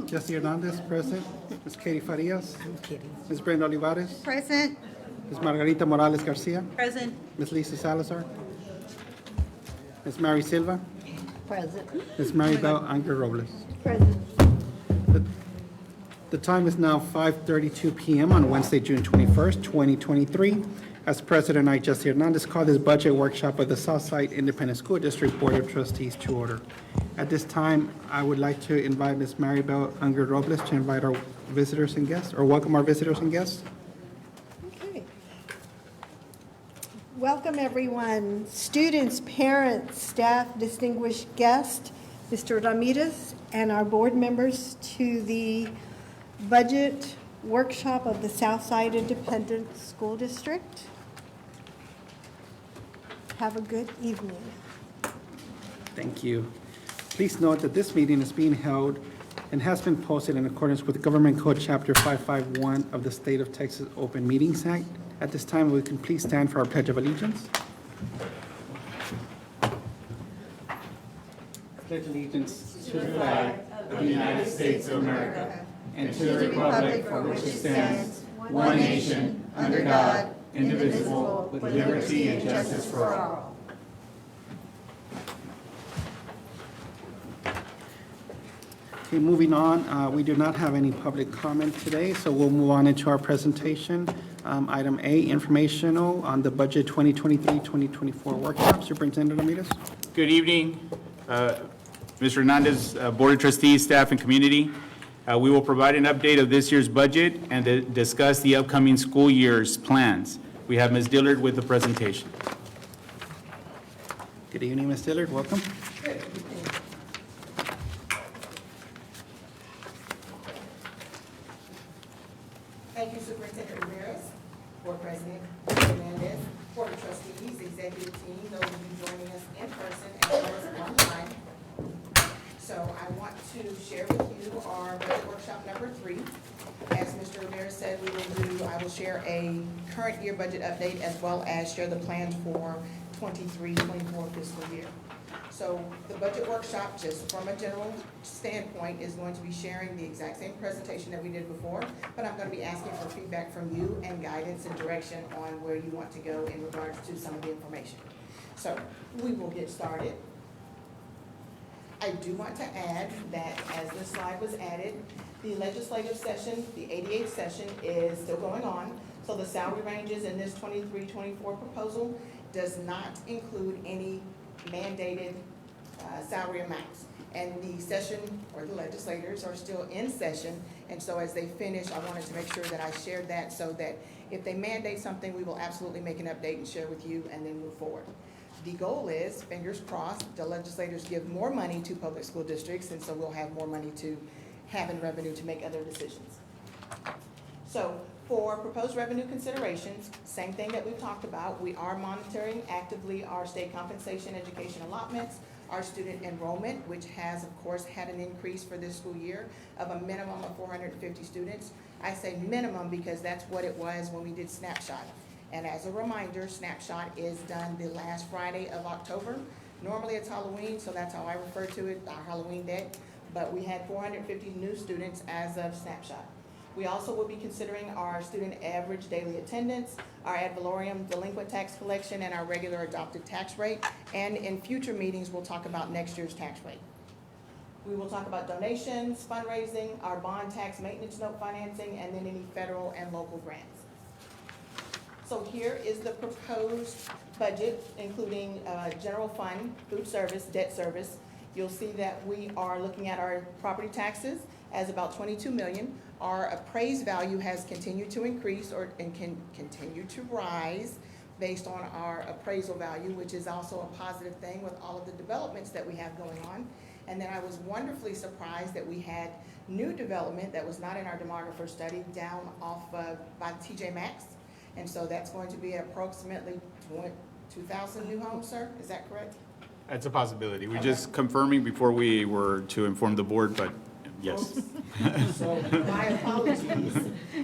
Jesse Hernandez, present. Ms. Katie Farias. I'm kidding. Ms. Brenda Olivares. Present. Ms. Margarita Morales Garcia. Present. Ms. Lisa Salazar. Ms. Mary Silva. Present. Ms. Maribel Anger Robles. Present. The time is now 5:32 p.m. on Wednesday, June 21st, 2023. As President, I, Jesse Hernandez, call this budget workshop of the Southside Independent School District Board of Trustees to order. At this time, I would like to invite Ms. Maribel Anger Robles to invite our visitors and guests, or welcome our visitors and guests. Okay. Welcome, everyone. Students, parents, staff, distinguished guests, Mr. Ramirez, and our board members to the budget workshop of the Southside Independent School District. Have a good evening. Thank you. Please note that this meeting is being held and has been posted in accordance with Government Code Chapter 551 of the State of Texas Open Meetings Act. At this time, we can please stand for our Pledge of Allegiance. Pledge allegiance to the flag of the United States of America and to the republic for which it stands, one nation, under God, indivisible, with liberty and justice for all. Okay, moving on, we do not have any public comment today, so we'll move on into our presentation. Item A, informational on the budget 2023-2024 workshop. Superintendent Ramirez. Good evening, Mr. Hernandez, Board of Trustees, staff, and community. We will provide an update of this year's budget and discuss the upcoming school year's plans. We have Ms. Dillard with the presentation. Good evening, Ms. Dillard. Welcome. Thank you, Superintendent Ramirez, Board President Hernandez, Board of Trustees, Executive Team, those of you joining us in person as well as online. So I want to share with you our budget workshop number 3. As Mr. Ramirez said, I will share a current year budget update as well as share the plans for 23-24 fiscal year. So the budget workshop, just from a general standpoint, is going to be sharing the exact same presentation that we did before, but I'm going to be asking for feedback from you and guidance and direction on where you want to go in regards to some of the information. So we will get started. I do want to add that as this slide was added, the legislative session, the 88th session, is still going on. So the salary ranges in this 23-24 proposal does not include any mandated salary amounts. And the session, or the legislators, are still in session. And so as they finish, I wanted to make sure that I shared that so that if they mandate something, we will absolutely make an update and share with you and then move forward. The goal is, fingers crossed, the legislators give more money to public school districts, and so we'll have more money to have in revenue to make other decisions. So for proposed revenue considerations, same thing that we've talked about. We are monitoring actively our state compensation education allotments, our student enrollment, which has, of course, had an increase for this school year of a minimum of 450 students. I say minimum because that's what it was when we did Snapshot. And as a reminder, Snapshot is done the last Friday of October. Normally it's Halloween, so that's how I refer to it, our Halloween day. But we had 450 new students as of Snapshot. We also will be considering our student average daily attendance, our ad valorem delinquent tax collection, and our regular adopted tax rate. And in future meetings, we'll talk about next year's tax rate. We will talk about donations, fundraising, our bond tax maintenance note financing, and then any federal and local grants. So here is the proposed budget, including general fund, food service, debt service. You'll see that we are looking at our property taxes as about $22 million. Our appraised value has continued to increase and can continue to rise based on our appraisal value, which is also a positive thing with all of the developments that we have going on. And then I was wonderfully surprised that we had new development that was not in our demographer study down off by TJ Maxx. And so that's going to be approximately 2,000 new homes, sir? Is that correct? That's a possibility. We're just confirming before we were to inform the board, but Yes. So my apologies.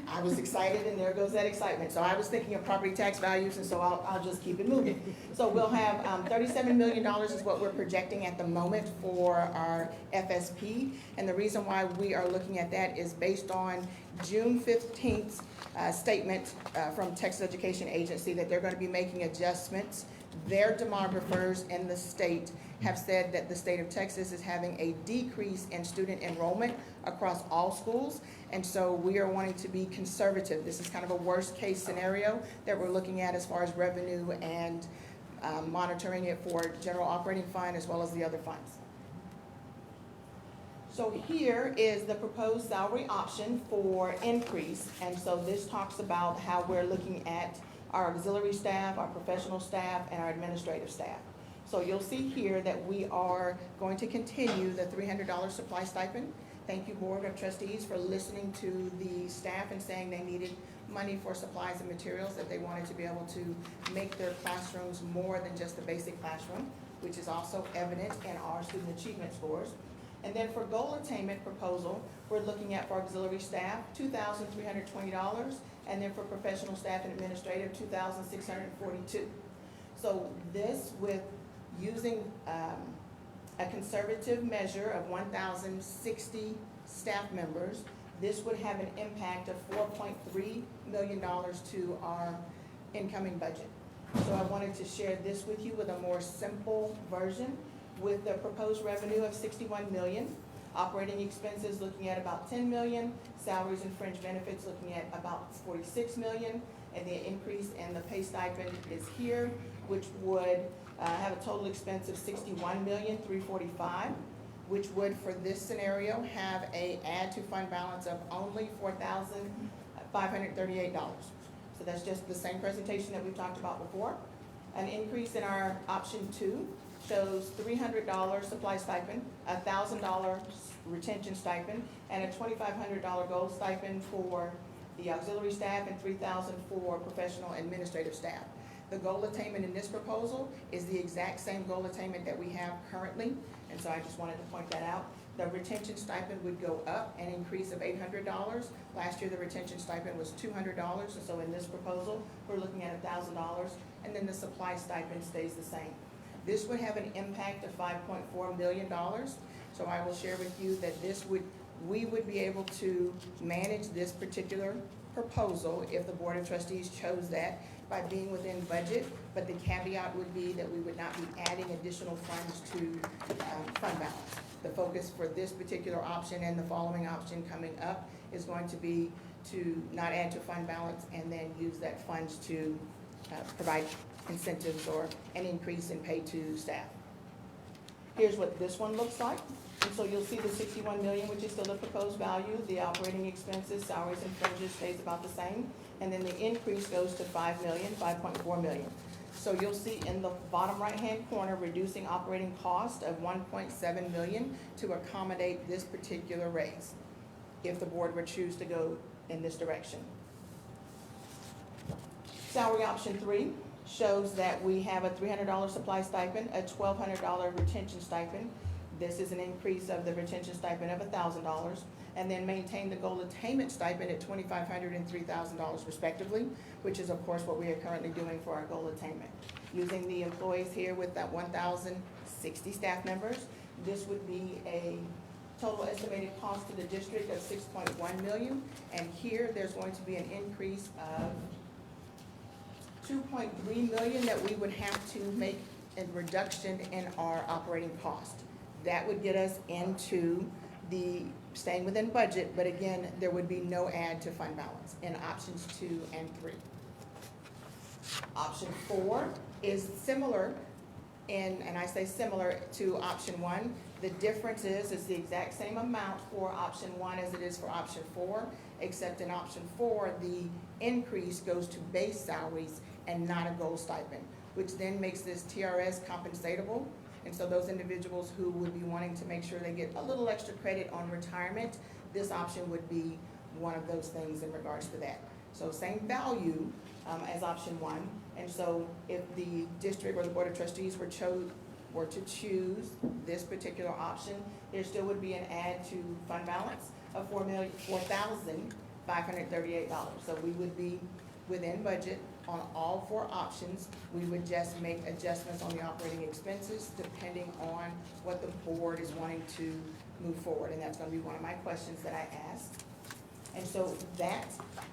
I was excited and there goes that excitement. So I was thinking of property tax values and so I'll just keep it moving. So we'll have $37 million is what we're projecting at the moment for our FSP. And the reason why we are looking at that is based on June 15th statement from Texas Education Agency that they're going to be making adjustments. Their demographers in the state have said that the state of Texas is having a decrease in student enrollment across all schools. And so we are wanting to be conservative. This is kind of a worst case scenario that we're looking at as far as revenue and monitoring it for general operating fund as well as the other funds. So here is the proposed salary option for increase. And so this talks about how we're looking at our auxiliary staff, our professional staff, and our administrative staff. So you'll see here that we are going to continue the $300 supply stipend. Thank you, Board of Trustees, for listening to the staff and saying they needed money for supplies and materials, that they wanted to be able to make their classrooms more than just a basic classroom, which is also evident in our student achievement scores. And then for goal attainment proposal, we're looking at for auxiliary staff, $2,320, and then for professional staff and administrative, $2,642. So this, with using a conservative measure of 1,060 staff members, this would have an impact of $4.3 million to our incoming budget. So I wanted to share this with you with a more simple version. With the proposed revenue of $61 million, operating expenses looking at about $10 million, salaries and fringe benefits looking at about $46 million, and the increase in the pay stipend is here, which would have a total expense of $61,345,000, which would, for this scenario, have a add to fund balance of only $4,538. So that's just the same presentation that we've talked about before. An increase in our option 2 shows $300 supply stipend, $1,000 retention stipend, and a $2,500 gold stipend for the auxiliary staff and $3,000 for professional administrative staff. The goal attainment in this proposal is the exact same goal attainment that we have currently, and so I just wanted to point that out. The retention stipend would go up, an increase of $800. Last year, the retention stipend was $200, and so in this proposal, we're looking at $1,000, and then the supply stipend stays the same. This would have an impact of $5.4 million. So I will share with you that we would be able to manage this particular proposal if the Board of Trustees chose that by being within budget, but the caveat would be that we would not be adding additional funds to fund balance. The focus for this particular option and the following option coming up is going to be to not add to fund balance and then use that funds to provide incentives or an increase in pay to staff. Here's what this one looks like. And so you'll see the $61 million, which is still the proposed value. The operating expenses, salaries and fringes stays about the same. And then the increase goes to $5.4 million. So you'll see in the bottom right-hand corner, reducing operating cost of $1.7 million to accommodate this particular raise, if the board would choose to go in this direction. Salary option 3 shows that we have a $300 supply stipend, a $1,200 retention stipend. This is an increase of the retention stipend of $1,000, and then maintain the goal attainment stipend at $2,500 and $3,000 respectively, which is of course what we are currently doing for our goal attainment. Using the employees here with that 1,060 staff members, this would be a total estimated cost to the district of $6.1 million, and here there's going to be an increase of $2.3 million that we would have to make a reduction in our operating cost. That would get us into the staying within budget, but again, there would be no add to fund balance in options 2 and 3. Option 4 is similar and I say similar to option 1. The difference is it's the exact same amount for option 1 as it is for option 4, except in option 4, the increase goes to base salaries and not a gold stipend, which then makes this TRS compensatable. And so those individuals who would be wanting to make sure they get a little extra credit on retirement, this option would be one of those things in regards to that. So same value as option 1. And so if the district or the Board of Trustees were were to choose this particular option, there still would be an add to fund balance of $4,538. So we would be within budget on all 4 options. We would just make adjustments on the operating expenses depending on what the board is wanting to move forward. And that's going to be one of my questions that I asked. And so that,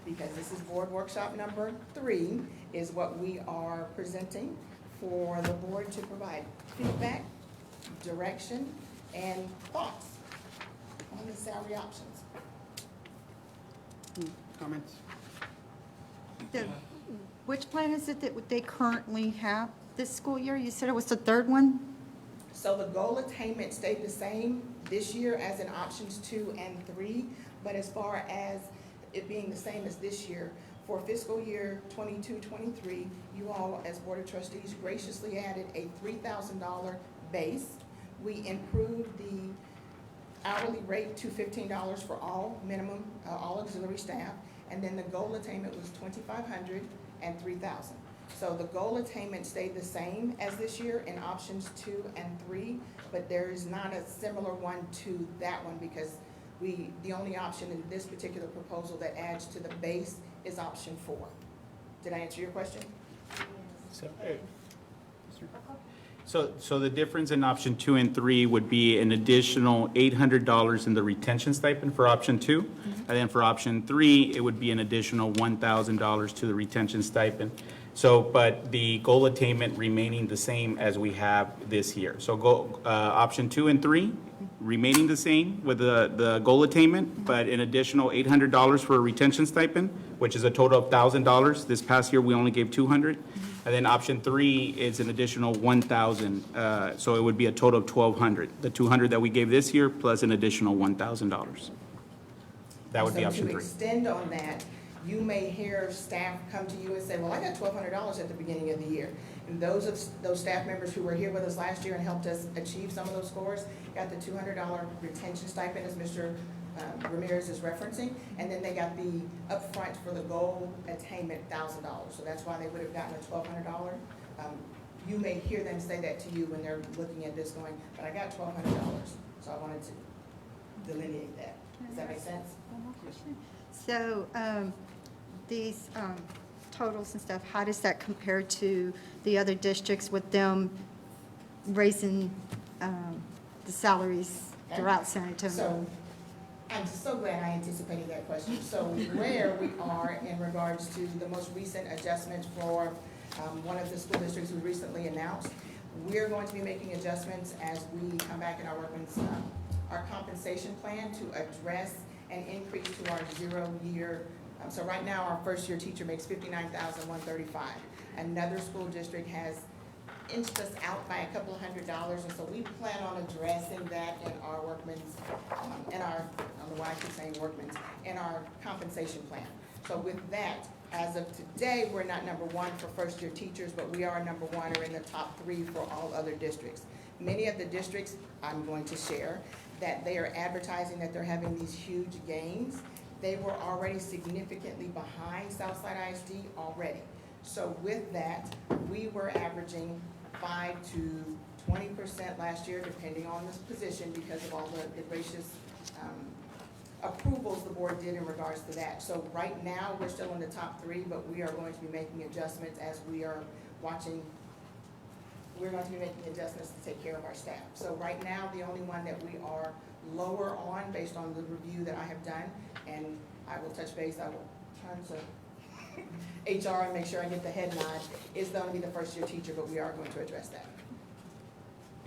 because this is board workshop number 3, is what we are presenting for the board to provide feedback, direction, and thoughts on the salary options. Comments? Which plan is it that they currently have this school year? You said it was the 3rd one? So the goal attainment stayed the same this year as in options 2 and 3, but as far as it being the same as this year, for fiscal year 22-23, you all, as Board of Trustees, graciously added a $3,000 base. We improved the hourly rate to $15 for all minimum, all auxiliary staff, and then the goal attainment was $2,500 and $3,000. So the goal attainment stayed the same as this year in options 2 and 3, but there is not a similar one to that one because the only option in this particular proposal that adds to the base is option 4. Did I answer your question? So the difference in option 2 and 3 would be an additional $800 in the retention stipend for option 2. And then for option 3, it would be an additional $1,000 to the retention stipend. So, but the goal attainment remaining the same as we have this year. So option 2 and 3 remaining the same with the goal attainment, but an additional $800 for a retention stipend, which is a total of $1,000. This past year, we only gave $200. And then option 3 is an additional $1,000. So it would be a total of $1,200. The $200 that we gave this year plus an additional $1,000. That would be option 3. To extend on that, you may hear staff come to you and say, well, I got $1,200 at the beginning of the year. And those staff members who were here with us last year and helped us achieve some of those scores got the $200 retention stipend, as Mr. Ramirez is referencing, and then they got the upfront for the goal attainment $1,000. So that's why they would have gotten a $1,200. You may hear them say that to you when they're looking at this going, but I got $1,200. So I wanted to delineate that. Does that make sense? One more question. So these totals and stuff, how does that compare to the other districts with them raising the salaries throughout San Antonio? So I'm so glad I anticipated that question. So where we are in regards to the most recent adjustment for one of the school districts we recently announced, we're going to be making adjustments as we come back in our compensation plan to address an increase to our 0-year. So right now, our first-year teacher makes $59,135. Another school district has inched us out by a couple of $100, and so we plan on addressing that in our workman's, I don't know why I keep saying workman's, in our compensation plan. So with that, as of today, we're not number 1 for first-year teachers, but we are number 1 or in the top 3 for all other districts. Many of the districts, I'm going to share, that they are advertising that they're having these huge gains. They were already significantly behind Southside ISD already. So with that, we were averaging 5 to 20% last year, depending on this position, because of all the gracious approvals the board did in regards to that. So right now, we're still in the top 3, but we are going to be making adjustments as we are watching. We're going to be making adjustments to take care of our staff. So right now, the only one that we are lower on based on the review that I have done, and I will touch base, I will turn to HR and make sure I get the head nod, is going to be the first-year teacher, but we are going to address that.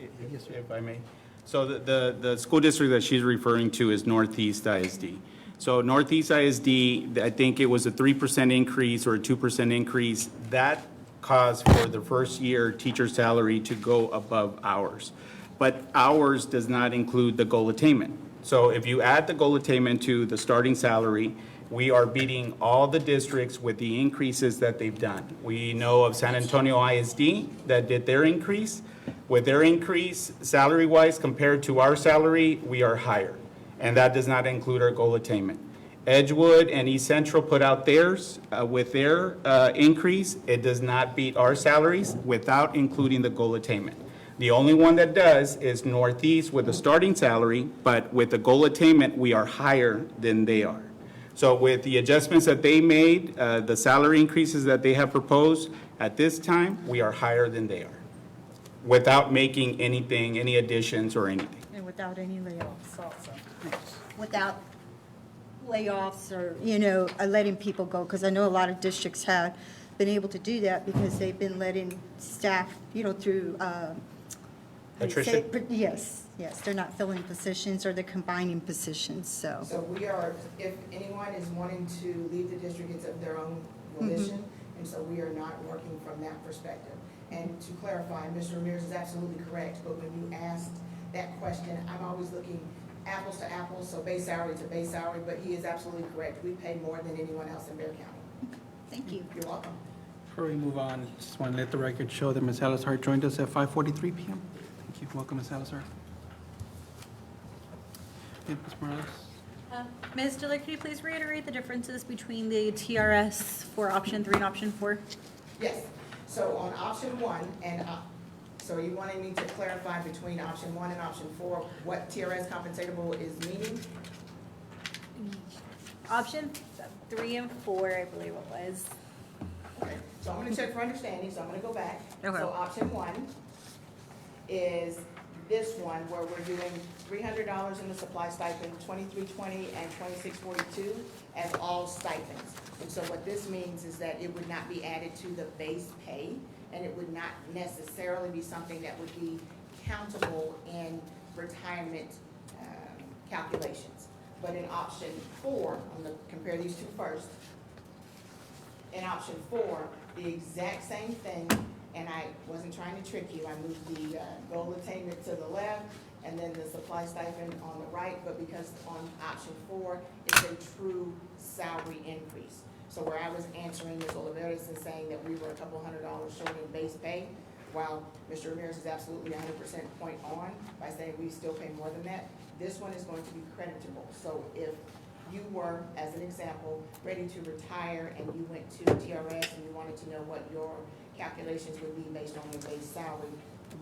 If I may. So the school district that she's referring to is Northeast ISD. So Northeast ISD, I think it was a 3% increase or a 2% increase. That caused for the first year teacher salary to go above ours. But ours does not include the goal attainment. So if you add the goal attainment to the starting salary, we are beating all the districts with the increases that they've done. We know of San Antonio ISD that did their increase. With their increase, salary-wise, compared to our salary, we are higher. And that does not include our goal attainment. Edgewood and East Central put out theirs with their increase. It does not beat our salaries without including the goal attainment. The only one that does is Northeast with a starting salary, but with the goal attainment, we are higher than they are. So with the adjustments that they made, the salary increases that they have proposed, at this time, we are higher than they are, without making anything, any additions or anything. And without any layoffs also. Without layoffs or, letting people go, because I know a lot of districts have been able to do that because they've been letting staff, through, how do you say it? Yes, they're not filling positions or they're combining positions, so. So we are, if anyone is wanting to leave the district, it's of their own volition, and so we are not working from that perspective. And to clarify, Mr. Ramirez is absolutely correct, but when you asked that question, I'm always looking apples to apples, so base salary to base salary, but he is absolutely correct. We pay more than anyone else in Bear County. Thank you. You're welcome. Before we move on, just want to let the record show that Ms. Salazar joined us at 5:43 PM. Thank you. Welcome, Ms. Salazar. Okay, Ms. Morales. Ms. Diller, could you please reiterate the differences between the TRS for option 3 and option 4? Yes, so on option one, so are you wanting me to clarify between option one and option four, what TRS compensatable is meaning? Option 3 and 4, I believe it was. Okay, so I'm gonna check for understanding, so I'm gonna go back. Okay. So option one is this one where we're doing $300 in the supply stipend, $23.20 and $26.42 as all stipends. And so what this means is that it would not be added to the base pay, and it would not necessarily be something that would be countable in retirement calculations. But in option four, I'm gonna compare these two first. In option four, the exact same thing, and I wasn't trying to trick you. I moved the goal attainment to the left and then the supply stipend on the right, but because on option four, it's a true salary increase. So where I was answering Ms. Oliveras and saying that we were a couple $100 short in base pay, while Mr. Ramirez is absolutely 100% point on by saying we still pay more than that, this one is going to be creditable. So if you were, as an example, ready to retire and you went to TRS and you wanted to know what your calculations would be based on your base salary,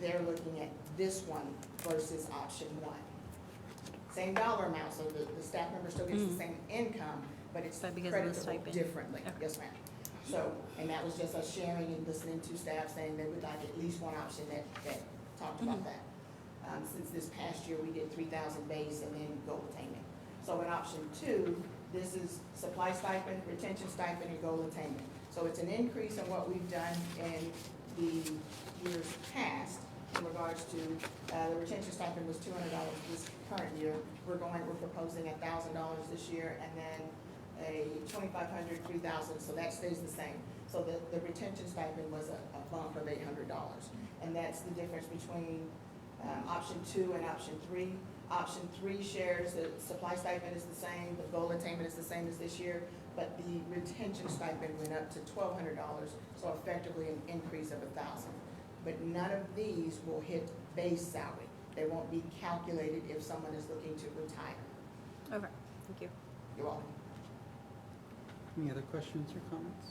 they're looking at this one versus option one. Same dollar amount, so the staff member still gets the same income, but it's But because of the creditable stipend. differently. Okay. Yes, ma'am. So, and that was just us sharing and listening to staff saying they would like at least one option that talked about that. Since this past year, we did 3,000 base and then goal attainment. So in option two, this is supply stipend, retention stipend, and goal attainment. So it's an increase in what we've done in the years past in regards to, the retention stipend was $200 this current year. We're proposing $1,000 this year, and then a $2,500, $3,000, so that stays the same. So the retention stipend was a bump of $800. And that's the difference between option two and option three. Option three shares the supply stipend is the same, the goal attainment is the same as this year, but the retention stipend went up to $1,200, so effectively an increase of $1,000. But none of these will hit base salary. They won't be calculated if someone is looking to retire. Okay, thank you. You're welcome. Any other questions or comments?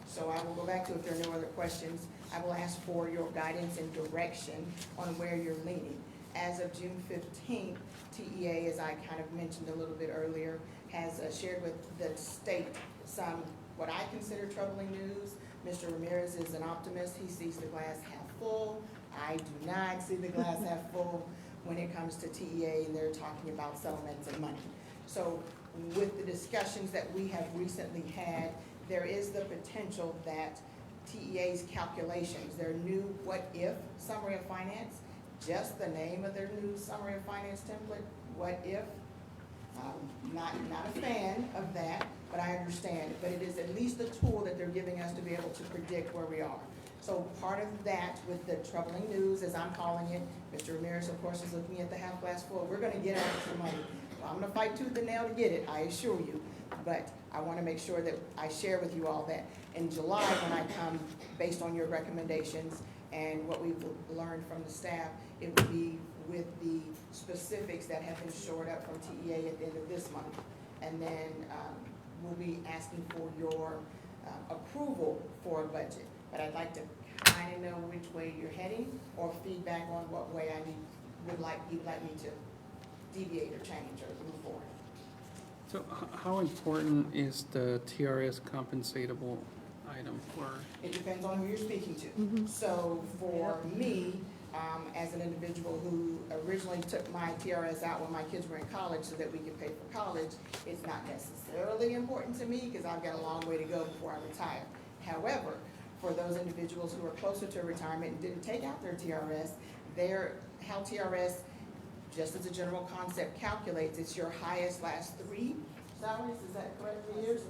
So I will go back to, if there are no other questions, I will ask for your guidance and direction on where you're leaning. As of June 15th, TEA, as I kind of mentioned a little bit earlier, has shared with the state some, what I consider troubling news. Mr. Ramirez is an optimist. He sees the glass half full. I do not see the glass half full when it comes to TEA, and they're talking about settlements and money. So with the discussions that we have recently had, there is the potential that TEA's calculations, their new what-if summary of finance, just the name of their new summary of finance template, what if? Not a fan of that, but I understand. But it is at least a tool that they're giving us to be able to predict where we are. So part of that with the troubling news, as I'm calling it, Mr. Ramirez, of course, is looking at the half glass full. We're gonna get extra money. I'm gonna fight tooth and nail to get it, I assure you. But I wanna make sure that I share with you all that in July, when I come, based on your recommendations and what we've learned from the staff, it would be with the specifics that have been shored up from TEA at the end of this month. And then we'll be asking for your approval for a budget. But I'd like to kind of know which way you're heading, or feedback on what way you'd like me to deviate or change or move forward. So how important is the TRS compensatable item for? It depends on who you're speaking to. So for me, as an individual who originally took my TRS out when my kids were in college so that we could pay for college, it's not necessarily important to me because I've got a long way to go before I retire. However, for those individuals who are closer to retirement and didn't take out their TRS, how TRS, just as a general concept, calculates, it's your highest last 3 salaries, is that correct, 3 years?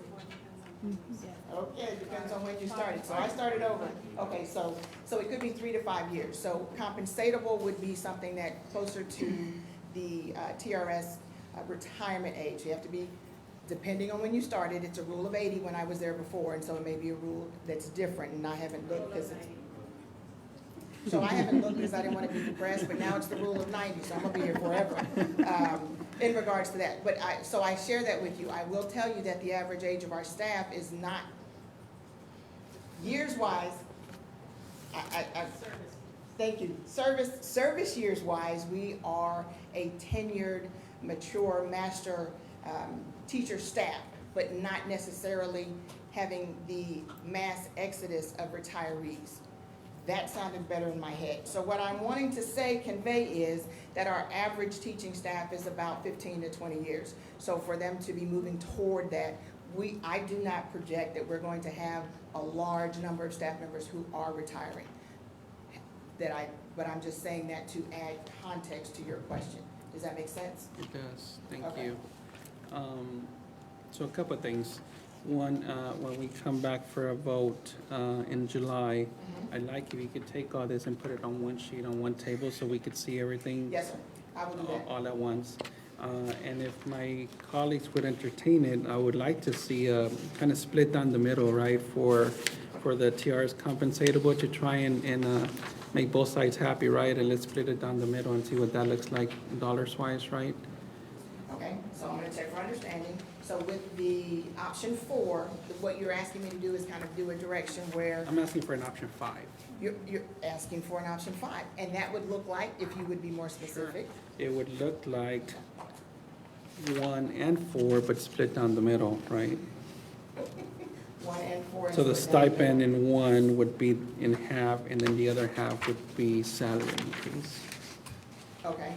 Okay, it depends on when you started. So I started over. Okay, so it could be 3 to 5 years. So compensatable would be something that closer to the TRS retirement age. You have to be, depending on when you started, it's a rule of 80 when I was there before, and so it may be a rule that's different, and I haven't looked because it's. So I haven't looked because I didn't want to be depressed, but now it's the rule of 90, so I'm gonna be here forever. In regards to that, but so I share that with you. I will tell you that the average age of our staff is not, years-wise, thank you, service years-wise, we are a tenured, mature master teacher staff, but not necessarily having the mass exodus of retirees. That sounded better in my head. So what I'm wanting to convey is that our average teaching staff is about 15 to 20 years. So for them to be moving toward that, I do not project that we're going to have a large number of staff members who are retiring. But I'm just saying that to add context to your question. Does that make sense? It does, thank Okay. you. So a couple of things. One, when we come back for a vote in July, I'd like if you could take all this and put it on one sheet, on one table, so we could see everything Yes, sir. I will do that. all at once. And if my colleagues would entertain it, I would like to see kind of split down the middle, right, for the TRS compensatable, to try and make both sides happy, right? And let's split it down the middle and see what that looks like dollars-wise, right? Okay, so I'm gonna check for understanding. So with the option 4, what you're asking me to do is kind of do a direction where I'm asking for an option 5. you're asking for an option 5. And that would look like, if you would be more specific. It would look like 1 and 4, but split down the middle, right? 1 and 4. So the split down stipend middle. in one would be in half, and then the other half would be salary increase. Okay,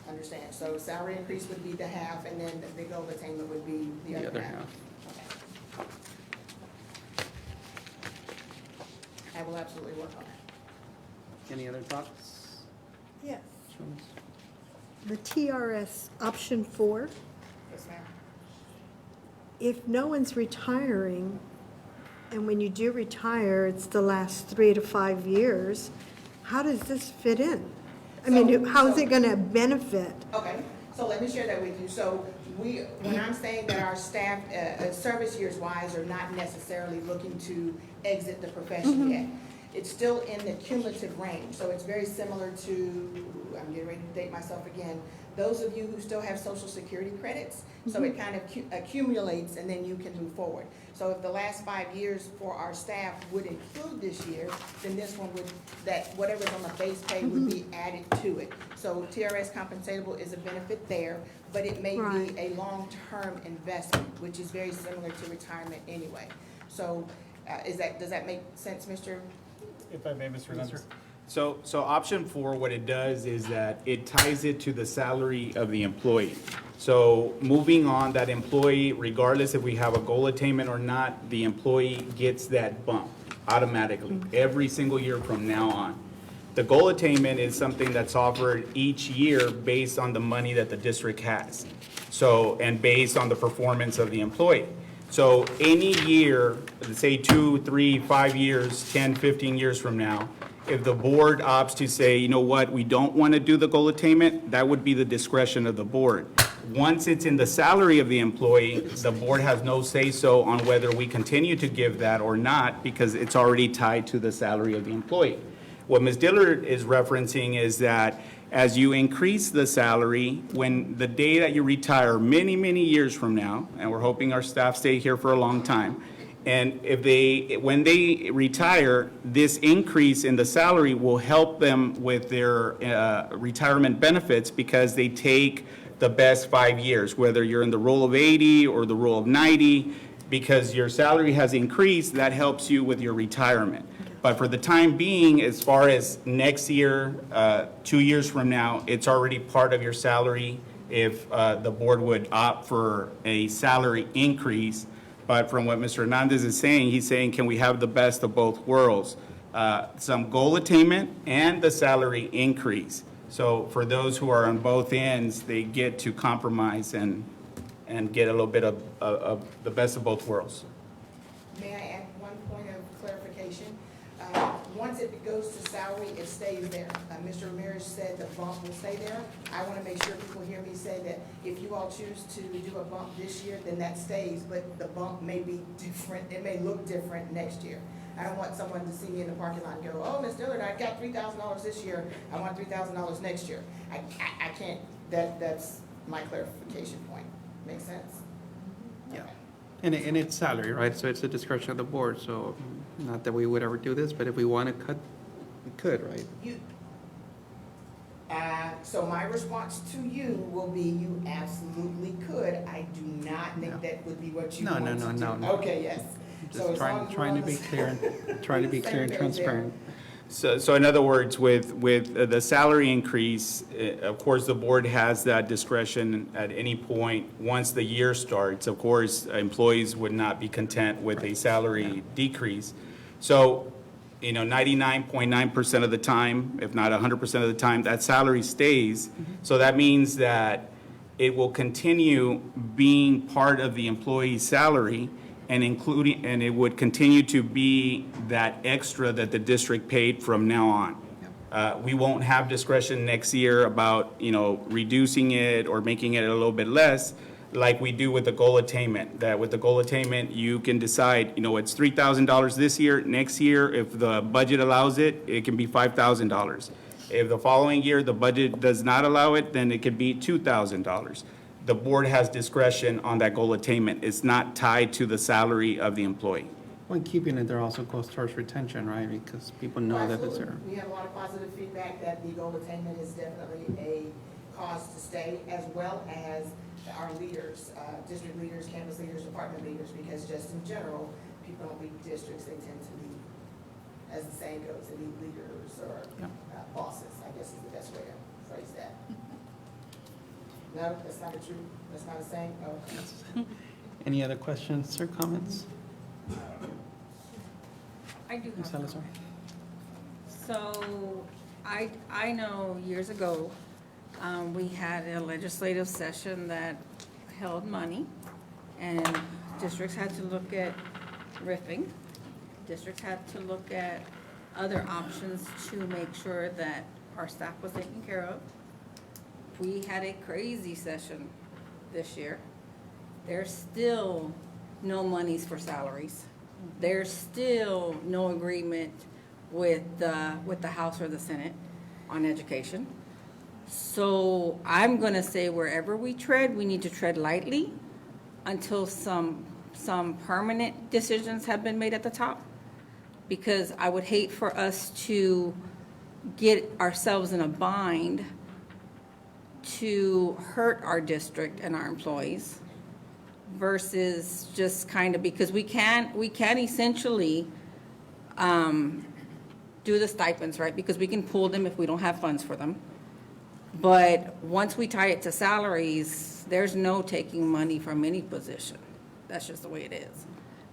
understand. So salary increase would be the half, and then the goal attainment would be the other half. Okay. I will absolutely work on that. Any other thoughts? Yes. Jonas? The TRS option 4, Yes, ma'am. if no one's retiring, and when you do retire, it's the last 3 to 5 years, how does this fit in? I mean, how is it going to benefit? Okay, so let me share that with you. So when I'm saying that our staff, service years wise, are not necessarily looking to exit the profession yet, it's still in the cumulative range. So it's very similar to, I'm getting ready to date myself again, those of you who still have Social Security credits, so it kind of accumulates and then you can move forward. So if the last 5 years for our staff would include this year, then this one would, that whatever's on the base pay would be added to it. So TRS compensatable is a benefit there, but it may be Right. a long-term investment, which is very similar to retirement anyway. So does that make sense, Mr.? If I may, Mr. Hernandez. So option 4, what it does is that it ties it to the salary of the employee. So moving on, that employee, regardless if we have a goal attainment or not, the employee gets that bump automatically every single year from now on. The goal attainment is something that's offered each year based on the money that the district has. So, and based on the performance of the employee. So any year, say 2, 3, 5 years, 10, 15 years from now, if the board opts to say, you know what, we don't want to do the goal attainment, that would be the discretion of the board. Once it's in the salary of the employee, the board has no say-so on whether we continue to give that or not, because it's already tied to the salary of the employee. What Ms. Dillard is referencing is that as you increase the salary, when the day that you retire, many, many years from now, and we're hoping our staff stay here for a long time, and when they retire, this increase in the salary will help them with their retirement benefits because they take the best 5 years, whether you're in the role of 80 or the role of 90, because your salary has increased, that helps you with your retirement. But for the time being, as far as next year, 2 years from now, it's already part of your salary if the board would opt for a salary increase. But from what Mr. Hernandez is saying, he's saying, can we have the best of both worlds? Some goal attainment and the salary increase. So for those who are on both ends, they get to compromise and get a little bit of the best of both worlds. May I add one point of clarification? Once it goes to salary, it stays there. Mr. Ramirez said the bump will stay there. I want to make sure people hear me say that if you all choose to do a bump this year, then that stays, but the bump may be different. It may look different next year. I don't want someone to see me in the parking lot and go, oh, Ms. Dillard, I got $3,000 this year. I want $3,000 next year. I can't, that's my clarification point. Make sense? Yeah. And it's salary, right? So it's a discretion of the board, so not that we would ever do this, but if we want to cut, we could, right? So my response to you will be, you absolutely could. I do not think that would be what you No, want no, to no, do. no. Okay, yes. So Just as long as we're trying on to be the- clear, trying to be clear and Same page there. transparent. So in other words, with the salary increase, of course, the board has that discretion at any point. Once the year starts, of course, employees would not be content with a salary decrease. So, 99.9% of the time, if not 100% of the time, that salary stays. So that means that it will continue being part of the employee's salary and it would continue to be that extra that the district paid from now on. We won't have discretion next year about, reducing it or making it a little bit less, like we do with the goal attainment. That with the goal attainment, you can decide, it's $3,000 this year. Next year, if the budget allows it, it can be $5,000. If the following year the budget does not allow it, then it could be $2,000. The board has discretion on that goal attainment. It's not tied to the salary of the employee. When keeping it, there also goes towards retention, right? Because people know that it's Absolutely. there. We have a lot of positive feedback that the goal attainment is definitely a cause to stay, as well as our leaders, district leaders, campus leaders, department leaders, because just in general, people don't leave districts, they tend to leave, as the saying goes, they leave leaders or bosses, I guess is the best way to phrase that. No, that's not a true, that's not a saying? Oh. Any other questions or comments? I do Ms. have Salazar? some. So, I know years ago, we had a legislative session that held money, and districts had to look at riffing. Districts had to look at other options to make sure that our staff was taken care of. We had a crazy session this year. There's still no monies for salaries. There's still no agreement with the House or the Senate on education. So I'm gonna say wherever we tread, we need to tread lightly until some permanent decisions have been made at the top. Because I would hate for us to get ourselves in a bind to hurt our district and our employees versus just kind of, because we can essentially do the stipends, right? Because we can pull them if we don't have funds for them. But once we tie it to salaries, there's no taking money from any position. That's just the way it is.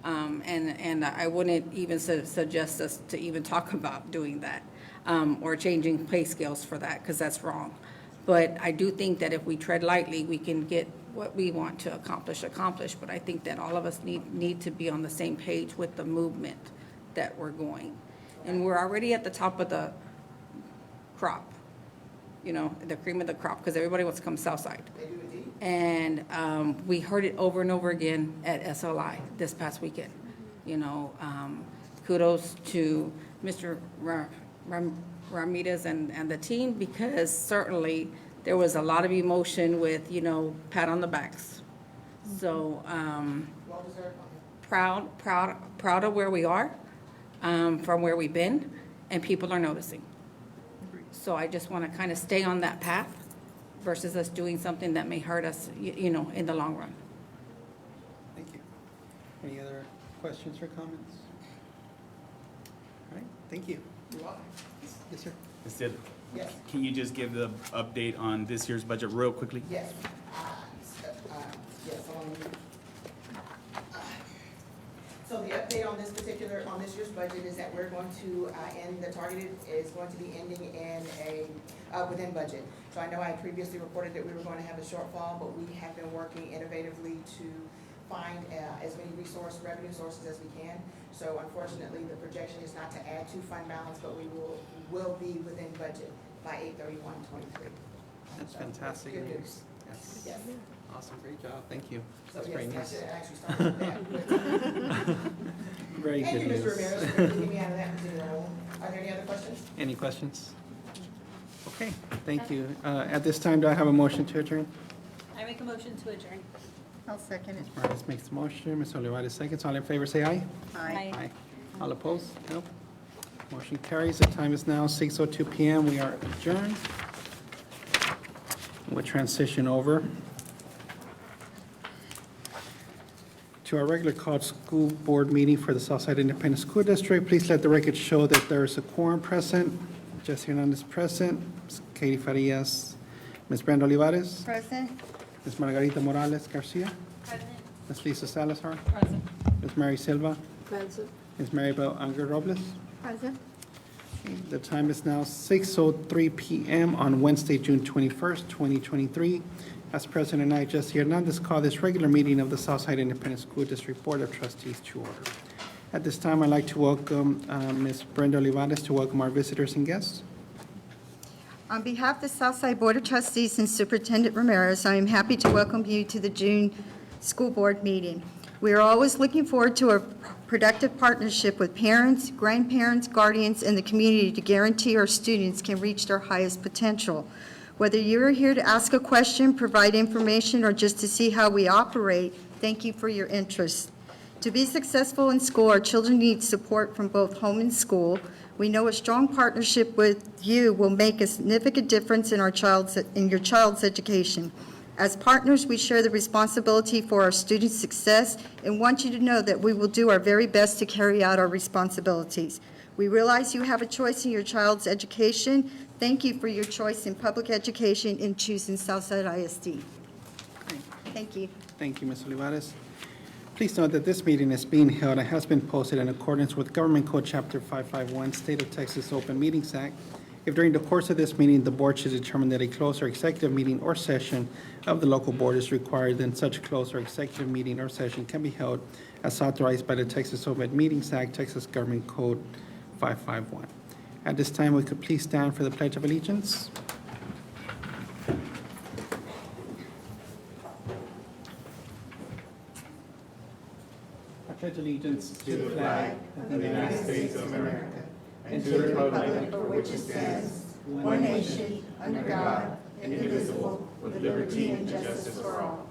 And I wouldn't even suggest us to even talk about doing that or changing pay scales for that, because that's wrong. But I do think that if we tread lightly, we can get what we want to accomplish. But I think that all of us need to be on the same page with the movement that we're going. And we're already at the top of the crop, the cream of the crop, because everybody wants to come south side. They do indeed. And we heard it over and over again at SLI this past weekend. Kudos to Mr. Ramirez and the team, because certainly there was a lot of emotion with, pat on the backs. So, Well deserved. proud of where we are, from where we've been, and people are noticing. So I just want to kind of stay on that path versus us doing something that may hurt us, in the long run. Thank you. Any other questions or comments? All right, thank you. You're welcome. Yes, sir. Instead, Yes. can you just give the update on this year's budget real quickly? Yes. Yes, so the update on this year's budget is that we're going to end, the targeted is going to be ending in within budget. So I know I previously reported that we were going to have a shortfall, but we have been working innovatively to find as many revenue sources as we can. So unfortunately, the projection is not to add to fund balance, but we will be within budget by 8/31/23. That's So, fantastic good news. Yes. Yes. Awesome, great job, thank you. So That's yes, great I news. should actually start with that. Very Thank good you, Mr. news. Ramirez, for keeping me out of that particular role. Are there any other questions? Any questions? Okay, thank you. At this time, do I have a motion to adjourn? I make a motion to adjourn. I'll second it. Morales makes the motion, Ms. Olivares seconds. All in favor, say aye. Aye. All opposed? No. Motion carries. The time is now 6:02 PM. We are adjourned. We'll transition over to our regular called school board meeting for the Southside Independent School District. Please let the record show that there is a quorum present. Jesse Hernandez present, Ms. Katie Farias, Ms. Brenda Olivares, Present? Ms. Margarita Morales Garcia, President. Ms. Lisa Salazar, Present. Ms. Mary Silva, Present. Ms. Maribel Unger Robles. Present. The time is now 6:03 PM on Wednesday, June 21st, 2023. As President I, Jesse Hernandez, call this regular meeting of the Southside Independent School District Board of Trustees to order. At this time, I'd like to welcome Ms. Brenda Olivares to welcome our visitors and guests. On behalf of the Southside Board of Trustees and Superintendent Ramirez, I am happy to welcome you to the June school board meeting. We are always looking forward to a productive partnership with parents, grandparents, guardians, and the community to guarantee our students can reach their highest potential. Whether you are here to ask a question, provide information, or just to see how we operate, thank you for your interest. To be successful in school, our children need support from both home and school. We know a strong partnership with you will make a significant difference in your child's education. As partners, we share the responsibility for our students' success and want you to know that we will do our very best to carry out our responsibilities. We realize you have a choice in your child's education. Thank you for your choice in public education in choosing Southside ISD. Thank you. Thank you, Ms. Olivares. Please note that this meeting is being held and has been posted in accordance with Government Code Chapter 551, State of Texas Open Meetings Act. If during the course of this meeting, the board should determine that a closed or executive meeting or session of the local board is required, then such closed or executive meeting or session can be held as authorized by the Texas Open Meetings Act, Texas Government Code 551. At this time, we could please stand for the Pledge of Allegiance. I pledge allegiance to the flag of the United States of America and to the republic for which it stands, one nation, under God, indivisible, with liberty and justice for all.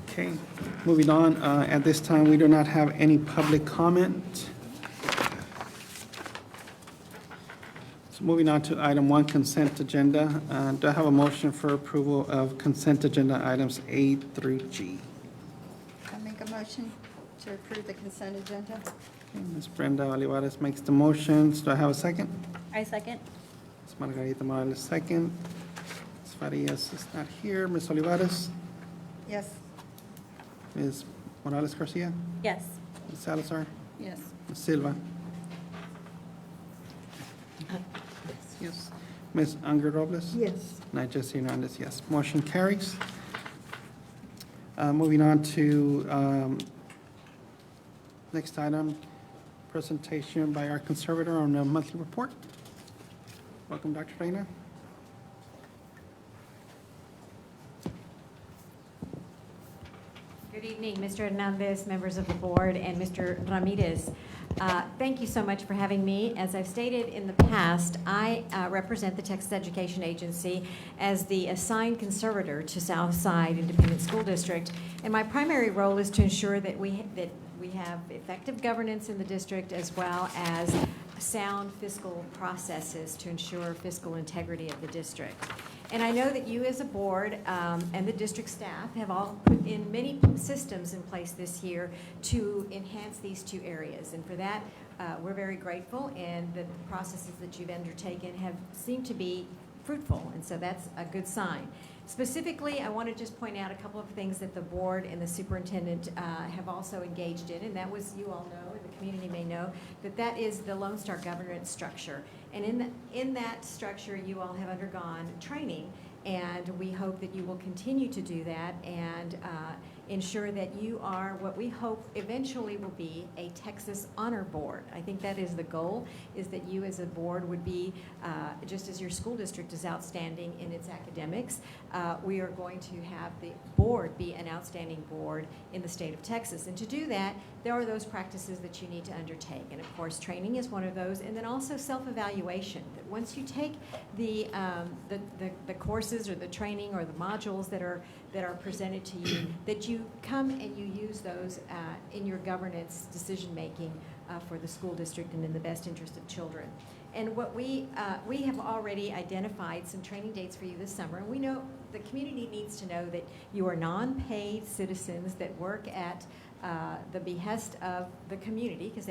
Okay, moving on. At this time, we do not have any public comment. So moving on to item 1, consent agenda. Do I have a motion for approval of consent agenda items A through G? I make a motion to approve the consent agenda. Okay, Ms. Brenda Olivares makes the motions. Do I have a second? I second. Ms. Margarita Morales, second. Ms. Farias is not here. Ms. Olivares? Yes. Ms. Morales Garcia? Yes. Ms. Salazar? Yes. Ms. Silva? Yes. Ms. Unger Robles? Yes. And I, Jesse Hernandez, yes. Motion carries. Moving on to next item, presentation by our conservator on the monthly report. Welcome, Dr. Reyna. Good evening, Mr. Hernandez, members of the board, and Mr. Ramirez. Thank you so much for having me. As I've stated in the past, I represent the Texas Education Agency as the assigned conservator to Southside Independent School District, and my primary role is to ensure that we have effective governance in the district as well as sound fiscal processes to ensure fiscal integrity of the district. And I know that you as a board and the district staff have all put in many systems in place this year to enhance these two areas. And for that, we're very grateful, and the processes that you've undertaken have seemed to be fruitful, and so that's a good sign. Specifically, I want to just point out a couple of things that the board and the superintendent have also engaged in, and that was, you all know, and the community may know, that is the Lone Star governance structure. And in that structure, you all have undergone training, and we hope that you will continue to do that and ensure that you are what we hope eventually will be a Texas Honor Board. I think that is the goal, is that you as a board would be, just as your school district is outstanding in its academics, we are going to have the board be an outstanding board in the state of Texas. And to do that, there are those practices that you need to undertake. And of course, training is one of those, and then also self-evaluation. That once you take the courses or the training or the modules that are presented to you, that you come and you use those in your governance decision-making for the school district and in the best interest of children. And what we have already identified some training dates for you this summer, and we know the community needs to know that you are non-paid citizens that work at the behest of the community, because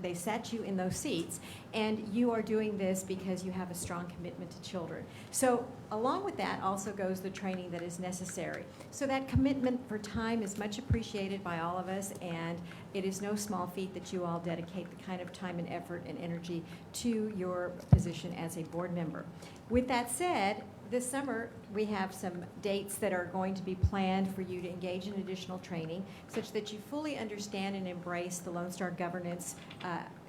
they sat you in those seats, and you are doing this because you have a strong commitment to children. So along with that also goes the training that is necessary. So that commitment for time is much appreciated by all of us, and it is no small feat that you all dedicate the kind of time and effort and energy to your position as a board member. With that said, this summer, we have some dates that are going to be planned for you to engage in additional training, such that you fully understand and embrace the Lone Star governance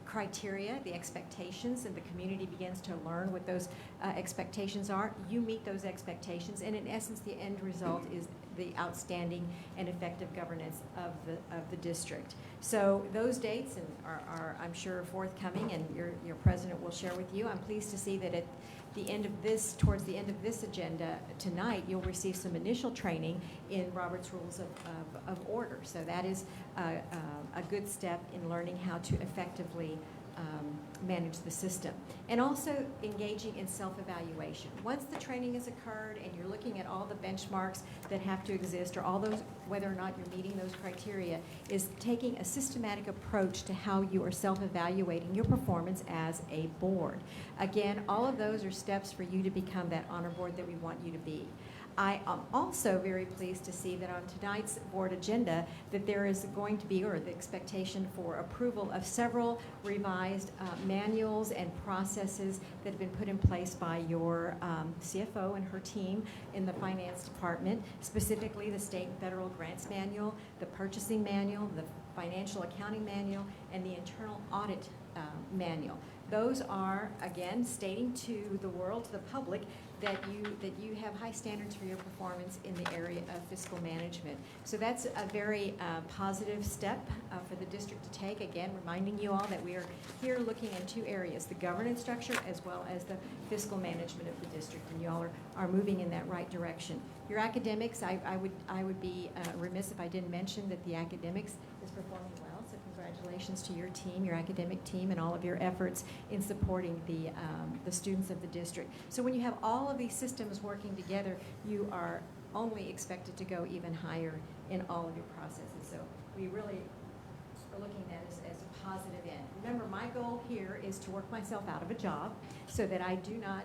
criteria, the expectations, and the community begins to learn what those expectations are. You meet those expectations, and in essence, the end result is the outstanding and effective governance of the district. So those dates are I'm sure, forthcoming, and your president will share with you. I'm pleased to see that at the end of this, towards the end of this agenda tonight, you'll receive some initial training in Robert's Rules of Order. So that is a good step in learning how to effectively manage the system. And also engaging in self-evaluation. Once the training has occurred and you're looking at all the benchmarks that have to exist, or all those, whether or not you're meeting those criteria, is taking a systematic approach to how you are self-evaluating your performance as a board. Again, all of those are steps for you to become that honor board that we want you to be. I am also very pleased to see that on tonight's board agenda that there is going to be, or the expectation for approval of several revised manuals and processes that have been put in place by your CFO and her team in the finance department, specifically the state and federal grants manual, the purchasing manual, the financial accounting manual, and the internal audit manual. Those are, again, stating to the world, to the public, that you have high standards for your performance in the area of fiscal management. So that's a very positive step for the district to take. Again, reminding you all that we are here looking in two areas, the governance structure as well as the fiscal management of the district, and you all are moving in that right direction. Your academics, I would be remiss if I didn't mention that the academics is performing well. So congratulations to your team, your academic team, and all of your efforts in supporting the students of the district. So when you have all of these systems working together, you are only expected to go even higher in all of your processes. So we really are looking at it as a positive end. Remember, my goal here is to work myself out of a job so that I do not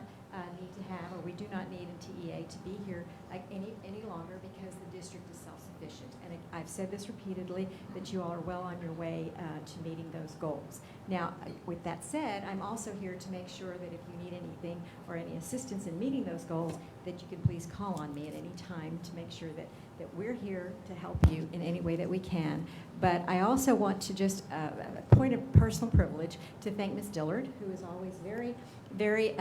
need to have, or we do not need a TEA to be here any longer, because the district is self-sufficient. And I've said this repeatedly, that you all are well on your way to meeting those goals. Now, with that said, I'm also here to make sure that if you need anything or any assistance in meeting those goals, that you can please call on me at any time to make sure that we're here to help you in any way that we can. But I also want to just, a point of personal privilege, to thank Ms. Dillard, who is always very, very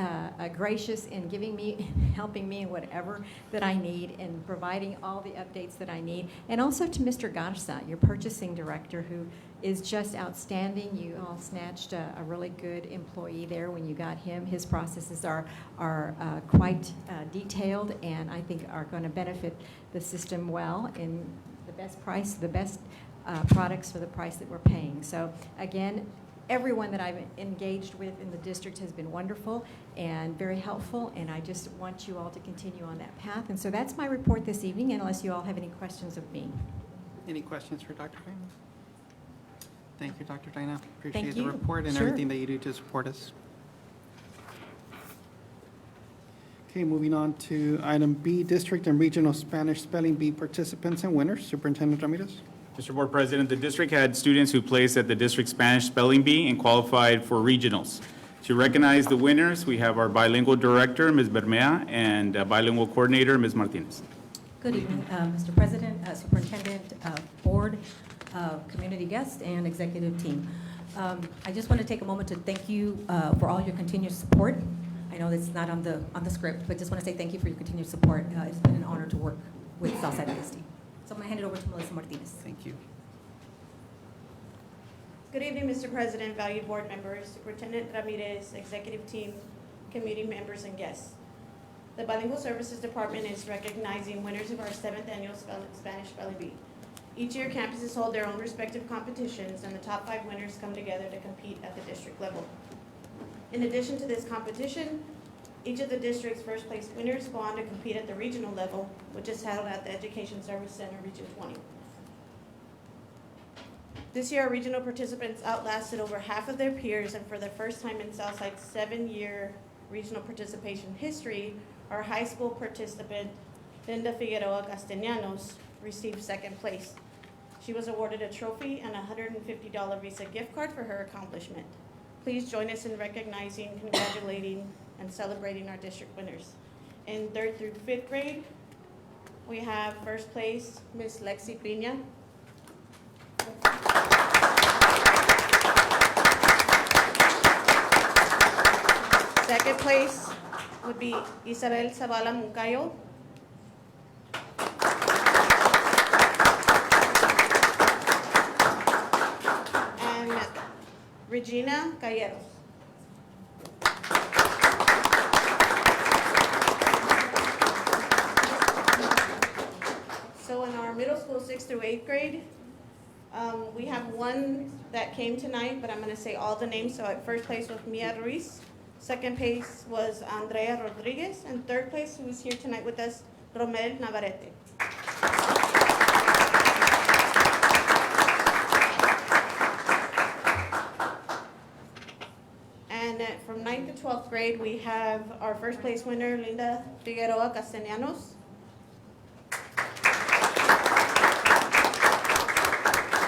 gracious in giving me, helping me in whatever that I need and providing all the updates that I need. And also to Mr. Garza, your purchasing director, who is just outstanding. You all snatched a really good employee there when you got him. His processes are quite detailed, and I think are going to benefit the system well in the best price, the best products for the price that we're paying. So again, everyone that I've engaged with in the district has been wonderful and very helpful, and I just want you all to continue on that path. And so that's my report this evening, unless you all have any questions of me. Any questions for Dr. Dina? Thank you, Dr. Dina. Appreciate Thank the you. report and Sure. everything that you do to support us. Okay, moving on to item B, District and Regional Spanish Spelling Bee participants and winners. Superintendent Ramirez. Mr. Board President, the district had students who placed at the district Spanish Spelling Bee and qualified for regionals. To recognize the winners, we have our bilingual director, Ms. Bermea, and bilingual coordinator, Ms. Martinez. Good evening, Mr. President, Superintendent, Board, community guests, and executive team. I just want to take a moment to thank you for all your continued support. I know it's not on the script, but just want to say thank you for your continued support. It's been an honor to work with Southside ISD. So I'm going to hand it over to Melissa Martinez. Thank you. Good evening, Mr. President, valued board members, Superintendent Ramirez, executive team, committee members, and guests. The Bilingual Services Department is recognizing winners of our 7th annual Spanish Spelling Bee. Each year, campuses hold their own respective competitions, and the top 5 winners come together to compete at the district level. In addition to this competition, each of the district's first place winners go on to compete at the regional level, which is held at the Education Service Center, Region 20. This year, our regional participants outlasted over half of their peers, and for the first time in Southside's 7-year regional participation history, our high school participant, Linda Figueroa Castellanos, received 2nd place. She was awarded a trophy and a $150 Visa gift card for her accomplishment. Please join us in recognizing, congratulating, and celebrating our district winners. In 3rd through 5th grade, we have first place, Miss Lexi Pina. Second place would be Isabel Zavala Muncayo. And Regina Galleros. So in our middle school 6th through 8th grade, we have one that came tonight, but I'm going to say all the names. So at first place was Mia Ruiz. Second place was Andrea Rodriguez. And 3rd place, who is here tonight with us, Romel Navarrete. And from 9th to 12th grade, we have our first place winner, Linda Figueroa Castellanos.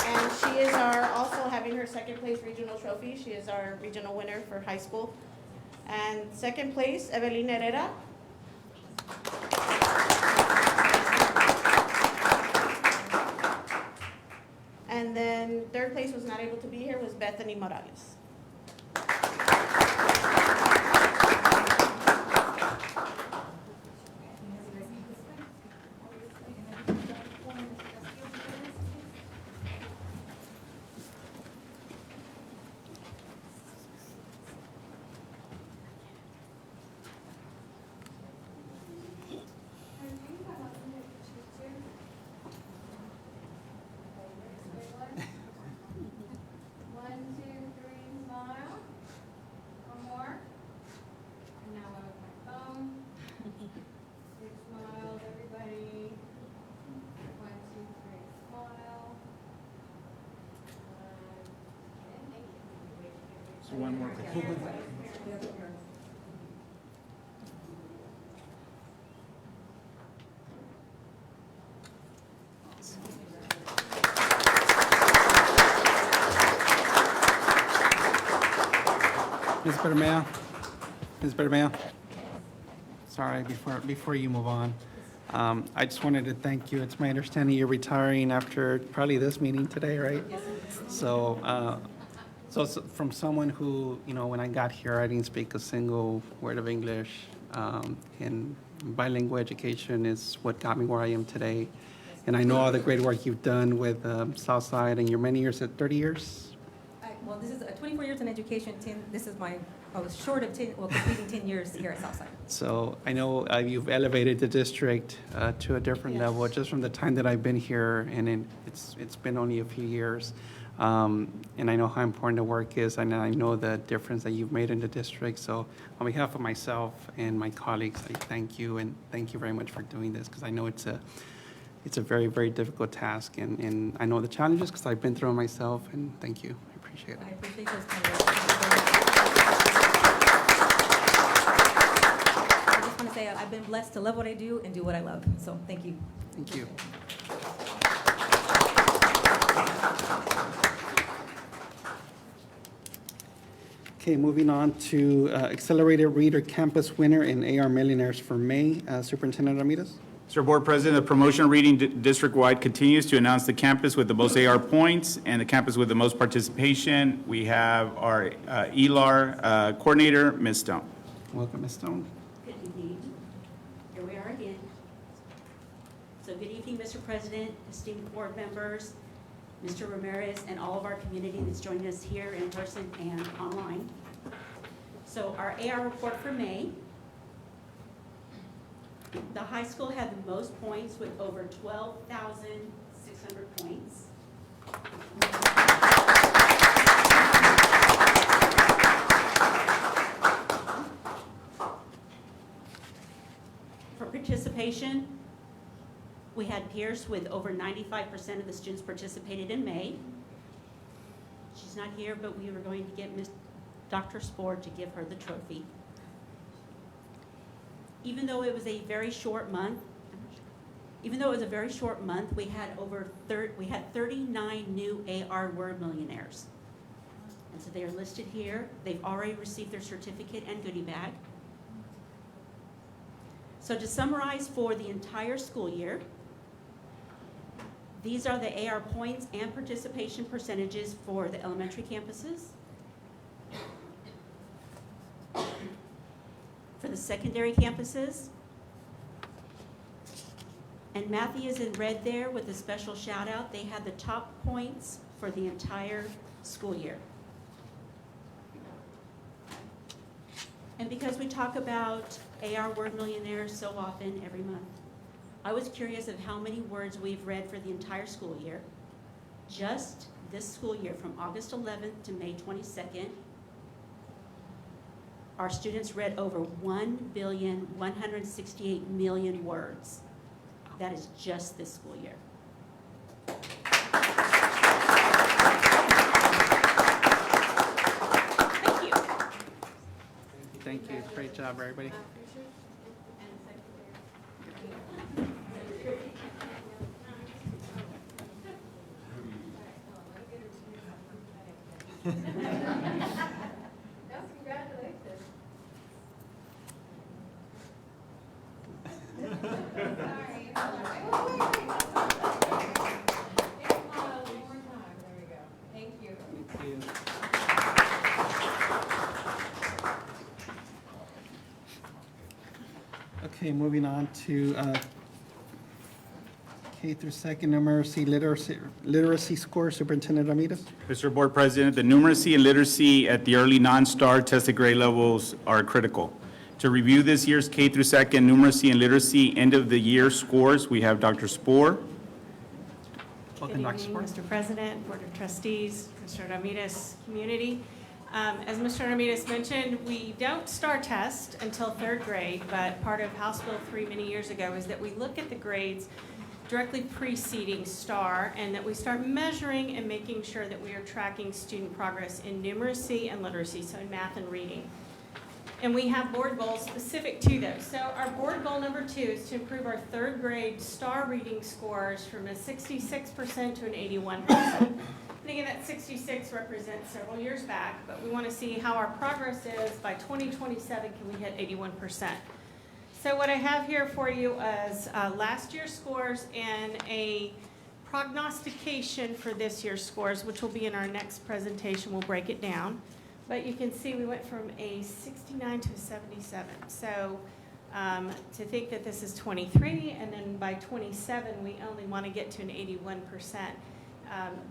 And she is also having her 2nd place regional trophy. She is our regional winner for high school. And 2nd place, Evelyn Herrera. And then 3rd place was not able to be here, was Bethany Morales. So one more. Ms. Bermeo? Ms. Bermeo? Sorry, before you move on, I just wanted to thank you. It's my understanding you're retiring after probably this meeting today, right? So, from someone who, when I got here, I didn't speak a single word of English, and bilingual education is what got me where I am today. And I know all the great work you've done with Southside and your many years, 30 years? Well, this is 24 years in education, I was short of completing 10 years here at Southside. So I know you've elevated the district to a different level just from the time that I've been here, and it's been only a few years. And I know how important the work is, and I know the difference that you've made in the district. So on behalf of myself and my colleagues, I thank you, and thank you very much for doing this, because I know it's a very, very difficult task, and I know the challenges because I've been through it myself, and thank you. I appreciate it. I appreciate those comments. I just want to say I've been blessed to love what I do and do what I love. So thank you. Thank you. Okay, moving on to Accelerated Reader Campus winner and AR Millionaires for May. Superintendent Ramirez? Sir, Board President, the promotion reading district-wide continues to announce the campus with the most AR points and the campus with the most participation. We have our ELAR coordinator, Ms. Stone. Welcome, Ms. Stone. Good evening. Here we are again. So good evening, Mr. President, esteemed board members, Mr. Ramirez, and all of our community that's joining us here in person and online. So our AR report for May. The high school had the most points with over 12,600 points. For participation, we had Pierce with over 95% of the students participated in May. She's not here, but we were going to get Dr. Spohr to give her the trophy. Even though it was a very short month, we had 39 new AR Word Millionaires. And so they are listed here. They've already received their certificate and goodie bag. So to summarize for the entire school year, these are the AR points and participation percentages for the elementary campuses. For the secondary campuses. And Matthew is in red there with a special shout out. They had the top points for the entire school year. And because we talk about AR Word Millionaires so often every month, I was curious of how many words we've read for the entire school year. Just this school year, from August 11th to May 22nd, our students read over 1,168,000,000 words. That is just this school year. Thank you. Thank you. Great job, everybody. Okay, moving on to K through second literacy score, Superintendent Ramirez. Mr. Board President, the numeracy and literacy at the early non-STAR tested grade levels are critical. To review this year's K through second numeracy and literacy end of the year scores, we have Dr. Spohr. Welcome, Dr. Good evening, Spohr. Mr. President, Board of Trustees, Mr. Ramirez, community. As Mr. Ramirez mentioned, we don't STAR test until third grade, but part of House Bill 3 many years ago is that we look at the grades directly preceding STAR, and that we start measuring and making sure that we are tracking student progress in numeracy and literacy, so in math and reading. And we have board goals specific to those. So our board goal number 2 is to improve our third grade STAR reading scores from a 66% to an 81%. And again, that 66 represents several years back, but we want to see how our progress is. By 2027, can we hit 81%? So what I have here for you is last year's scores and a prognostication for this year's scores, which will be in our next presentation. We'll break it down. But you can see we went from a 69 to a 77. So to think that this is 23, and then by 27, we only want to get to an 81%,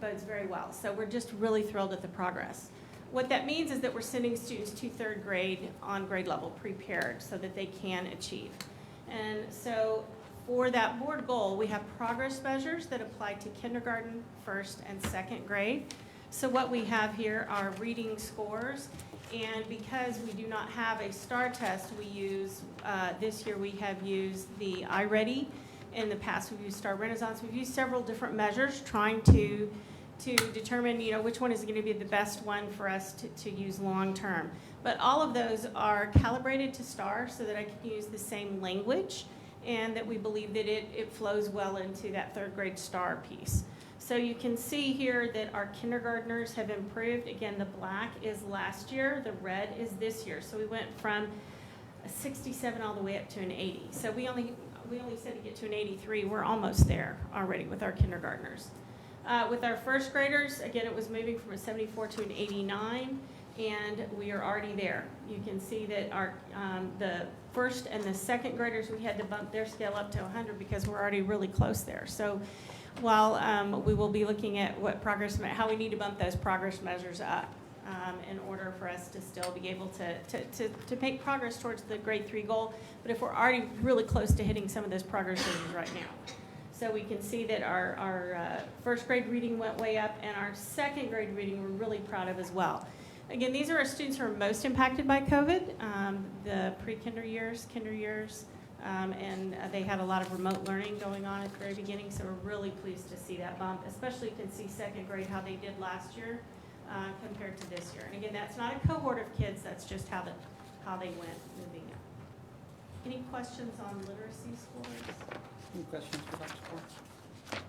bodes very well. So we're just really thrilled at the progress. What that means is that we're sending students to third grade on grade level prepared so that they can achieve. And so for that board goal, we have progress measures that apply to kindergarten, first, and second grade. So what we have here are reading scores, and because we do not have a STAR test, we use, this year we have used the iReady. In the past, we've used STAR Renaissance. We've used several different measures trying to determine, which one is going to be the best one for us to use long term. But all of those are calibrated to STAR so that I can use the same language and that we believe that it flows well into that third grade STAR piece. So you can see here that our kindergartners have improved. Again, the black is last year, the red is this year. So we went from a 67 all the way up to an 80. So we only said to get to an 83. We're almost there already with our kindergartners. With our first graders, again, it was moving from a 74 to an 89, and we are already there. You can see that our the first and the second graders, we had to bump their scale up to 100 because we're already really close there. So while we will be looking at how we need to bump those progress measures up in order for us to still be able to make progress towards the grade 3 goal, but if we're already really close to hitting some of those progress measures right now. So we can see that our first grade reading went way up, and our second grade reading we're really proud of as well. Again, these are our students who are most impacted by COVID, the pre-kinder years, kinder years, and they had a lot of remote learning going on at the very beginning, so we're really pleased to see that bump. Especially you can see second grade, how they did last year compared to this year. And again, that's not a cohort of kids, that's just how they went moving up. Any questions on literacy scores? Any questions for Dr. Spore?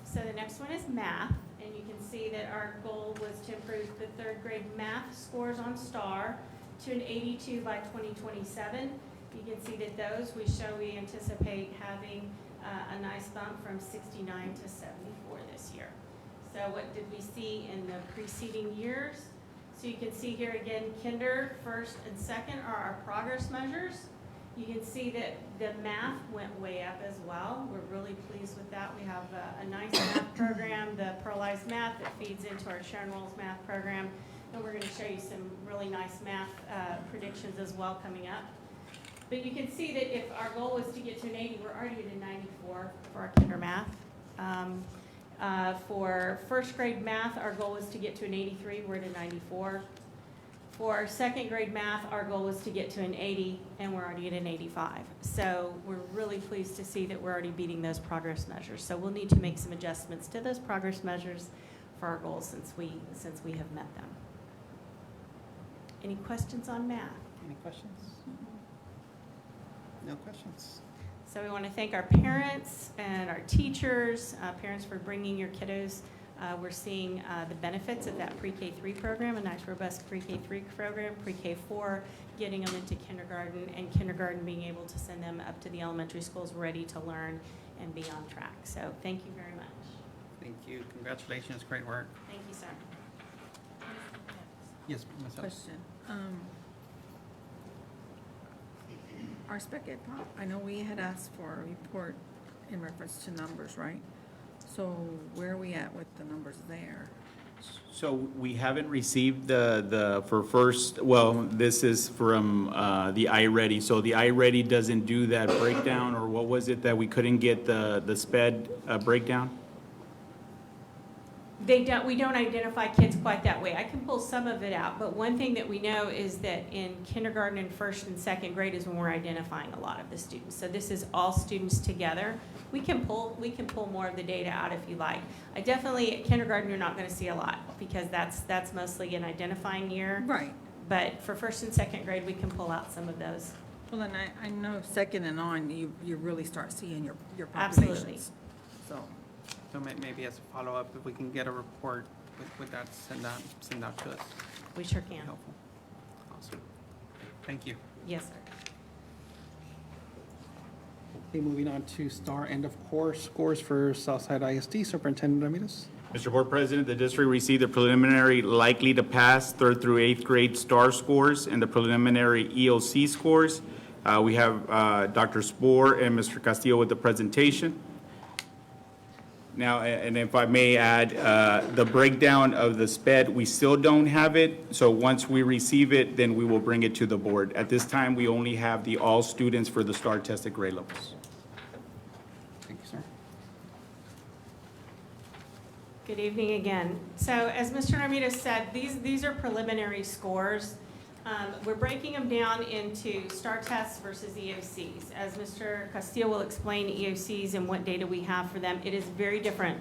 So the next one is math, and you can see that our goal was to improve the third grade math scores on STAR to an 82 by 2027. You can see that those we anticipate having a nice bump from 69 to 74 this year. So what did we see in the preceding years? So you can see here again, kinder, first, and second are our progress measures. You can see that the math went way up as well. We're really pleased with that. We have a nice math program, the Pearlized Math, that feeds into our Sharon Wells math program. And we're going to show you some really nice math predictions as well coming up. But you can see that if our goal was to get to an 80, we're already at a 94 for our kinder math. For first grade math, our goal was to get to an 83. We're at a 94. For second grade math, our goal was to get to an 80, and we're already at an 85. So we're really pleased to see that we're already beating those progress measures. So we'll need to make some adjustments to those progress measures for our goals since we have met them. Any questions on math? Any questions? No questions. So we want to thank our parents and our teachers, parents for bringing your kiddos. We're seeing the benefits of that pre-K3 program, a nice robust pre-K3 program, pre-K4, getting them into kindergarten, and kindergarten being able to send them up to the elementary schools ready to learn and be on track. So thank you very much. Thank you. Congratulations. Great work. Thank you, sir. Yes, myself. Question. Our spec ed pop, I know we had asked for a report in reference to numbers, right? So where are we at with the numbers there? So we haven't received this is from the iReady. So the iReady doesn't do that breakdown, or what was it that we couldn't get the SPED breakdown? We don't identify kids quite that way. I can pull some of it out, but one thing that we know is that in kindergarten and first and second grade is when we're identifying a lot of the students. So this is all students together. We can pull more of the data out if you like. I definitely, at kindergarten, you're not going to see a lot because that's mostly an identifying year. Right. But for first and second grade, we can pull out some of those. Well, and I know second and on, you really start seeing your Absolutely. populations. So, So maybe as a follow-up, if we can get a report with that, send out to us. We sure can. Helpful. Awesome. Thank you. Yes, sir. Okay, moving on to STAR end of course scores for Southside ISD. Superintendent Ramirez. Mr. Board President, the district received the preliminary likely to pass third through eighth grade STAR scores and the preliminary EOC scores. We have Dr. Spoor and Mr. Castillo with the presentation. Now, and if I may add, the breakdown of the SPED, we still don't have it. So once we receive it, then we will bring it to the board. At this time, we only have the all students for the STAR tested grade levels. Thank you, sir. Good evening again. So as Mr. Ramirez said, these are preliminary scores. We're breaking them down into STAR tests versus EOCs. As Mr. Castillo will explain EOCs and what data we have for them, it is very different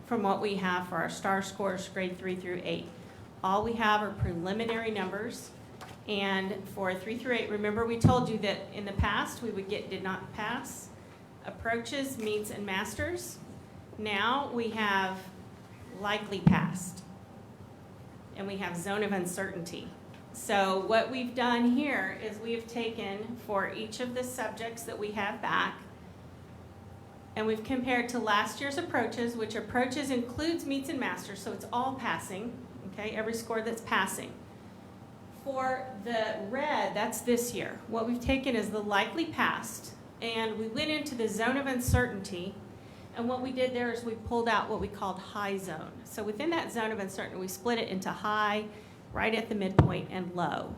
from what we have for our STAR scores, grade 3 through 8. All we have are preliminary numbers. And for 3 through 8, remember we told you that in the past we would get did not pass, approaches, meets, and masters. Now we have likely passed, and we have zone of uncertainty. So what we've done here is we have taken for each of the subjects that we have back, and we've compared to last year's approaches, which approaches includes meets and masters, so it's all passing, okay, every score that's passing. For the red, that's this year. What we've taken is the likely passed, and we went into the zone of uncertainty. And what we did there is we pulled out what we called high zone. So within that zone of uncertainty, we split it into high, right at the midpoint, and low.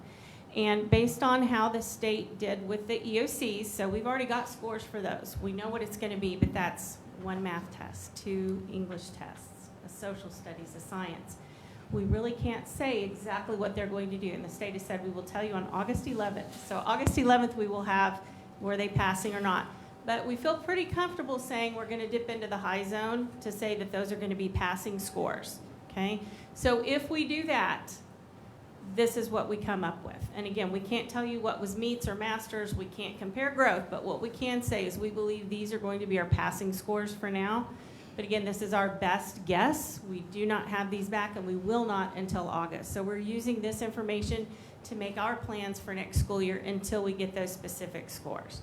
And based on how the state did with the EOCs, so we've already got scores for those. We know what it's going to be, but that's 1 math test, 2 English tests, a social studies, a science. We really can't say exactly what they're going to do. And the state has said we will tell you on August 11th. So August 11th, we will have were they passing or not. But we feel pretty comfortable saying we're going to dip into the high zone to say that those are going to be passing scores, okay? So if we do that, this is what we come up with. And again, we can't tell you what was meets or masters. We can't compare growth, but what we can say is we believe these are going to be our passing scores for now. But again, this is our best guess. We do not have these back, and we will not until August. So we're using this information to make our plans for next school year until we get those specific scores.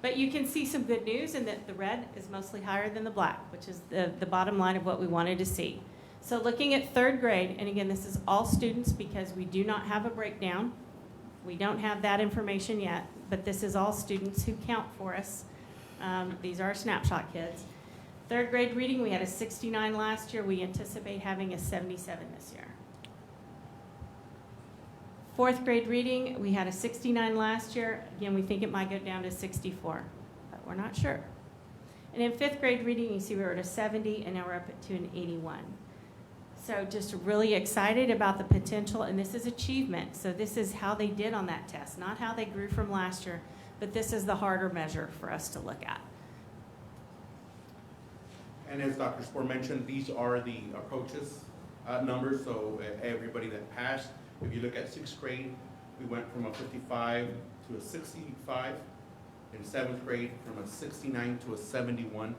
But you can see some good news in that the red is mostly higher than the black, which is the bottom line of what we wanted to see. So looking at third grade, and again, this is all students because we do not have a breakdown. We don't have that information yet, but this is all students who count for us. These are our snapshot kids. Third grade reading, we had a 69 last year. We anticipate having a 77 this year. Fourth grade reading, we had a 69 last year. Again, we think it might go down to 64, but we're not sure. And in fifth grade reading, you see we were at a 70, and now we're up to an 81. So just really excited about the potential, and this is achievement. So this is how they did on that test, not how they grew from last year, but this is the harder measure for us to look at. And as Dr. Spoor mentioned, these are the approaches numbers, so everybody that passed. If you look at sixth grade, we went from a 55 to a 65. In seventh grade, from a 69 to a 71.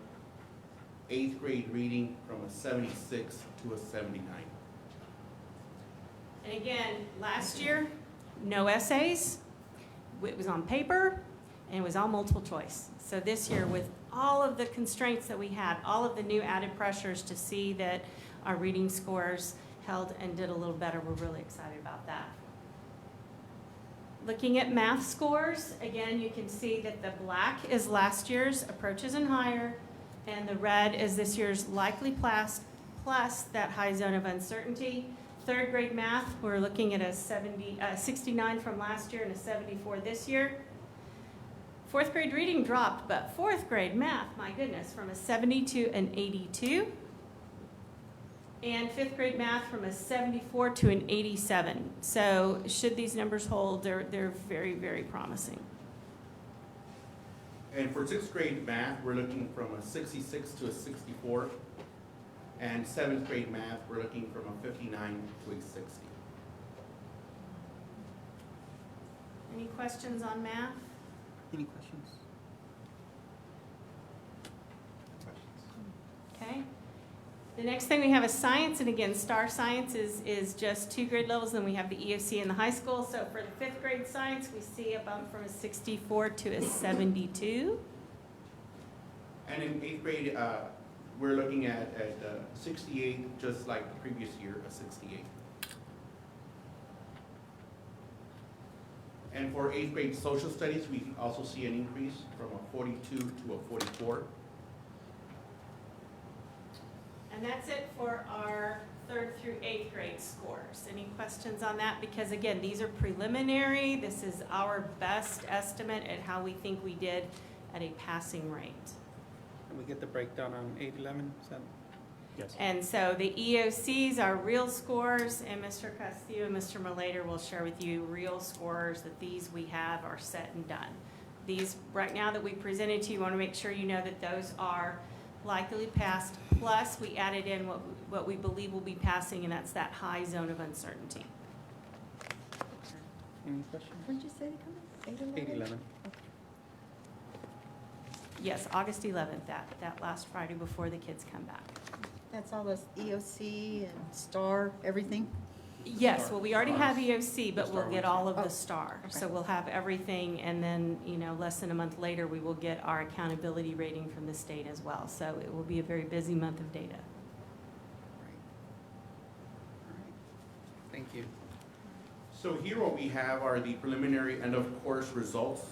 Eighth grade reading, from a 76 to a 79. And again, last year, no essays. It was on paper, and it was all multiple choice. So this year, with all of the constraints that we had, all of the new added pressures to see that our reading scores held and did a little better, we're really excited about that. Looking at math scores, again, you can see that the black is last year's approaches and higher, and the red is this year's likely plus that high zone of uncertainty. Third grade math, we're looking at a 69 from last year and a 74 this year. Fourth grade reading dropped, but fourth grade math, my goodness, from a 70 to an 82. And fifth grade math from a 74 to an 87. So should these numbers hold, they're very, very promising. And for sixth grade math, we're looking from a 66 to a 64. And seventh grade math, we're looking from a 59 to a 60. Any questions on math? Any questions? Okay. The next thing we have is science, and again, STAR Science is just 2 grade levels, then we have the EOC in the high school. So for the 5th grade science, we see a bump from a 64 to a 72. And in 8th grade, we're looking at 68, just like the previous year, a 68. And for 8th grade social studies, we also see an increase from a 42 to a 44. And that's it for our 3rd through 8th grade scores. Any questions on that? Because again, these are preliminary. This is our best estimate at how we think we did at a passing rate. And we get the breakdown on 811, is that? Yes. And so the EOCs are real scores, and Mr. Castillo and Mr. Malater will share with you real scores that these we have are set and done. These, right now that we presented to you, want to make sure you know that those are likely passed, plus we added in what we believe will be passing, and that's that high zone of uncertainty. Any questions? When did you say they come in? 811. Yes, August 11th, that last Friday before the kids come back. That's all those EOC and STAR, everything? Yes, well, we already have EOC, but we'll get all of Oh, the STAR. okay. So we'll have everything, and then, less than a month later, we will get our accountability rating from the state as well. So it will be a very busy month of data. Thank you. So here what we have are the preliminary end of course results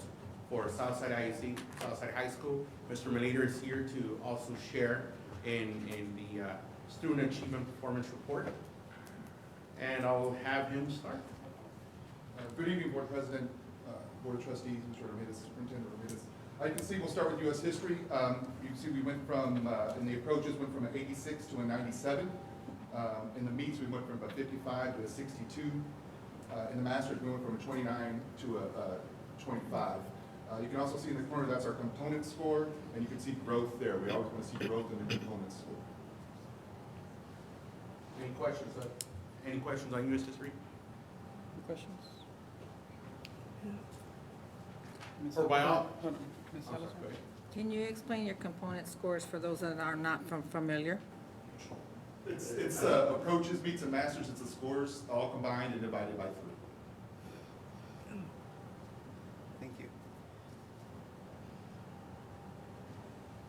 for Southside ISD, Southside High School. Mr. Malater is here to also share in the Student Achievement Performance Report. And I'll have him start. Good evening, Board President, Board of Trustees, Mr. Ramirez, Superintendent Ramirez. You can see, we'll start with U.S. history. You can see we went from, in the approaches, went from an 86 to a 97. In the meets, we went from a 55 to a 62. In the masters, we went from a 29 to a 25. You can also see in the corner, that's our component score, and you can see growth there. We always want to see growth in the component score. Any questions? Any questions on U.S. history? Any questions? For bio- Hold on. Ms. Oh, sorry, Salazar? go ahead. Can you explain your component scores for those that are not familiar? It's approaches, meets, and masters. It's the scores all combined and divided by 3. Thank you.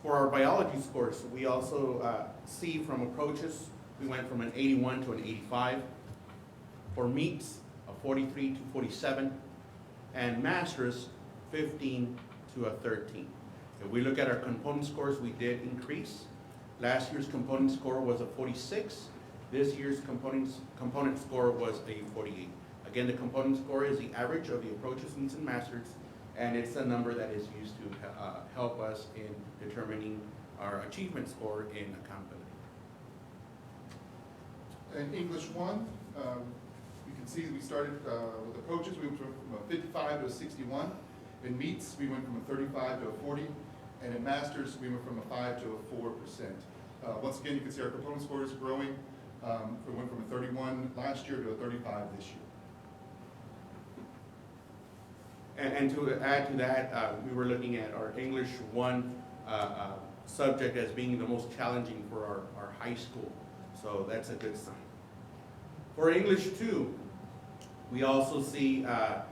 For our biology scores, we also see from approaches, we went from an 81 to an 85. For meets, a 43 to 47. And masters, 15 to a 13. If we look at our component scores, we did increase. Last year's component score was a 46. This year's component score was a 48. Again, the component score is the average of the approaches, meets, and masters, and it's a number that is used to help us in determining our achievement score in accountability. In English 1, you can see we started with approaches, we went from a 55 to a 61. In meets, we went from a 35 to a 40. And in masters, we went from a 5 to a 4%. Once again, you can see our component score is growing. We went from a 31 last year to a 35 this year. And to add to that, we were looking at our English 1 subject as being the most challenging for our high school. So that's a good sign. For English 2, we also see a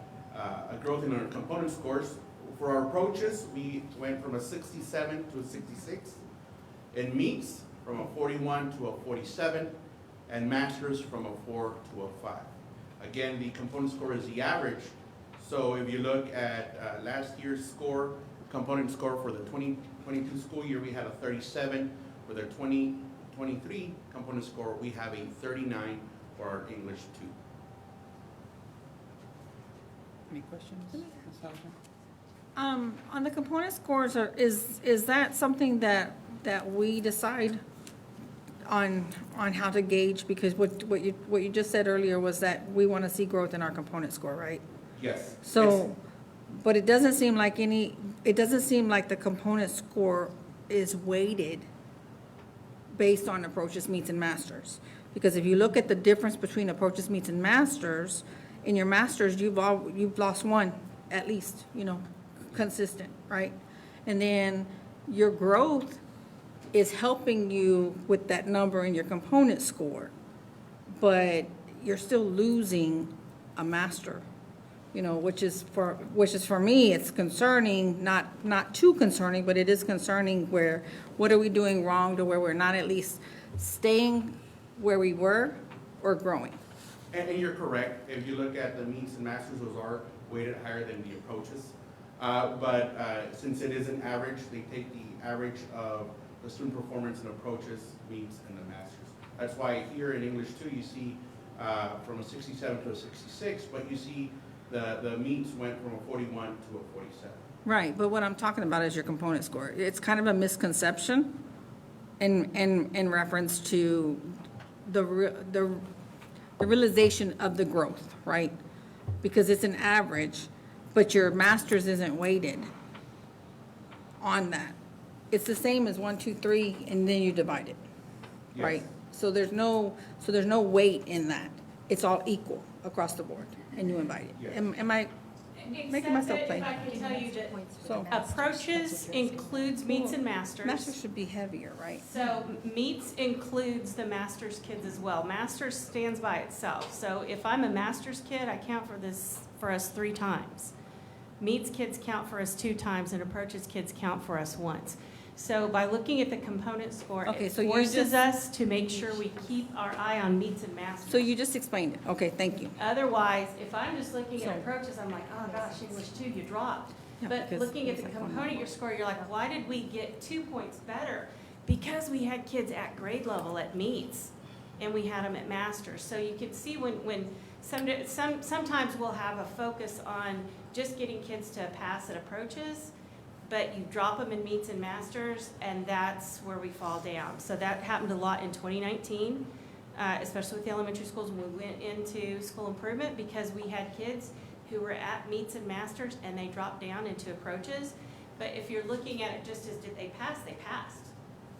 growth in our component scores. For our approaches, we went from a 67 to a 66. In meets, from a 41 to a 47. And masters, from a 4 to a 5. Again, the component score is the average. So if you look at last year's score, component score for the 2022 school year, we had a 37. For the 2023 component score, we have a 39 for our English 2. Any questions? Ms. Salazar? On the component scores, is that something that we decide on how to gauge? Because what you just said earlier was that we want to see growth in our component score, right? Yes. So, but it doesn't seem like the component score is weighted based on approaches, meets, and masters. Because if you look at the difference between approaches, meets, and masters, in your masters, you've lost 1. at least, consistent, right? And then your growth is helping you with that number in your component score, but you're still losing a master, which is for me, it's concerning, not too concerning, but it is concerning where, what are we doing wrong to where we're not at least staying where we were or growing? And you're correct. If you look at the meets and masters, those are weighted higher than the approaches. But since it is an average, they take the average of the student performance and approaches, meets, and the masters. That's why here in English too, you see from a 67 to a 66, but you see the meets went from a 41 to a 47. Right, but what I'm talking about is your component score. It's kind of a misconception in reference to the realization of the growth, right? Because it's an average, but your master's isn't weighted on that. It's the same as 1, 2, 3, and then you divide it, right? Yes. So there's no weight in that. It's all equal across the board, and you invite it. Yes. Am I making myself plain? Except that if I can tell you that So approaches includes meets and masters. masters should be heavier, right? So meets includes the master's kids as well. Masters stands by itself. So if I'm a master's kid, I count for us 3 times. Meets kids count for us 2 times, and approaches kids count for us once. So by looking at the component score, Okay, it so you forces just- us to make sure we keep our eye on meets and masters. So you just explained it. Okay, thank you. Otherwise, if I'm just looking So- at approaches, I'm like, oh gosh, English 2, you dropped. Yeah, But because looking at it's the like one component of your score, you're like, why did we get 2 points better? Because we had kids at grade level at meets, and we had them at masters. So you can see when sometimes we'll have a focus on just getting kids to pass at approaches, but you drop them in meets and masters, and that's where we fall down. So that happened a lot in 2019, especially with the elementary schools when we went into school improvement, because we had kids who were at meets and masters and they dropped down into approaches. But if you're looking at it just as did they pass, they passed,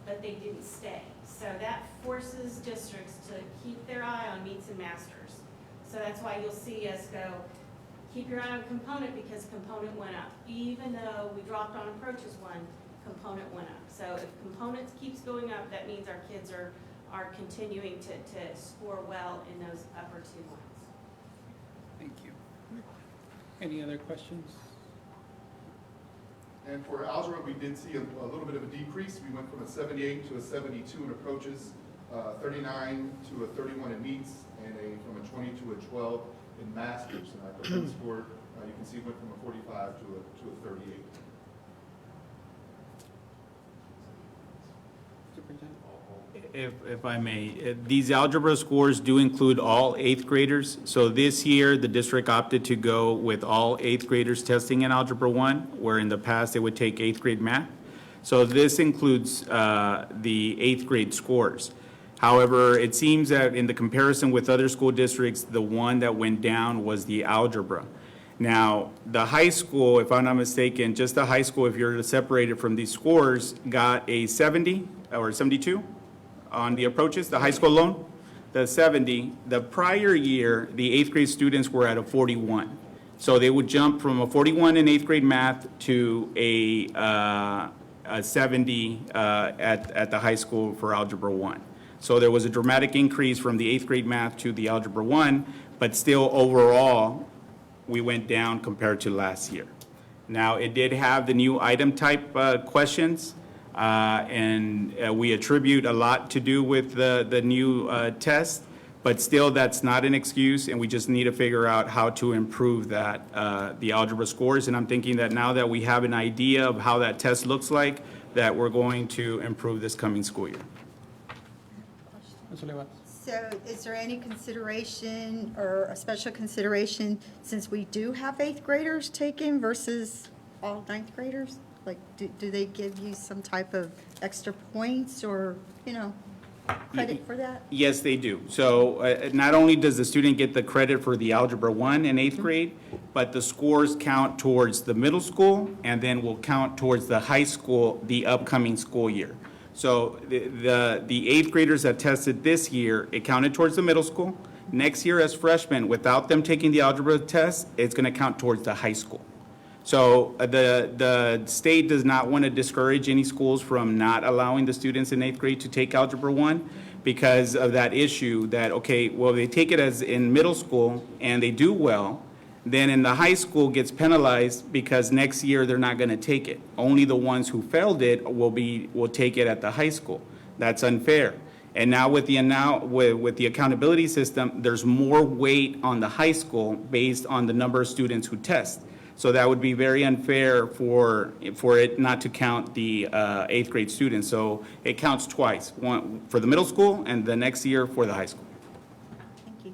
but they didn't stay. So that forces districts to keep their eye on meets and masters. So that's why you'll see us go, keep your eye on component, because component went up. Even though we dropped on approaches 1, component went up. So if component keeps going up, that means our kids are continuing to score well in those upper 2 ones. Thank you. Any other questions? And for algebra, we did see a little bit of a decrease. We went from a 78 to a 72 in approaches, 39 to a 31 in meets, and from a 20 to a 12 in masters. And our component score, you can see, went from a 45 to a 38. If I may, these algebra scores do include all 8th graders. So this year, the district opted to go with all 8th graders testing in Algebra 1, where in the past they would take 8th grade math. So this includes the 8th grade scores. However, it seems that in the comparison with other school districts, the one that went down was the algebra. Now, the high school, if I'm not mistaken, just the high school, if you're to separate it from these scores, got a 70 or 72 on the approaches, the high school alone, the 70. The prior year, the 8th grade students were at a 41. So they would jump from a 41 in 8th grade math to a 70 at the high school for Algebra 1. So there was a dramatic increase from the 8th grade math to the Algebra 1, but still overall, we went down compared to last year. Now, it did have the new item type questions, and we attribute a lot to do with the new test, but still that's not an excuse, and we just need to figure out how to improve that, the algebra scores. And I'm thinking that now that we have an idea of how that test looks like, that we're going to improve this coming school year. So is there any consideration or a special consideration since we do have 8th graders taking versus all 9th graders? Like, do they give you some type of extra points or, credit for that? Yes, they do. So not only does the student get the credit for the Algebra 1 in 8th grade, but the scores count towards the middle school and then will count towards the high school the upcoming school year. So the 8th graders that tested this year, it counted towards the middle school. Next year as freshmen, without them taking the algebra test, it's going to count towards the high school. So the state does not want to discourage any schools from not allowing the students in 8th grade to take Algebra 1 because of that issue that, okay, well, they take it as in middle school and they do well, then in the high school gets penalized because next year they're not going to take it. Only the ones who failed it will take it at the high school. That's unfair. And now with the accountability system, there's more weight on the high school based on the number of students who test. So that would be very unfair for it not to count the 8th grade students. So it counts twice, one for the middle school and the next year for the high school. Thank you.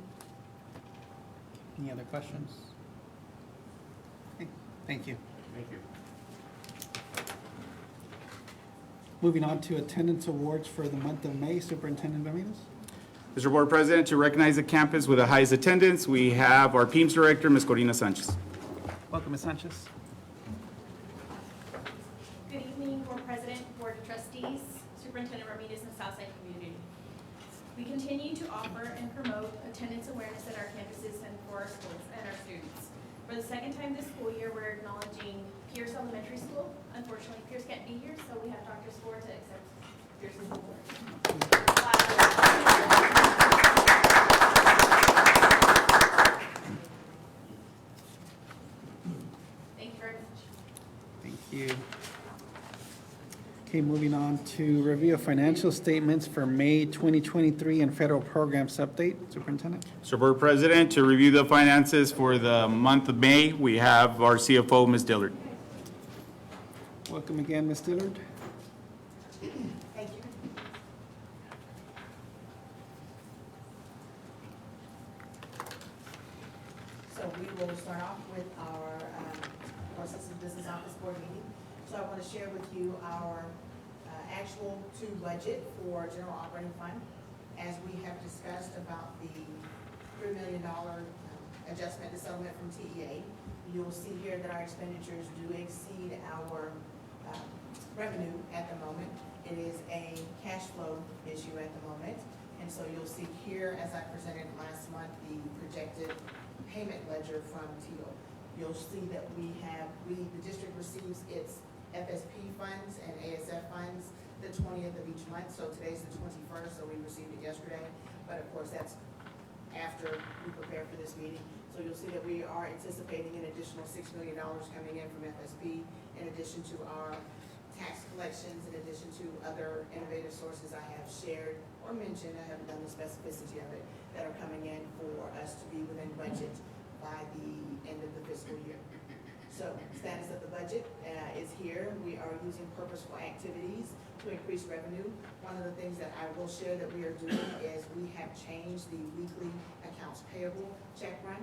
Any other questions? Okay, thank you. Thank you. Moving on to attendance awards for the month of May, Superintendent Ramirez. Mr. Board President, to recognize the campus with the highest attendance, we have our PEAMS Director, Ms. Corina Sanchez. Welcome, Ms. Sanchez. Good evening, Board President, Board of Trustees, Superintendent Ramirez, and Southside community. We continue to offer and promote attendance awareness at our campuses and for our schools and our students. For the second time this school year, we're acknowledging Pierce Elementary School. Unfortunately, Pierce can't be here, so we have Dr. Spore to accept Pierce's award. Thank you very much. Thank you. Okay, moving on to review of financial statements for May 2023 and federal programs update. Superintendent? So, Board President, to review the finances for the month of May, we have our CFO, Ms. Dillard. Welcome again, Ms. Dillard. Thank you. So we will start off with our Assistant Business Office Board meeting. So I want to share with you our actual to budget for general operating fund. As we have discussed about the $3 million adjustment to settlement from TEA, you'll see here that our expenditures do exceed our revenue at the moment. It is a cash flow issue at the moment. And so you'll see here, as I presented last month, the projected payment ledger from TEO. You'll see that the district receives its FSP funds and ASF funds the 20th of each month. So today's the 21st, so we received it yesterday. But of course, that's after we prepare for this meeting. So you'll see that we are anticipating an additional $6 million coming in from FSP, in addition to our tax collections, in addition to other innovative sources I have shared or mentioned, I haven't done the specificity of it, that are coming in for us to be within budget by the end of the fiscal year. So status of the budget is here. We are using purposeful activities to increase revenue. One of the things that I will share that we are doing is we have changed the weekly accounts payable check run.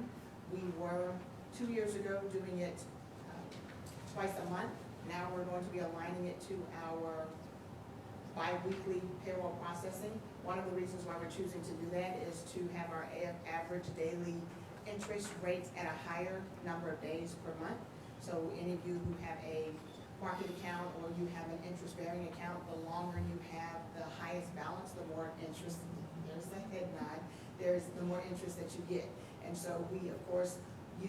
We were 2 years ago doing it twice a month. Now we're going to be aligning it to our bi-weekly payroll processing. One of the reasons why we're choosing to do that is to have our average daily interest rates at a higher number of days per month. So any of you who have a market account or you have an interest-bearing account, the longer you have the highest balance, the more interest, there's the head nod, the more interest that you get. And so we, of course, we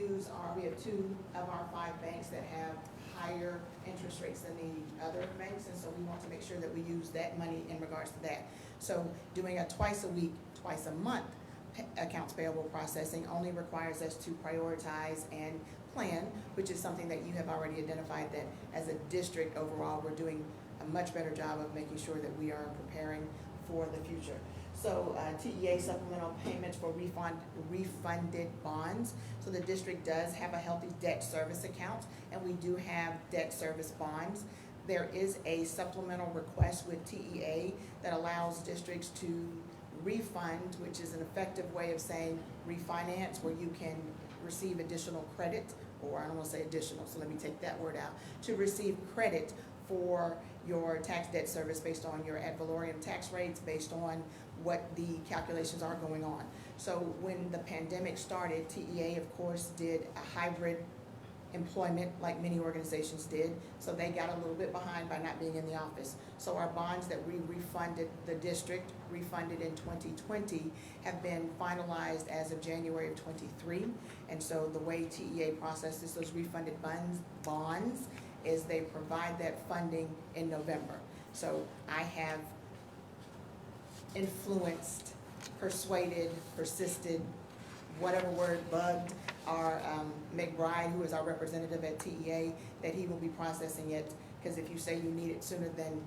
have 2 of our 5 banks that have higher interest rates than the other banks, and so we want to make sure that we use that money in regards to that. So doing a twice a week, twice a month accounts payable processing only requires us to prioritize and plan, which is something that you have already identified that as a district overall, we're doing a much better job of making sure that we are preparing for the future. So TEA supplemental payments for refunded bonds. So the district does have a healthy debt service account, and we do have debt service bonds. There is a supplemental request with TEA that allows districts to refund, which is an effective way of saying refinance, where you can receive additional credit, or I don't want to say additional, so let me take that word out, to receive credit for your tax debt service based on your ad valorem tax rates, based on what the calculations are going on. So when the pandemic started, TEA, of course, did a hybrid employment like many organizations did, so they got a little bit behind by not being in the office. So our bonds that we refunded, the district refunded in 2020, have been finalized as of January of 23. And so the way TEA processes those refunded bonds is they provide that funding in November. So I have influenced, persuaded, persisted, whatever word, bugged our McBride, who is our representative at TEA, that he will be processing it, because if you say you need it sooner than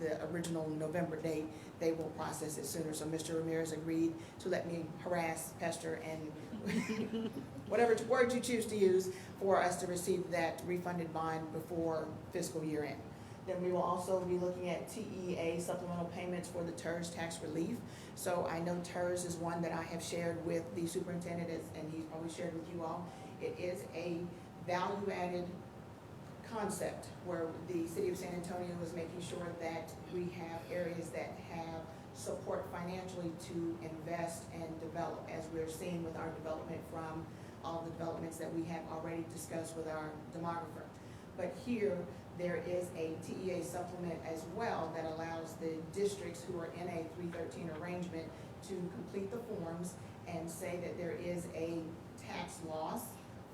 the original November date, they will process it sooner. So Mr. Ramirez agreed to let me harass, pester, and whatever word you choose to use for us to receive that refunded bond before fiscal year end. Then we will also be looking at TEA supplemental payments for the TERS tax relief. So I know TERS is one that I have shared with the superintendent, and he's probably shared with you all. It is a value-added concept where the city of San Antonio is making sure that we have areas that have support financially to invest and develop, as we're seeing with our development from all the developments that we have already discussed with our demographer. But here, there is a TEA supplement as well that allows the districts who are in a 313 arrangement to complete the forms and say that there is a tax loss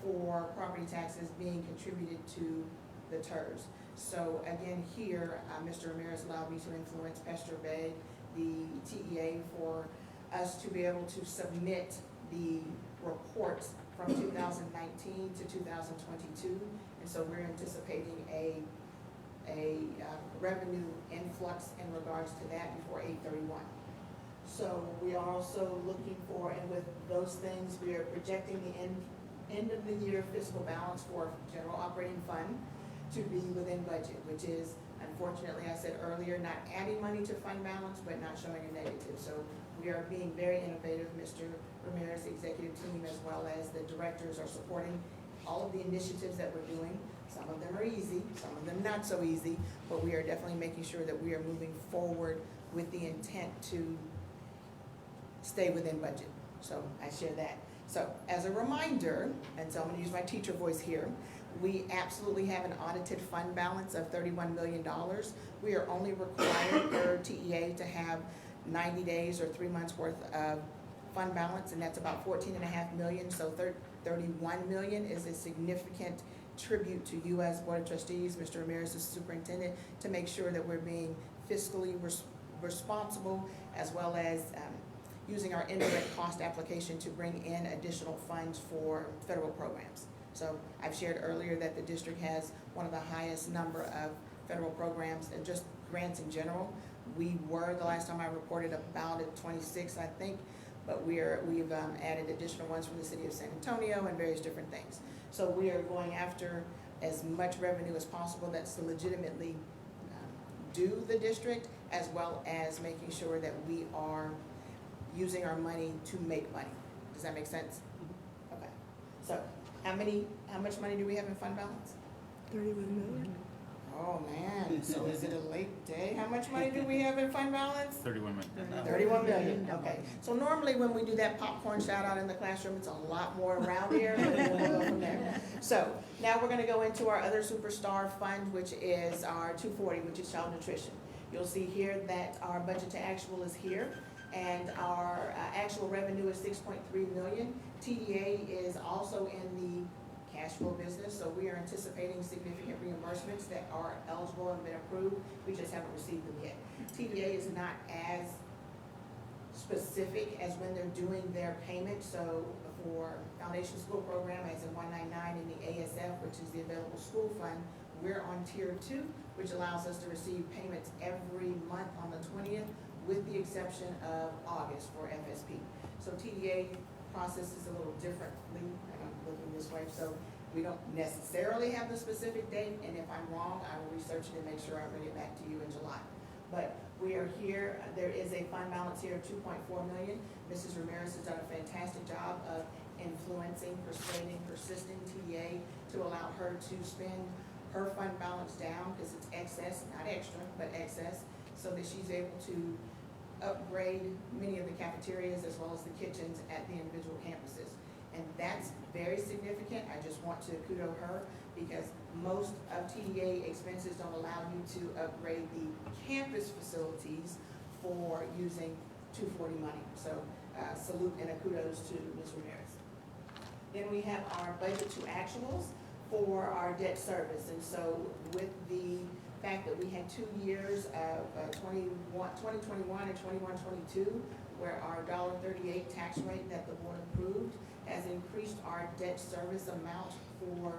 for property taxes being contributed to the TERS. So again, here, Mr. Ramirez allowed me to influence Pastor Beg, the TEA, for us to be able to submit the reports from 2019 to 2022. And so we're anticipating a revenue influx in regards to that before 8/31. So we are also looking for, and with those things, we are projecting the end of the year fiscal balance for general operating fund to be within budget, which is, unfortunately, I said earlier, not adding money to fund balance, but not showing a negative. So we are being very innovative. Mr. Ramirez, the executive team, as well as the directors, are supporting all of the initiatives that we're doing. Some of them are easy, some of them not so easy, but we are definitely making sure that we are moving forward with the intent to stay within budget. So I share that. So as a reminder, and so I'm gonna use my teacher voice here, we absolutely have an audited fund balance of $31 million. We are only required per TEA to have 90 days or 3 months worth of fund balance, and that's about $14.5 million. So 31 million is a significant tribute to you as Board of Trustees, Mr. Ramirez as superintendent, to make sure that we're being fiscally responsible, as well as using our indirect cost application to bring in additional funds for federal programs. So I've shared earlier that the district has one of the highest number of federal programs and just grants in general. We were, the last time I reported, about at 26, I think, but we've added additional ones from the city of San Antonio and various different things. So we are going after as much revenue as possible that's to legitimately do the district, as well as making sure that we are using our money to make money. Does that make sense? Okay. So how much money do we have in fund balance? 31 million. Oh, man, so is it a late day? How much money do we have in fund balance? 31 million. 31 million, okay. So normally when we do that popcorn shout out in the classroom, it's a lot more around here, but we'll go from there. So now we're gonna go into our other superstar fund, which is our 240, which is child nutrition. You'll see here that our budget to actual is here, and our actual revenue is 6.3 million. TEA is also in the cash flow business, so we are anticipating significant reimbursements that are eligible and been approved. We just haven't received them yet. TEA is not as specific as when they're doing their payment. So for Foundation School Program, as in 199 in the ASF, which is the Available School Fund, we're on Tier 2, which allows us to receive payments every month on the 20th, with the exception of August for FSP. So TEA processes a little differently, and I'm looking this way, so we don't necessarily have the specific date, and if I'm wrong, I will research it and make sure I bring it back to you in July. But we are here, there is a fund balance here of 2.4 million. Mrs. Ramirez has done a fantastic job of influencing, persuading, persisting TEA to allow her to spend her fund balance down, because it's excess, not extra, but excess, so that she's able to upgrade many of the cafeterias as well as the kitchens at the individual campuses. And that's very significant. I just want to kudo her because most of TDA expenses don't allow you to upgrade the campus facilities for using 240 money. So salute and a kudos to Ms. Ramirez. Then we have our budget to actuals for our debt service. And so with the fact that we had 2 years of 2021 and 21-22, where our $1.38 tax rate that the board approved has increased our debt service amount for,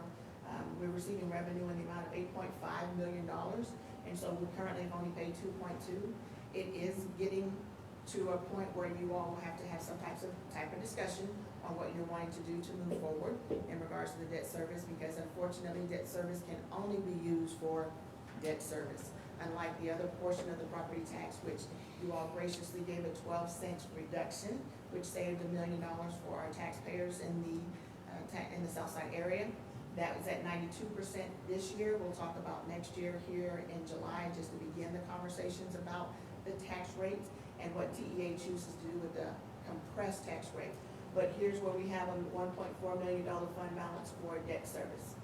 we're receiving revenue in the amount of $8.5 million. And so we currently have only paid 2.2. It is getting to a point where you all will have to have some type of discussion on what you're wanting to do to move forward in regards to the debt service, because unfortunately debt service can only be used for debt service. Unlike the other portion of the property tax, which you all graciously gave a 12-cent reduction, which saved $1 million for our taxpayers in the Southside area. That was at 92% this year. We'll talk about next year here in July, just to begin the conversations about the tax rates and what TEA chooses to do with the compressed tax rate. But here's where we have a $1.4 million fund balance for debt service.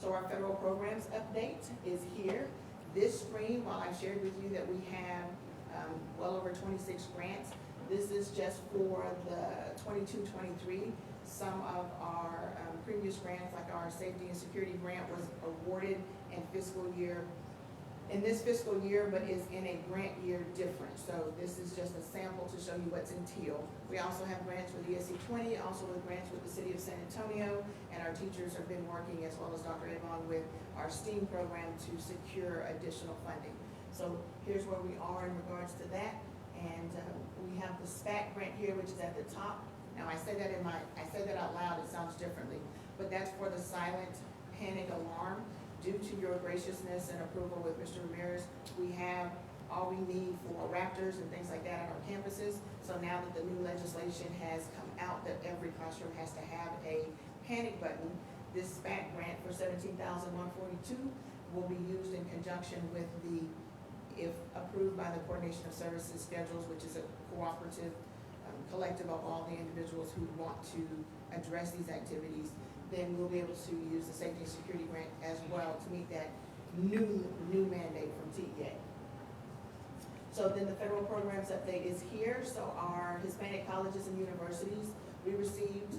So our federal programs update is here. This screen, while I've shared with you that we have well over 26 grants, this is just for the 22-23. Some of our previous grants, like our safety and security grant, was awarded in this fiscal year, but is in a grant year different. So this is just a sample to show you what's in teal. We also have grants with ESC 20, also with grants with the City of San Antonio, and our teachers have been working, as well as Dr. Avon, with our STEAM program to secure additional funding. So here's where we are in regards to that. And we have the SPAC grant here, which is at the top. Now I said that out loud, it sounds differently, but that's for the silent panic alarm. Due to your graciousness and approval with Mr. Ramirez, we have all we need for raptors and things like that on our campuses. So now that the new legislation has come out that every classroom has to have a panic button, this SPAC grant for $17,142 will be used in conjunction with the, if approved by the Coordination of Services Schedules, which is a cooperative collective of all the individuals who want to address these activities. Then we'll be able to use the safety and security grant as well to meet that new mandate from TEA. So then the federal programs update is here. So our Hispanic colleges and universities, we received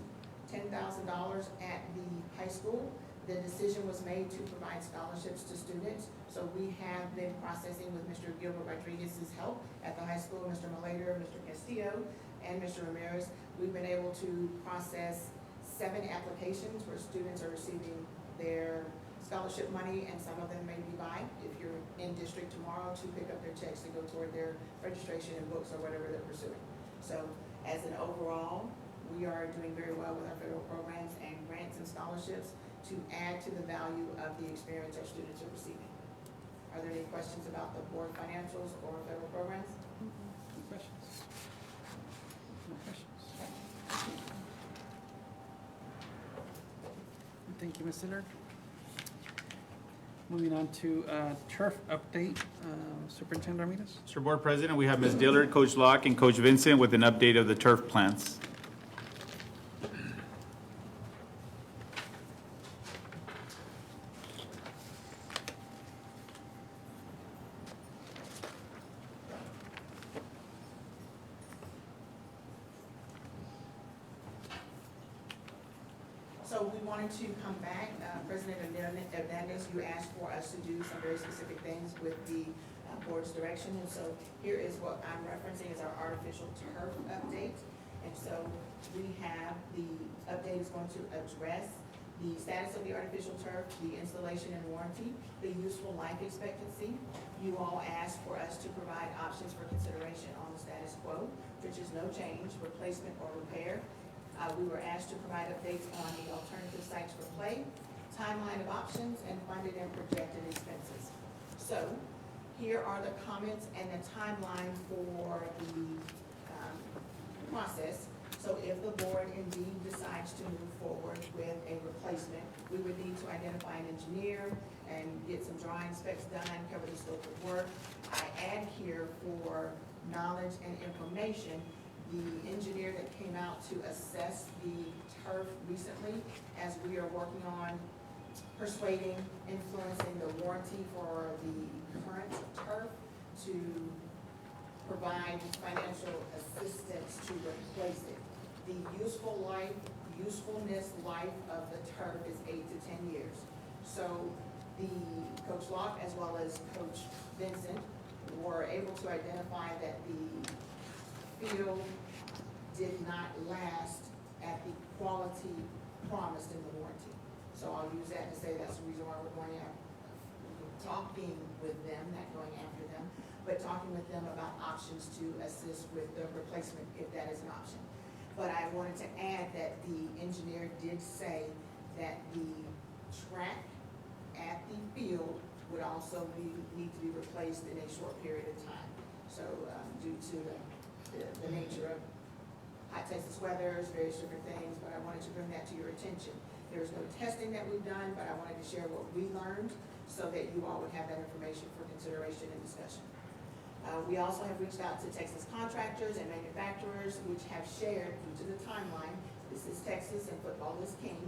$10,000 at the high school. The decision was made to provide scholarships to students. So we have been processing with Mr. Gilbert Rodriguez's help at the high school, Mr. Malader, Mr. Castillo, and Mr. Ramirez. We've been able to process 7 applications where students are receiving their scholarship money, and some of them may be by, if you're in district tomorrow, to pick up their checks to go toward their registration and books or whatever they're pursuing. So as an overall, we are doing very well with our federal programs and grants and scholarships to add to the value of the experience our students are receiving. Are there any questions about the board financials or federal programs? Any questions? No questions? Thank you, Ms. Dillard. Moving on to turf update, Superintendent Ramirez. Mr. Board President, we have Ms. Dillard, Coach Locke, and Coach Vincent with an update of the turf plans. So we wanted to come back, President Hernandez, you asked for us to do some very specific things with the board's direction, and so here is what I'm referencing is our artificial turf update. And so we have, the update is going to address the status of the artificial turf, the installation and warranty, the useful life expectancy. You all asked for us to provide options for consideration on the status quo, which is no change, replacement or repair. We were asked to provide updates on the alternative sites for play, timeline of options, and funded and projected expenses. So here are the comments and the timeline for the process. So if the board indeed decides to move forward with a replacement, we would need to identify an engineer and get some drawing specs done, cover the scope of work. I add here for knowledge and information the engineer that came out to assess the turf recently, as we are working on persuading, influencing the warranty for the current turf to provide financial assistance to replace it. The usefulness life of the turf is 8 to 10 years. So the Coach Locke as well as Coach Vincent were able to identify that the field did not last at the quality promised in the warranty. So I'll use that to say that's the reason why we're going out, talking with them, not going after them, but talking with them about options to assist with the replacement if that is an option. But I wanted to add that the engineer did say that the track at the field would also need to be replaced in a short period of time. So due to the nature of high Texas weather, various different things, but I wanted to bring that to your attention. There's no testing that we've done, but I wanted to share what we learned so that you all would have that information for consideration and discussion. We also have reached out to Texas contractors and manufacturers, which have shared, due to the timeline, this is Texas and football is king.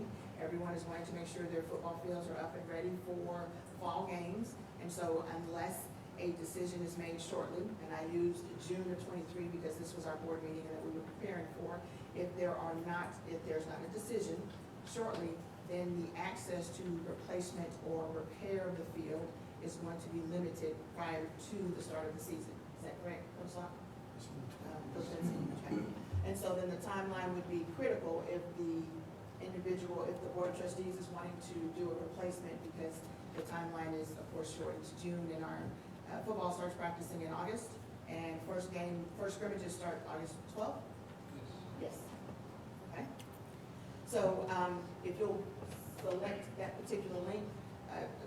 Everyone is wanting to make sure their football fields are up and ready for fall games. And so unless a decision is made shortly, and I used June of 23 because this was our board meeting that we were preparing for, if there's not a decision shortly, then the access to replacement or repair of the field is going to be limited prior to the start of the season. Is that correct, Coach Locke? Coach Vincent? Okay. And so then the timeline would be critical if the Board of Trustees is wanting to do a replacement, because the timeline is, of course, short. It's June, and our football starts practicing in August, and first scrimmages start August 12th? Yes. Okay. So if you'll select that particular link,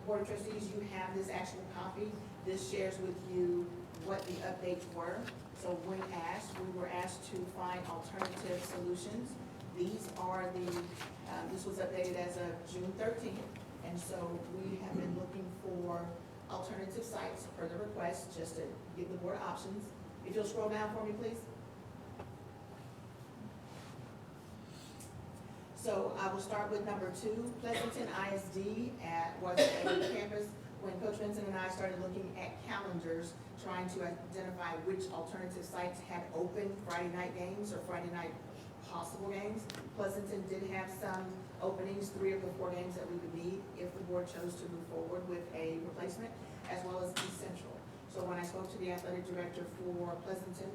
Board of Trustees, you have this actual copy. This shares with you what the updates were. So when asked, we were asked to find alternative solutions. These are this was updated as of June 13th. And so we have been looking for alternative sites per the request, just to give the board options. If you'll scroll down for me, please. So I will start with number 2, Pleasanton ISD was a campus when Coach Vincent and I started looking at calendars, trying to identify which alternative sites had open Friday night games or Friday night possible games. Pleasanton did have some openings, 3 of the 4 games that we would need if the board chose to move forward with a replacement, as well as East Central. So when I spoke to the athletic director for Pleasanton,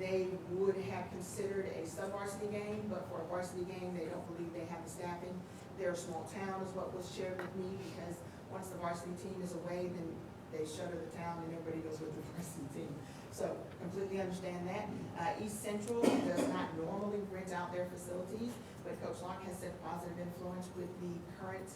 they would have considered a sub-varsity game, but for a varsity game, they don't believe they have the staffing. They're a small town is what was shared with me, because once the varsity team is away, then they shutter the town and everybody goes with the varsity team. So completely understand that. East Central does not normally rent out their facilities, but Coach Locke has said positive influence with the current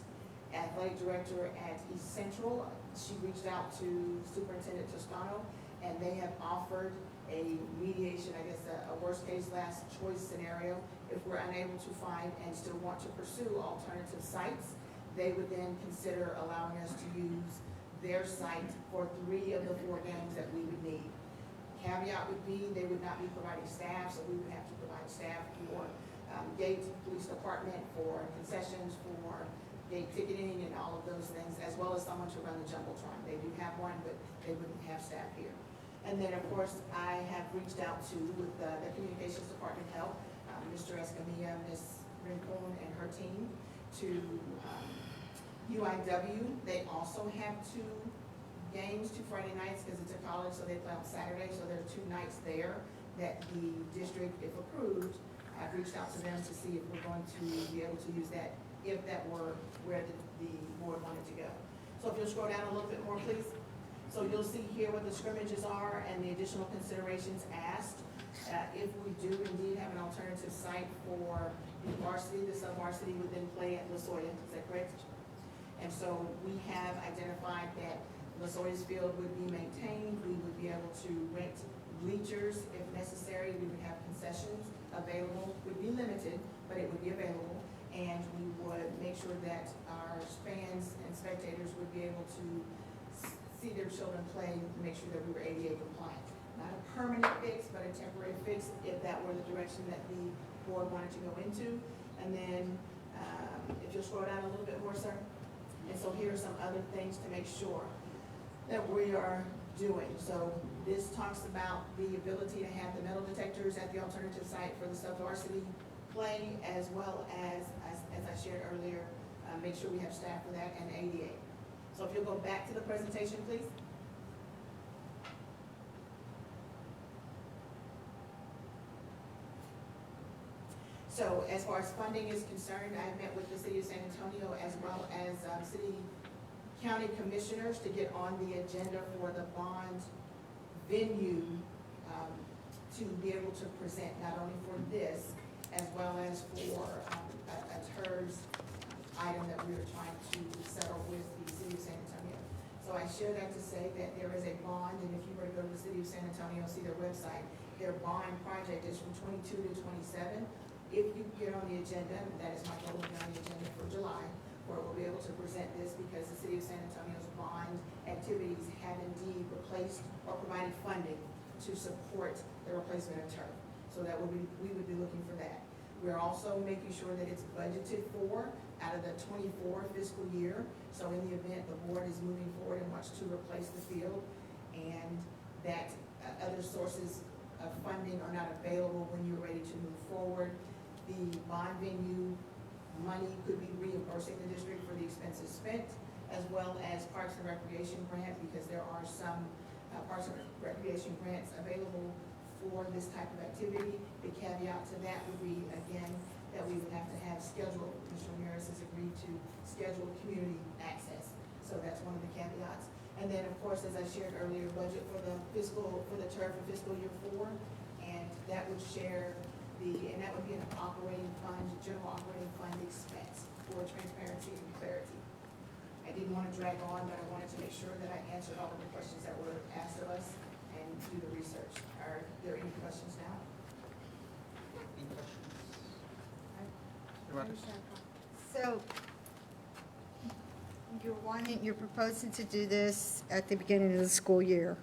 athletic director at East Central. She reached out to Superintendent Toscano, and they have offered a mediation, I guess a worst case last choice scenario. If we're unable to find and still want to pursue alternative sites, they would then consider allowing us to use their site for 3 of the 4 games that we would need. Caveat would be they would not be providing staff, so we would have to provide staff for gate, police department, for concessions, for gate ticketing and all of those things, as well as someone to run the Jumbotron. They do have one, but they wouldn't have staff here. And then, of course, I have reached out to, with the communications department help, Mr. Escamilla, Ms. Rincon, and her team, to UIW. They also have 2 games, 2 Friday nights, because it's a college, so they play on Saturday. So there are 2 nights there that the district, if approved, I've reached out to them to see if we're going to be able to use that, if that were where the board wanted to go. So if you'll scroll down a little bit more, please. So you'll see here what the scrimmages are and the additional considerations asked. If we do indeed have an alternative site for the varsity, the sub-varsity would then play at Losoya, is that correct? And so we have identified that Losoya's field would be maintained. We would be able to rent bleachers if necessary. We would have concessions available, would be limited, but it would be available. And we would make sure that our fans and spectators would be able to see their children play, to make sure that we were ADA compliant. Not a permanent fix, but a temporary fix if that were the direction that the board wanted to go into. And then, if you'll scroll down a little bit more, sir. And so here are some other things to make sure that we are doing. So this talks about the ability to have the metal detectors at the alternative site for the sub-varsity play, as well as I shared earlier, make sure we have staff for that and ADA. So if you'll go back to the presentation, please. So as far as funding is concerned, I met with the city of San Antonio as well as county commissioners to get on the agenda for the bond venue to be able to present not only for this, as well as for a TERS item that we are trying to settle with the city of San Antonio. So I share that to say that there is a bond, and if you were to go to the city of San Antonio, see their website, their bond project is from 22 to 27. If you get on the agenda, and that is my goal, to be on the agenda for July, where we'll be able to present this because the city of San Antonio's bond activities have indeed replaced or provided funding to support the replacement of turf. So that would be, we would be looking for that. We're also making sure that it's budgeted for out of the 24 fiscal year. So in the event the board is moving forward and wants to replace the field, and that other sources of funding are not available when you're ready to move forward, the bond venue money could be reimbursing the district for the expenses spent, as well as Parks and Recreation grant, because there are some Parks and Recreation grants available for this type of activity. The caveat to that would be, again, that we would have to have scheduled, Mr. Ramirez has agreed to schedule community access. So that's one of the caveats. And then, of course, as I shared earlier, budget for the turf for fiscal year 4, and that would share and that would be an operating fund, general operating fund expense for transparency and clarity. I didn't want to drag on, but I wanted to make sure that I answered all of the questions that were asked of us and do the research. Are there any questions now? So you're proposing to do this at the beginning of the school year,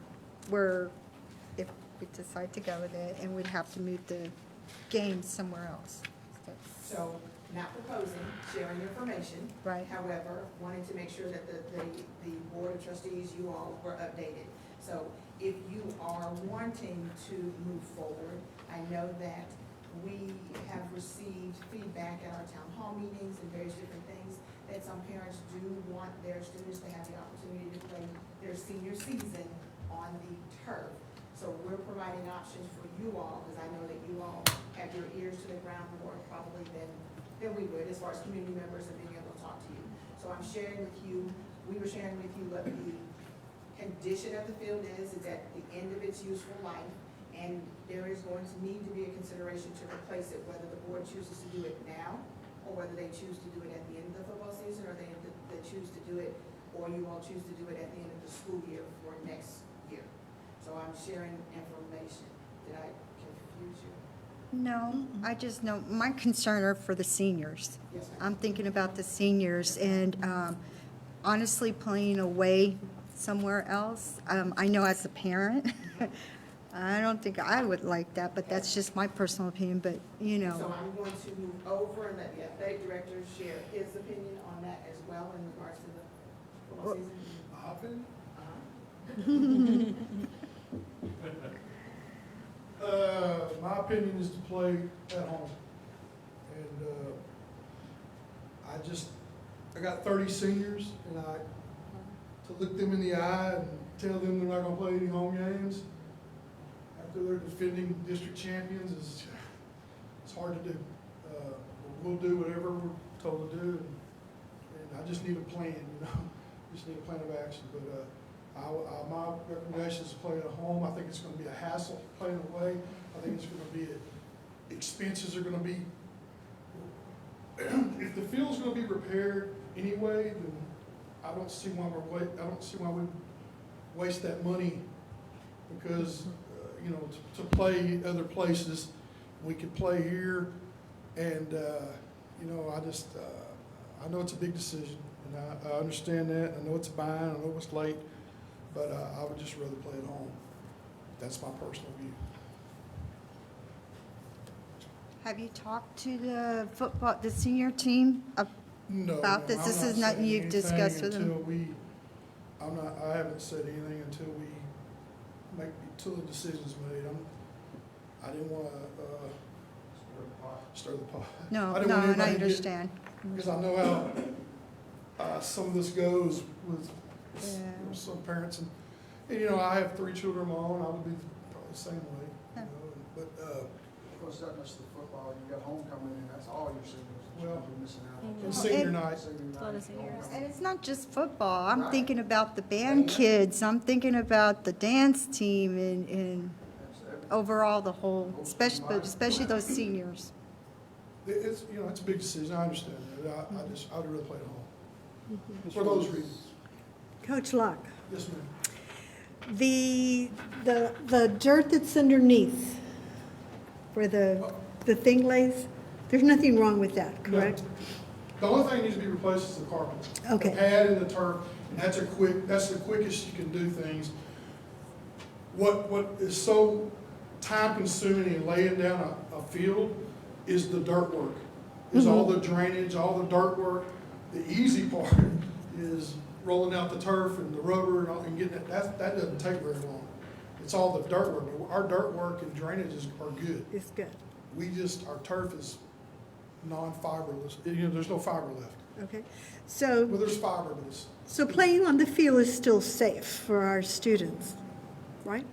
where if we decide to go with it, and we'd have to move the games somewhere else. So, not proposing, sharing information. Right. However, wanting to make sure that the board of trustees, you all were updated. So if you are wanting to move forward, I know that we have received feedback at our town hall meetings and various different things that some parents do want their students to have the opportunity to play their senior season on the turf. So we're providing options for you all, because I know that you all have your ears to the ground more probably than we would, as far as community members and being able to talk to you. So I'm sharing with you, we were sharing with you what the condition of the field is at the end of its useful life, and there is going to need to be a consideration to replace it, whether the board chooses to do it now, or whether they choose to do it at the end of the football season, or they choose to do it, or you all choose to do it at the end of the school year for next year. So I'm sharing information. Did I confuse you? No, I just know, my concern are for the seniors. Yes, ma'am. I'm thinking about the seniors, and honestly, playing away somewhere else, I know as a parent, I don't think I would like that, but that's just my personal opinion, but, you know. So I'm going to move over and let the athletic director share his opinion on that as well in regards to the football season. My opinion is to play at home. And I got 30 seniors, and to look them in the eye and tell them they're not gonna play any home games after they're defending district champions it's hard to do. We'll do whatever we're told to do, and I just need a plan, just need a plan of action. But my recommendation is to play at home. I think it's going to be a hassle playing away. I think it's going to be expenses are going to be. If the field's going to be repaired anyway, then I don't see why we waste that money, because to play other places, we could play here, and I know it's a big decision, and I understand that. I know it's a bind. I know it's late. But I would just rather play at home. That's my personal view. Have you talked to the senior team No, about this? ma'am, This I'm is not nothing saying you've discussed with anything them? I haven't said anything until the decision's made. I didn't want to, stir the pot. No, I didn't no, want and I anybody to get- understand. Because I know how, some of this goes with Yeah. some parents, and, I have 3 children of my own, I would be probably the same way, but, Of course, that much the football, you got homecoming, and that's all your seniors. Well, You're missing out on. and senior And- night. And it's not just football. I'm thinking about the band kids. I'm thinking about the dance team and overall the whole, especially those seniors. It's, it's a big decision, I understand that, I'd rather play at home, for those reasons. Coach Locke, Yes, ma'am. the dirt that's underneath where the thing lays, there's nothing wrong with that, correct? The only thing that needs to be replaced is the carpet. Okay. The pad and the turf, and that's the quickest you can do things. What is so time consuming in laying down a field is the dirt work. Is all the drainage, all the dirt work. The easy part is rolling out the turf and the rubber and getting it, that doesn't take very long. It's all the dirt work. Our dirt work and drainages are good. It's good. Our turf is non-fiberless, there's no fiber left. Okay. So, Well, there's fiber, but so playing on the field is still safe for our students, right?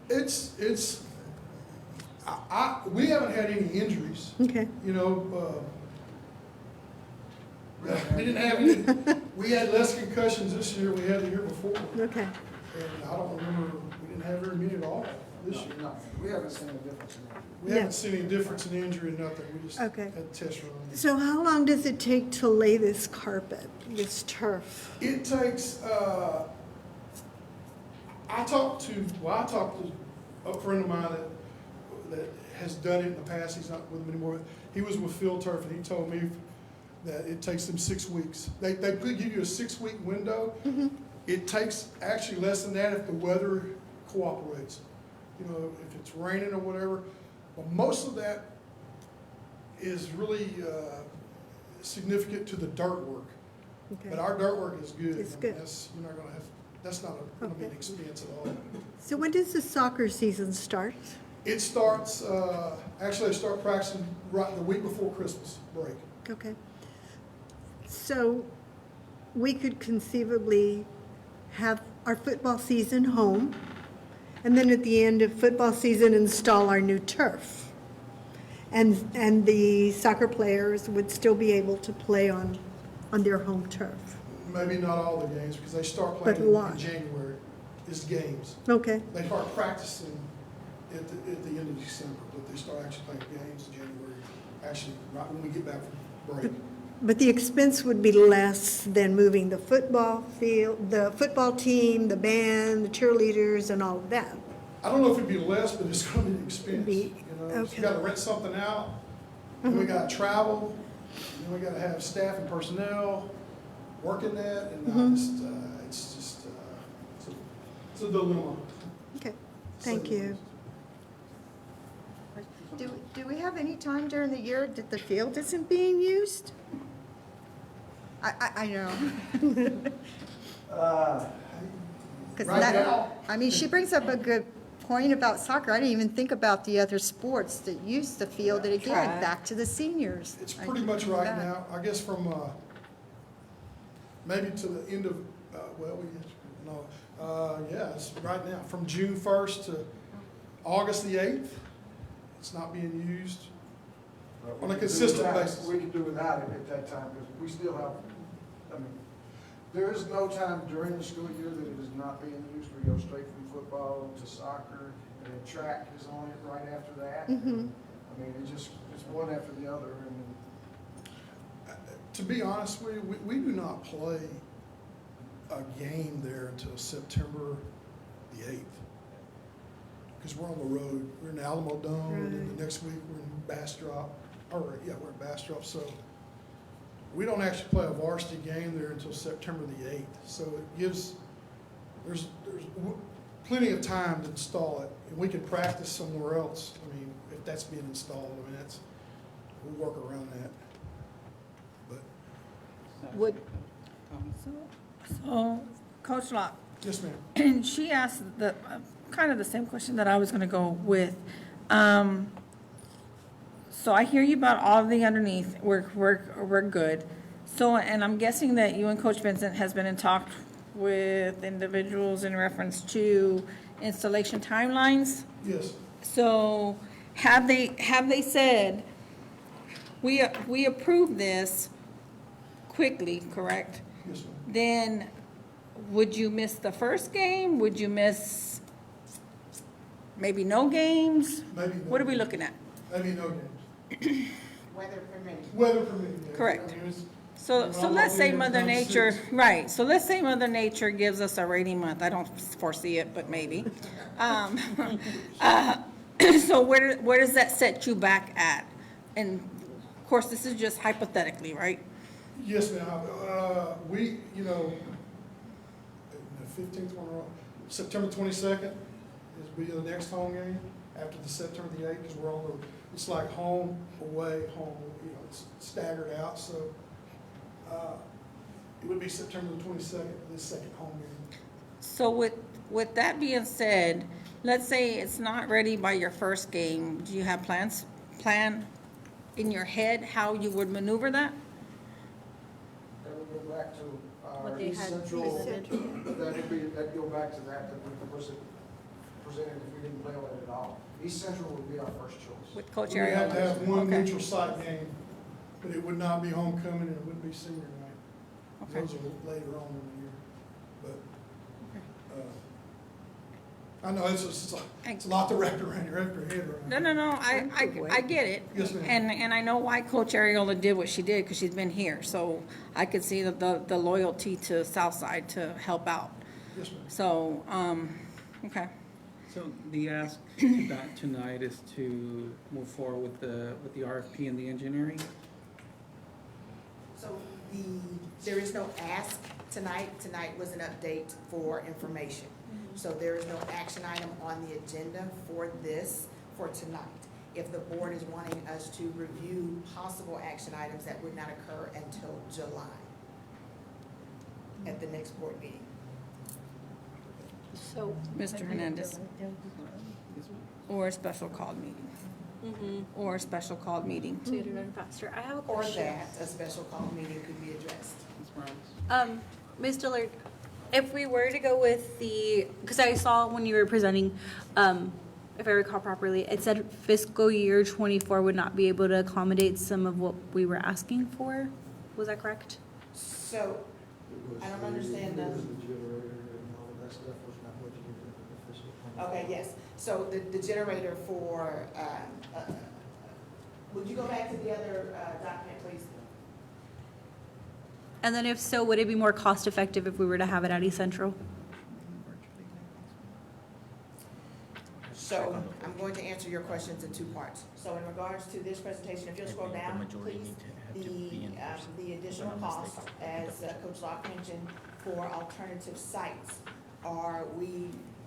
we haven't had any injuries. Okay. We didn't have any, we had less concussions this year than we had the year before. Okay. And I don't remember, we didn't have very many at all this year. No, we haven't seen a difference in that. We haven't seen any difference in injury, nothing. We just Okay. had tests run. So how long does it take to lay this carpet, this turf? It takes, I talked to a friend of mine that has done it in the past. He's not with them anymore. He was with Field Turf, and he told me that it takes them 6 weeks. They could give you a 6-week window. It takes actually less than that if the weather cooperates. If it's raining or whatever. But most of that is really significant to the dirt work. Okay. But our dirt work is good. It's I mean, good. You're not gonna have, that's not gonna be an Okay. expense at all. So when does the soccer season start? It starts, actually I start practicing right the week before Christmas break. Okay. So we could conceivably have our football season home, and then at the end of football season, install our new turf. And the soccer players would still be able to play on their home turf. Maybe not all the games, because they start But playing a lot. in January, is games. Okay, They start practicing at the end of December, but they start actually playing games in January, actually, right when we get back from break. but the expense would be less than moving the football field, the football team, the band, the cheerleaders, and all of that. I don't know if it'd be less, but it's gonna be an expense. Be- So okay. you gotta rent something out, then we gotta travel, then we gotta have staff and personnel working that, and it's a dilemma. Okay, thank you. Do we have any time during the year that the field isn't being used? I know. Right now- I mean, she brings up a good point about soccer. I didn't even think about the other sports that use the field, and again, Track. back to the seniors. It's I pretty didn't much think right that. now, I guess from, maybe to the end of, it's right now, from June 1st to August the 8th. It's not being used. On a consistent basis. We can do without it at that time, because we still have, there is no time during the school year that it is not being used. We go straight from football to soccer, and then track is on it right after that. It's one after the other, and To be honest with you, we do not play a game there until September the 8th. Because we're on the road. We're in Alamo Dome, and then the next week we're in Bastrop, we're in Bastrop, so we don't actually play a varsity game there until September the 8th. So it gives, plenty of time to install it, and we can practice somewhere else. I mean, if that's being installed, I mean, we'll work around that. But, Would, so, Coach Locke, yes, ma'am. and she asked the, kind of the same question that I was gonna go with. So I hear you about all of the underneath, we're good. So, and I'm guessing that you and Coach Vincent has been in talk with individuals in reference to installation timelines? Yes. So have they said, we approve this quickly, correct? Yes, ma'am. Then would you miss the first game? Would you miss maybe no games? Maybe no What are we games. looking at? Maybe no games. Weather permitting. Weather permitting, yeah. Correct. I mean, it's- So I'm let's not say getting Mother into Nature, 96. right, so let's say Mother Nature gives us a rainy month. I don't foresee it, but maybe. So where does that set you back at? And of course, this is just hypothetically, right? Yes, ma'am. We, you know, the 15th one, September 22nd is be the next home game after the September the 8th, because we're on the, it's like home, away, home, you know, it's staggered out, so it would be September the 22nd, the second home game. So with that being said, let's say it's not ready by your first game. Do you have plan in your head how you would maneuver that? That would go back to What our they East had Central, presented. that'd go back to that we presented if we didn't play on it at all. East Central would be our first choice. With Coach We would have to Ariola? have one Okay. neutral site game, but it would not be homecoming and it wouldn't be senior night. Okay. Those are later on in the year, but, I know it's a lot to wrap around your head right now. No, I get it. Yes, ma'am. And I know why Coach Ariola did what she did, because she's been here, so I could see the loyalty to Southside to help out. Yes, ma'am. So, okay. So the ask tonight is to move forward with the RFP and the engineering? So there is no ask tonight. Tonight was an update for information. So there is no action item on the agenda for this, for tonight. If the board is wanting us to review possible action items, that would not occur until July at the next board meeting. So. Mr. Hernandez. Or a special called meeting. Or a special called meeting. To get it done faster. I have a Or question. that a special call meeting could be addressed. Ms. Dillard, if we were to go with because I saw when you were presenting, if I recall properly, it said fiscal year '24 would not be able to accommodate some of what we were asking for. Was that correct? So, I don't understand the. Okay, yes. So the generator for, would you go back to the other document, please? And then if so, would it be more cost effective if we were to have it at East Central? So I'm going to answer your questions in two parts. So in regards to this presentation, if you'll scroll down, please, the additional costs, as Coach Locke mentioned, for alternative sites are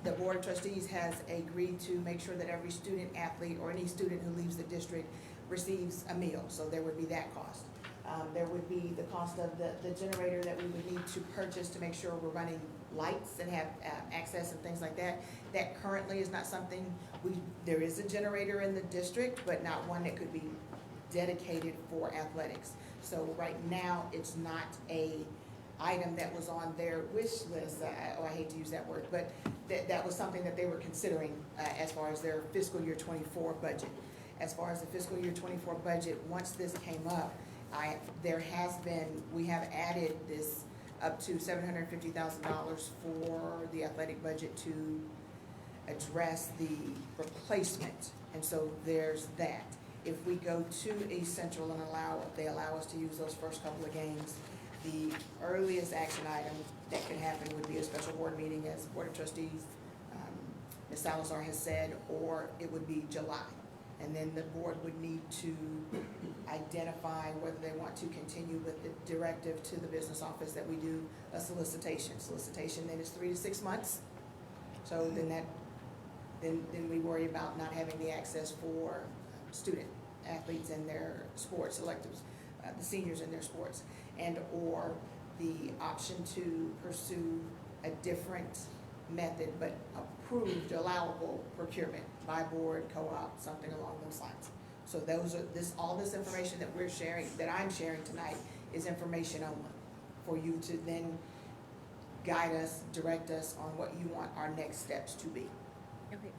the Board of Trustees has agreed to make sure that every student athlete or any student who leaves the district receives a meal. So there would be that cost. There would be the cost of the generator that we would need to purchase to make sure we're running lights and have access and things like that. That currently is not something there is a generator in the district, but not one that could be dedicated for athletics. So right now, it's not a item that was on their wish list. I hate to use that word, but that was something that they were considering as far as their fiscal year 24 budget. As far as the fiscal year 24 budget, once this came up, we have added this up to $750,000 for the athletic budget to address the replacement. And so there's that. If we go to East Central and they allow us to use those first couple of games, the earliest action item that could happen would be a special board meeting, as Board of Trustees, Ms. Salazar has said, or it would be July. And then the board would need to identify whether they want to continue with the directive to the business office that we do a solicitation. Solicitation then is 3 to 6 months. So then we worry about not having the access for student athletes in their sports electives, the seniors in their sports, and/or the option to pursue a different method, but approved, allowable procurement by board, co-op, something along those lines. So all this information that we're sharing, that I'm sharing tonight, is information only for you to then guide us, direct us on what you want our next steps to be. Okay,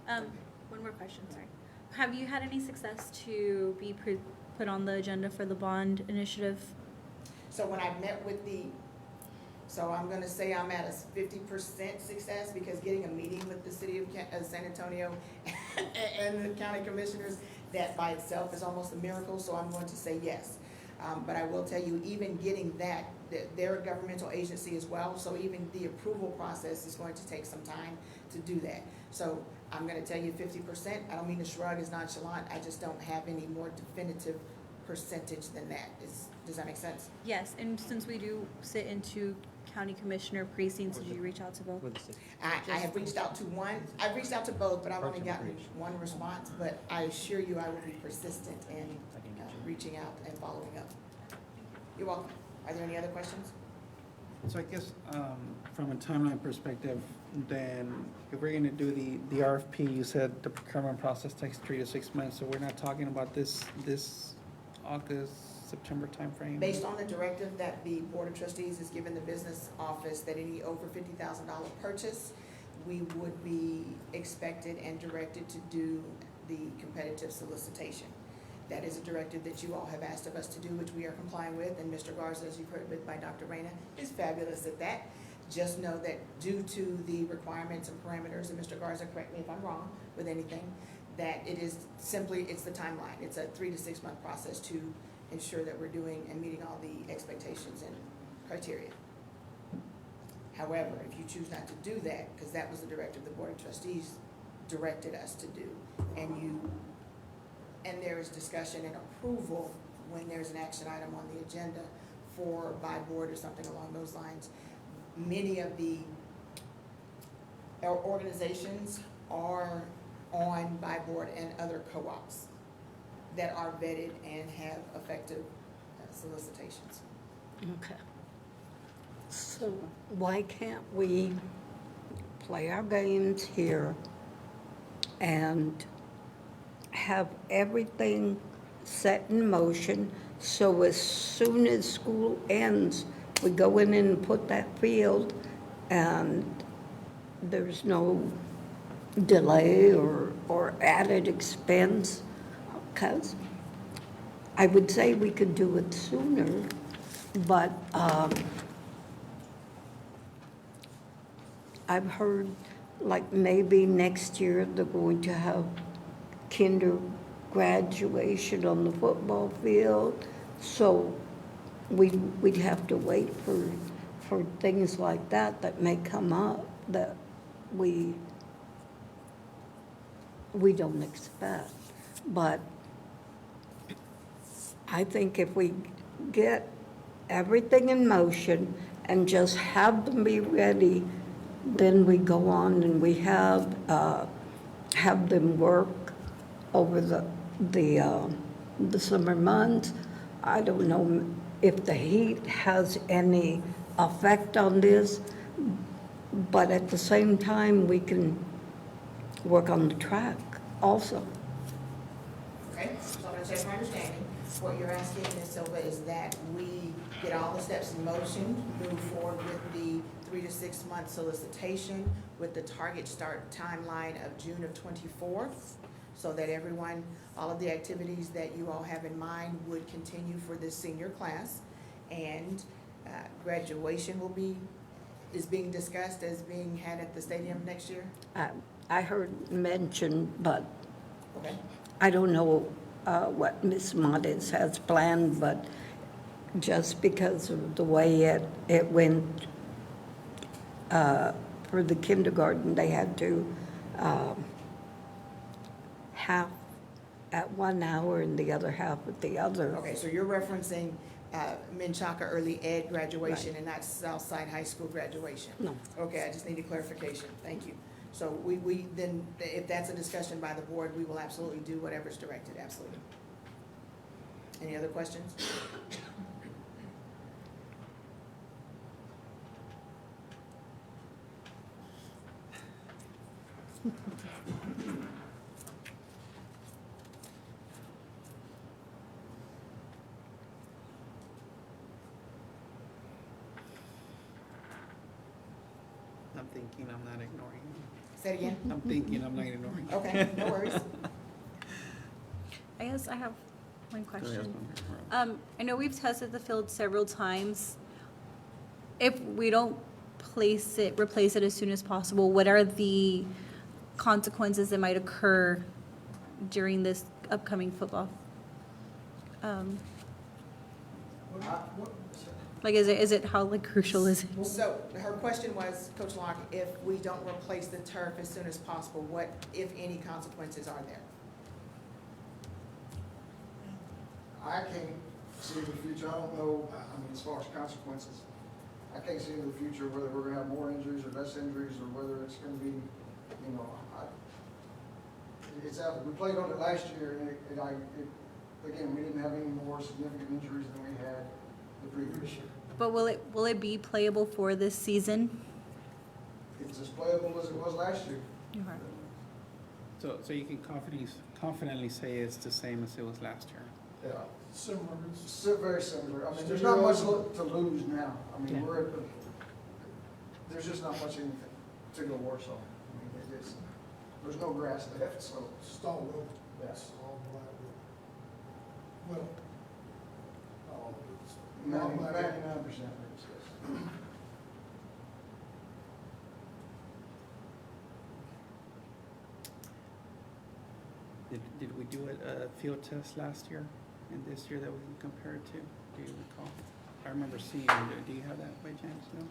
one more question, sorry. Have you had any success to be put on the agenda for the bond initiative? So when I met with so I'm gonna say I'm at a 50% success, because getting a meeting with the city of San Antonio and the county commissioners, that by itself is almost a miracle, so I'm going to say yes. But I will tell you, even getting that, they're a governmental agency as well, so even the approval process is going to take some time to do that. So I'm gonna tell you 50%, I don't mean to shrug as nonchalant, I just don't have any more definitive percentage than that. Does that make sense? Yes, and since we do sit into county commissioner precincts, did you reach out to both? I have reached out to one, I've reached out to both, but I've only gotten one response, but I assure you I will be persistent in reaching out and following up. You're welcome. Are there any other questions? So I guess, from a timeline perspective, then if we're gonna do the RFP, you said the procurement process takes 3 to 6 months, so we're not talking about this August, September timeframe? Based on the directive that the Board of Trustees has given the business office, that any over $50,000 purchase, we would be expected and directed to do the competitive solicitation. That is a directive that you all have asked of us to do, which we are complying with, and Mr. Garza, as you've heard by Dr. Reyna, is fabulous at that. Just know that due to the requirements and parameters, and Mr. Garza, correct me if I'm wrong with anything, that it's the timeline. It's a 3 to 6 month process to ensure that we're doing and meeting all the expectations and criteria. However, if you choose not to do that, because that was the directive the Board of Trustees directed us to do, and there is discussion and approval when there's an action item on the agenda by board or something along those lines, many of our organizations are on by board and other co-ops that are vetted and have effective solicitations. Okay. So why can't we play our games here and have everything set in motion, so as soon as school ends, we go in and put that field, and there's no delay or added expense? Because I would say we could do it sooner, but I've heard like maybe next year they're going to have kinder graduation on the football field, so we'd have to wait for things like that may come up that we don't expect. But I think if we get everything in motion and just have them be ready, then we go on and we have them work over the summer months. I don't know if the heat has any effect on this, but at the same time, we can work on the track also. Okay, so I'm gonna check my understanding. What you're asking, Ms. Silva, is that we get all the steps in motion, move forward with the 3 to 6 month solicitation with the target start timeline of June of '24, so that everyone, all of the activities that you all have in mind would continue for this senior class, and graduation is being discussed as being had at the stadium next year? I heard mentioned, but Okay. I don't know what Ms. Montes has planned, but just because of the way it went for the kindergarten, they had to half at 1 hour and the other half at the other. Okay, so you're referencing Menchaca Early Ed graduation and not Southside High School graduation? No. Okay, I just needed clarification. Thank you. So we then, if that's a discussion by the board, we will absolutely do whatever's directed, absolutely. Any other questions? I'm thinking, I'm not ignoring you. Say it again? I'm thinking, I'm not ignoring you. Okay, no worries. I guess I have one Go ahead, question. Councilmember. I know we've tested the field several times. If we don't replace it as soon as possible, what are the consequences that might occur during this upcoming football? Like, is it, how like crucial is it? So her question was, Coach Locke, if we don't replace the turf as soon as possible, what, if any, consequences are there? I can't see in the future, I don't know, I mean, as far as consequences, I can't see into the future whether we're gonna have more injuries or less injuries, or whether it's gonna be, you know, it's out, we played on it last year, and again, we didn't have any more significant injuries than we had the previous year. But will it be playable for this season? It's as playable as it was last year. So you can confidently say it's the same as it was last year? Yeah. Similar. Very similar. I mean, there's not much to lose now. I mean, Yeah. we're at the, there's just not much anything to go worse on. I mean, there's no grass left, so. Stone road. Yes. All black road. Well, all of it's. 99% yes. Did we do a field test last year and this year that we can compare it to? Do you recall? I remember seeing it. Do you have that by chance? No?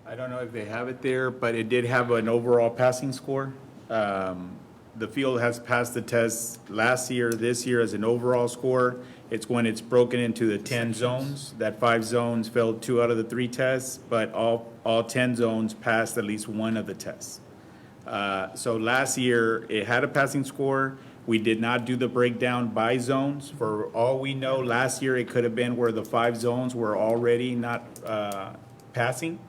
I don't know if they have it there, but it did have an overall passing score. The field has passed the test last year, this year as an overall score. It's when it's broken into the 10 zones. That 5 zones failed 2 out of the 3 tests, but all 10 zones passed at least one of the tests. So last year, it had a passing score. We did not do the breakdown by zones. For all we know, last year it could have been where the 5 zones were already not passing.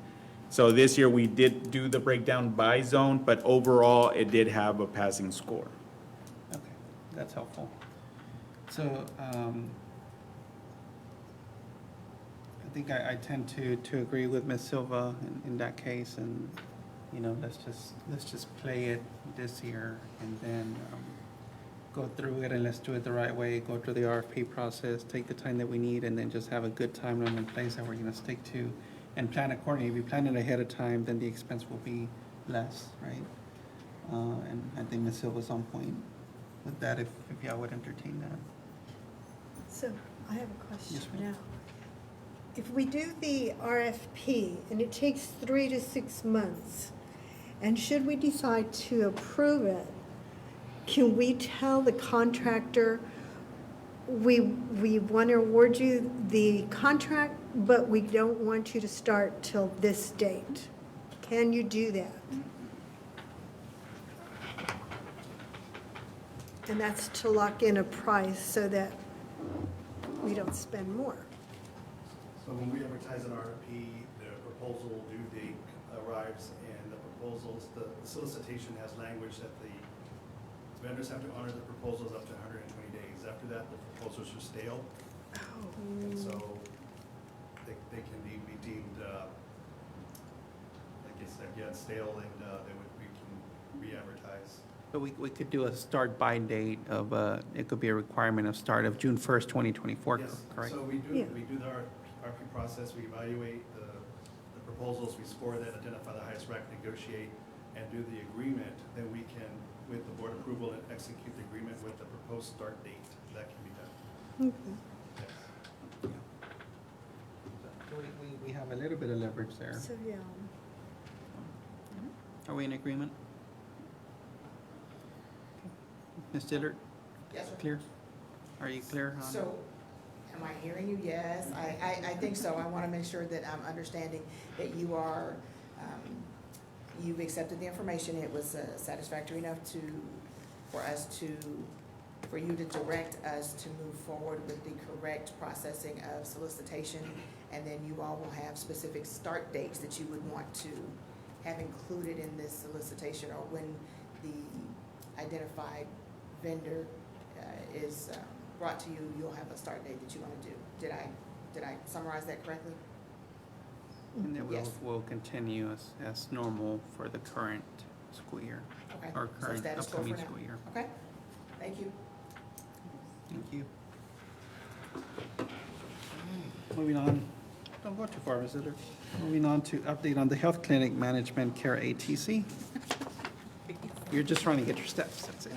So this year we did do the breakdown by zone, but overall it did have a passing score. Okay, that's helpful. So, I think I tend to agree with Ms. Silva in that case, and, you know, let's just play it this year, and then, go through it, and let's do it the right way, go through the RFP process, take the time that we need, and then just have a good timeline in place that we're gonna stick to, and plan accordingly. If you plan it ahead of time, then the expense will be less, right? And I think Ms. Silva's on point with that, if y'all would entertain that. So I have a question Yes, ma'am. now. If we do the RFP and it takes 3 to 6 months, and should we decide to approve it, can we tell the contractor, we want to award you the contract, but we don't want you to start till this date? Can you do that? And that's to lock in a price so that we don't spend more. So when we advertise an RFP, the proposal due date arrives, and the proposals, the solicitation has language that the vendors have to honor the proposals up to 120 days. After that, the proposals are stale. And so they can be deemed, I guess, again, stale, and we can re-advertise. But we could do a start by date of, it could be a requirement of start of June 1st, 2024, Yes, correct? so we Yeah. do the RFP process, we evaluate the proposals, we score that, identify the highest rank, negotiate, and do the agreement. Then we can, with the board approval, and execute the agreement with the proposed start date. That can be done. Okay. Yes. So we have a little bit of leverage there. So, yeah. Are we in agreement? Ms. Dillard? Yes, sir. Clear? Are you clear on? So, am I hearing you? Yes, I think so. I want to make sure that I'm understanding that you are You've accepted the information. It was satisfactory enough for you to direct us to move forward with the correct processing of solicitation. And then you all will have specific start dates that you would want to have included in this solicitation, or when the identified vendor is brought to you, you'll have a start date that you want to do. Did I summarize that correctly? And then Yes. we'll continue as normal for the current school year. Okay. Or So current status quo for upcoming now. school year. Okay, thank you. Thank you. Moving on, don't go too far, visitor. Moving on to update on the Health Clinic Management Care ATC. You're just trying to get your steps, that's it.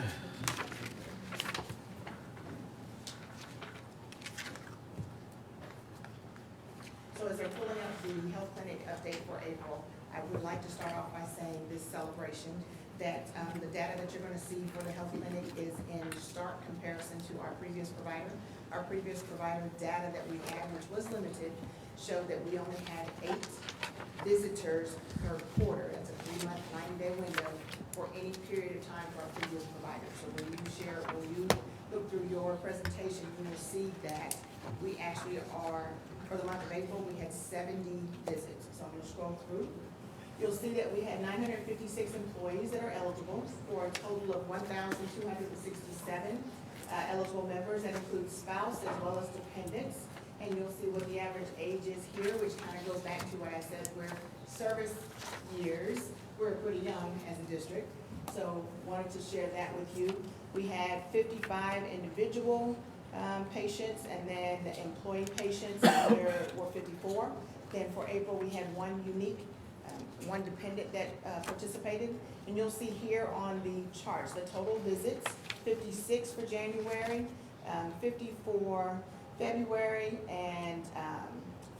So as they're pulling up the health clinic update for April, I would like to start off by saying this celebration, that the data that you're gonna see for the health clinic is in stark comparison to our previous provider. Our previous provider data that we had, which was limited, showed that we only had 8 visitors per quarter. That's a 3-month, 90-day window for any period of time for our previous provider. So when you look through your presentation, you will see that we actually are, for the month of April, we had 70 visits. So I'm gonna scroll through. You'll see that we had 956 employees that are eligible for a total of 1,267 eligible members. That includes spouse as well as dependents. And you'll see what the average age is here, which kind of goes back to what I said, where service years, we're pretty young as a district. So wanted to share that with you. We had 55 individual patients, and then the employee patients, there were 54. Then for April, we had one unique, one dependent that participated. And you'll see here on the charts, the total visits, 56 for January, 50 for February, and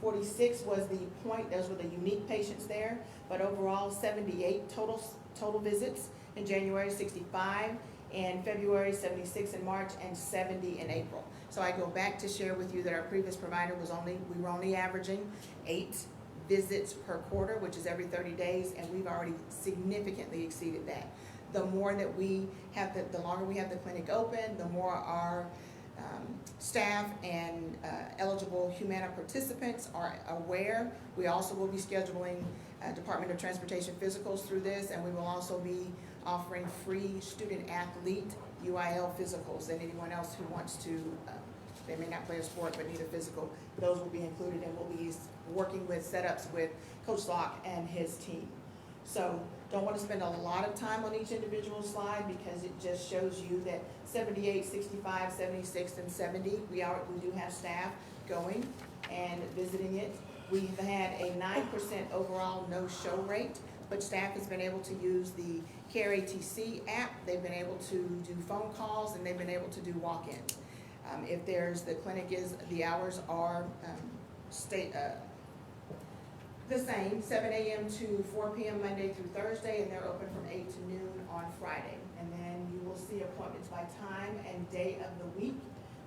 46 was the point, those were the unique patients there. But overall, 78 total visits in January, 65 in February, 76 in March, and 70 in April. So I go back to share with you that our previous provider we were only averaging 8 visits per quarter, which is every 30 days, and we've already significantly exceeded that. The more that we have, the longer we have the clinic open, the more our staff and eligible Humana participants are aware. We also will be scheduling Department of Transportation physicals through this, and we will also be offering free student athlete UIL physicals, and anyone else who wants to, they may not play a sport but need a physical, those will be included, and we'll be working with setups with Coach Locke and his team. So don't want to spend a lot of time on each individual slide because it just shows you that 78, 65, 76, and 70, we do have staff going and visiting it. We've had a 9% overall no-show rate, but staff has been able to use the Care ATC app. They've been able to do phone calls, and they've been able to do walk-ins. If the hours are the same, 7 a.m. to 4 p.m. Monday through Thursday, and they're open from 8 to noon on Friday. And then you will see appointments by time and day of the week.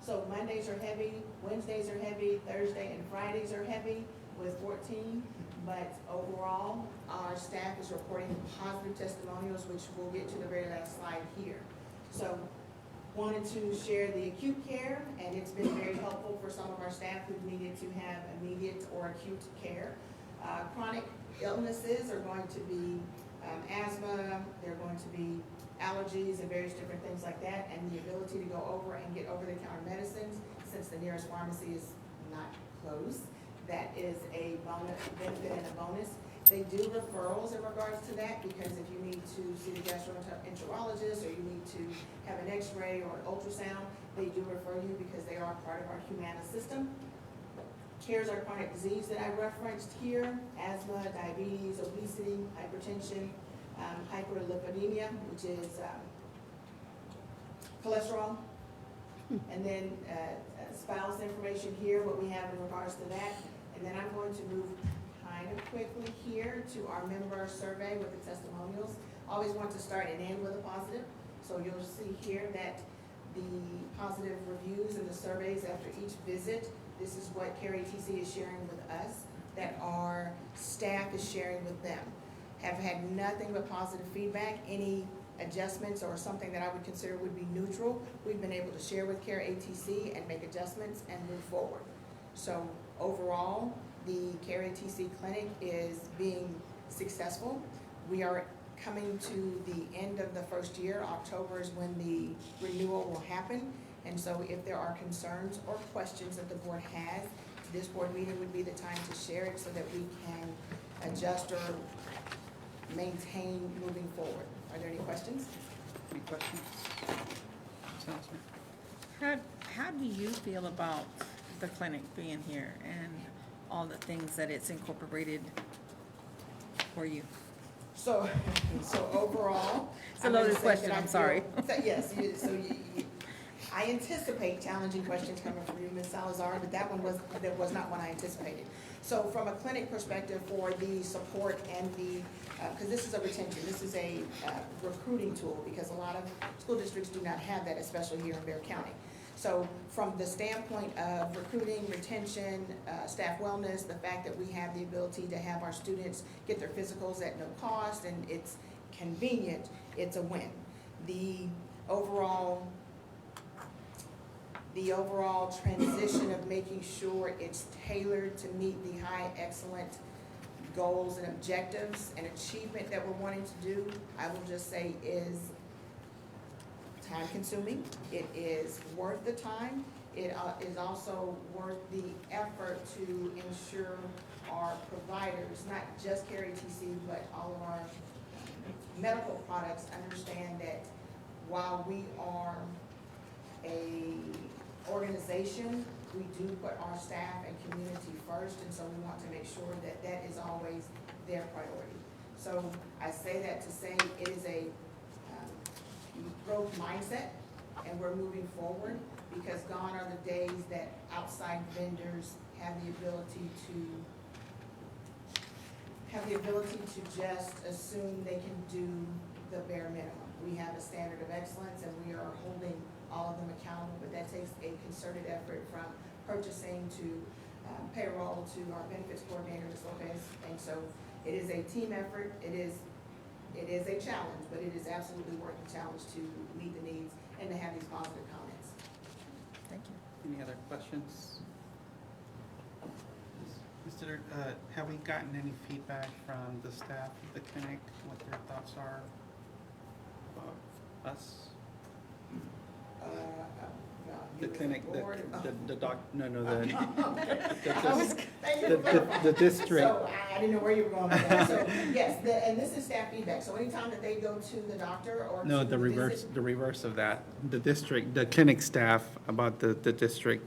So Mondays are heavy, Wednesdays are heavy, Thursday and Fridays are heavy with 14. But overall, our staff is reporting positive testimonials, which we'll get to the very last slide here. So wanted to share the acute care, and it's been very helpful for some of our staff who needed to have immediate or acute care. Chronic illnesses are going to be asthma, they're going to be allergies and various different things like that, and the ability to go over and get over-the-counter medicines since the nearest pharmacy is not close. That is a bonus, benefit and a bonus. They do referrals in regards to that, because if you need to see the gastroenterologist or you need to have an x-ray or an ultrasound, they do refer you because they are part of our Humana system. CARES are chronic disease that I referenced here: asthma, diabetes, obesity, hypertension, hyperlipidemia, which is cholesterol, and then spouse information here, what we have in regards to that. And then I'm going to move kind of quickly here to our member survey with the testimonials. Always want to start and end with a positive. So you'll see here that the positive reviews and the surveys after each visit, this is what Care ATC is sharing with us, that our staff is sharing with them. have had nothing but positive feedback. Any adjustments or something that I would consider would be neutral, we've been able to share with CARE ATC and make adjustments and move forward. So overall, the CARE ATC clinic is being successful. We are coming to the end of the first year. October is when the renewal will happen. And so if there are concerns or questions that the board has, this board meeting would be the time to share it so that we can adjust or maintain moving forward. Are there any questions? Any questions? How do you feel about the clinic being here and all the things that it's incorporated for you? So overall. It's a loaded question, I'm sorry. Yes, I anticipate challenging questions coming from you, Ms. Salazar, but that was not one I anticipated. So from a clinic perspective for the support and the, because this is a retention, this is a recruiting tool, because a lot of school districts do not have that, especially here in Bexar County. So from the standpoint of recruiting, retention, staff wellness, the fact that we have the ability to have our students get their physicals at no cost and it's convenient, it's a win. The overall transition of making sure it's tailored to meet the high excellent goals and objectives and achievement that we're wanting to do, I will just say is time consuming. It is worth the time. It is also worth the effort to ensure our providers, not just CARE ATC, but all of our medical products understand that while we are a organization, we do put our staff and community first, and so we want to make sure that that is always their priority. So I say that to say it is a growth mindset, and we're moving forward, because gone are the days that outside vendors have the ability to just assume they can do the bare minimum. We have a standard of excellence, and we are holding all of them accountable, but that takes a concerted effort from purchasing to payroll to our benefits coordinator, Ms. Lopez. And so it is a team effort. It is a challenge, but it is absolutely worth the challenge to meet the needs and to have these positive comments. Thank you. Any other questions? Have we gotten any feedback from the staff of the clinic, what their thoughts are about us? The clinic, the district. So I didn't know where you were going with that. So yes, and this is staff feedback. So anytime that they go to the doctor or No, to the reverse of that. The district, the clinic staff about the district.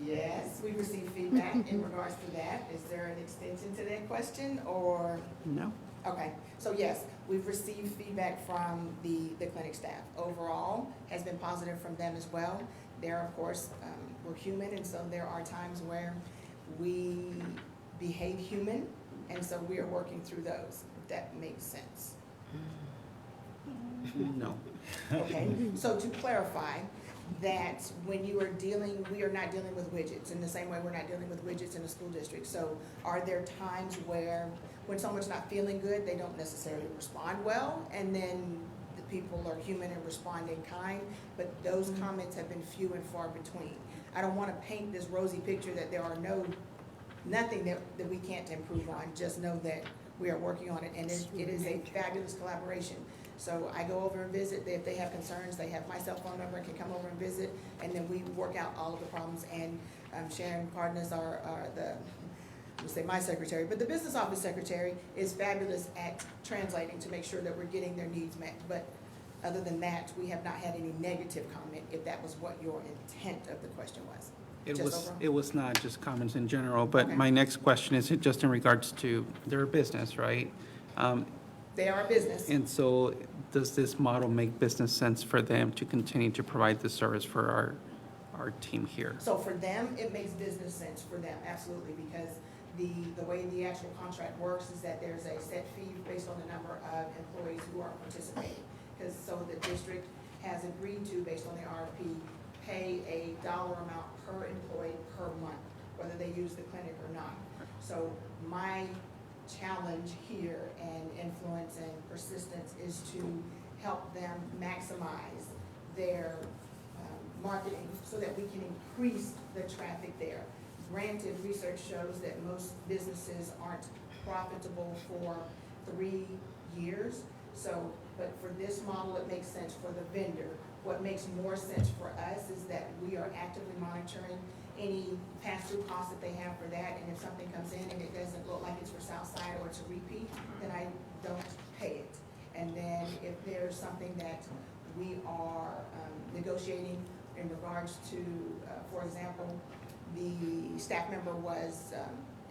Yes, we received feedback in regards to that. Is there an extension to that question or? No. Okay, so yes, we've received feedback from the clinic staff. Overall, has been positive from them as well. There, of course, we're human, and so there are times where we behave human, and so we are working through those, if that makes sense. No. Okay, so to clarify, that when you are dealing, we are not dealing with widgets in the same way we're not dealing with widgets in a school district. So are there times where when someone's not feeling good, they don't necessarily respond well, and then the people are human and respond in kind, but those comments have been few and far between. I don't want to paint this rosy picture that there are nothing that we can't improve on. Just know that we are working on it, and it is a fabulous collaboration. So I go over and visit. If they have concerns, they have my cell phone number and can come over and visit, and then we work out all of the problems. And Sharon Cardenas, my secretary, but the business office secretary is fabulous at translating to make sure that we're getting their needs met. But other than that, we have not had any negative comment, if that was what your intent of the question was. It was not just comments in general, but Okay. my next question is just in regards to their business, right? They are a business. And so does this model make business sense for them to continue to provide the service for our team here? So for them, it makes business sense for them, absolutely, because the way the actual contract works is that there's a set fee based on the number of employees who are participating. Because so the district has agreed to, based on the RFP, pay a dollar amount per employee per month, whether they use the clinic or not. So my challenge here and influence and persistence is to help them maximize their marketing so that we can increase the traffic there. Granted, research shows that most businesses aren't profitable for 3 years. So, but for this model, it makes sense for the vendor. What makes more sense for us is that we are actively monitoring any pass-through costs that they have for that, and if something comes in and it doesn't look like it's for Southside or it's a repeat, then I don't pay it. And then if there's something that we are negotiating in regards to, for example, the staff member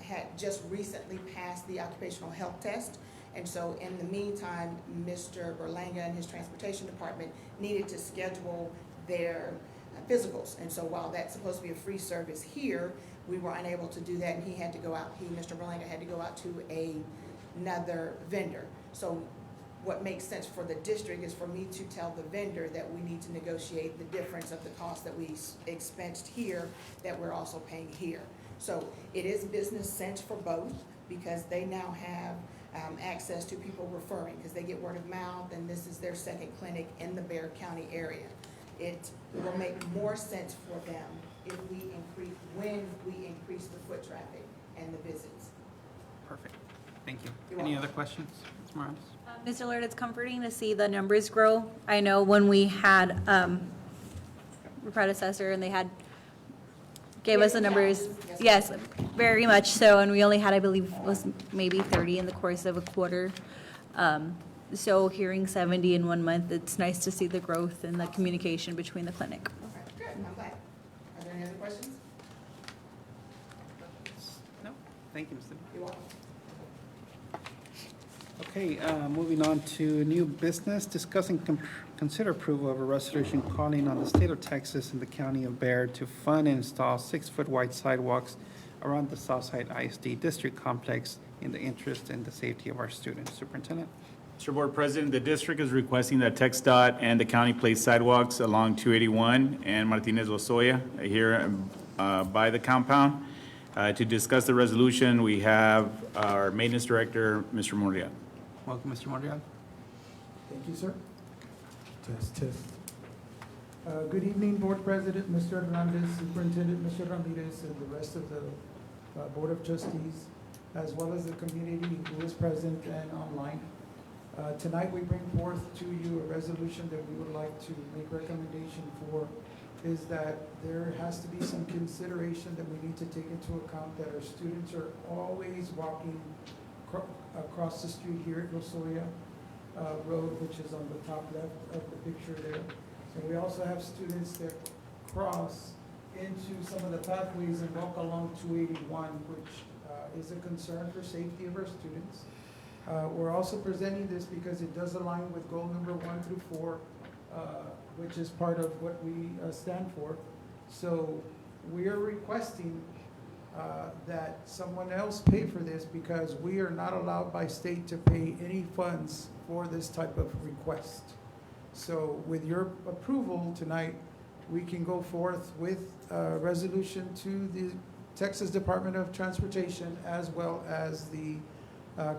had just recently passed the occupational health test, and so in the meantime, Mr. Berlanga and his transportation department needed to schedule their physicals. And so while that's supposed to be a free service here, we were unable to do that, and he had to go out, Mr. Berlanga had to go out to another vendor. So what makes sense for the district is for me to tell the vendor that we need to negotiate the difference of the cost that we expensed here that we're also paying here. So it is business sense for both, because they now have access to people referring, because they get word of mouth, and this is their second clinic in the Bexar County area. It will make more sense for them when we increase the foot traffic and the visits. Perfect. Thank you. You're Any welcome. other questions? Ms. Morales? Mr. Laird, it's comforting to see the numbers grow. I know when we had the predecessor and they had gave us the numbers. Yes, very much so, and we only had, I believe, was maybe 30 in the course of a quarter. So hearing 70 in 1 month, it's nice to see the growth and the communication between the clinic. Okay, good, I'm glad. Are there any other questions? No. Thank you, Mr. You're welcome. Okay, moving on to new business, discuss and consider approval of a resolution calling on the state of Texas and the county of Bexar to fund and install 6-foot wide sidewalks around the Southside ISD district complex in the interest and the safety of our students. Superintendent? Mr. Board President, the district is requesting that TxDOT and the county place sidewalks along 281 and Martinez Lozoya here by the compound. To discuss the resolution, we have our maintenance director, Mr. Morial. Welcome, Mr. Monreal. Thank you, sir. Test. Good evening, Board President, Mr. Hernandez, Superintendent, Mr. Ramirez, and the rest of the Board of Trustees, as well as the community who is present and online. Tonight, we bring forth to you a resolution that we would like to make recommendation for, is that there has to be some consideration that we need to take into account that our students are always walking across the street here at Lozoya Road, which is on the top left of the picture there. And we also have students that cross into some of the pathways and walk along 281, which is a concern for safety of our students. We're also presenting this because it does align with goal number 1 through 4, which is part of what we stand for. So we are requesting that someone else pay for this, because we are not allowed by state to pay any funds for this type of request. So with your approval tonight, we can go forth with a resolution to the Texas Department of Transportation as well as the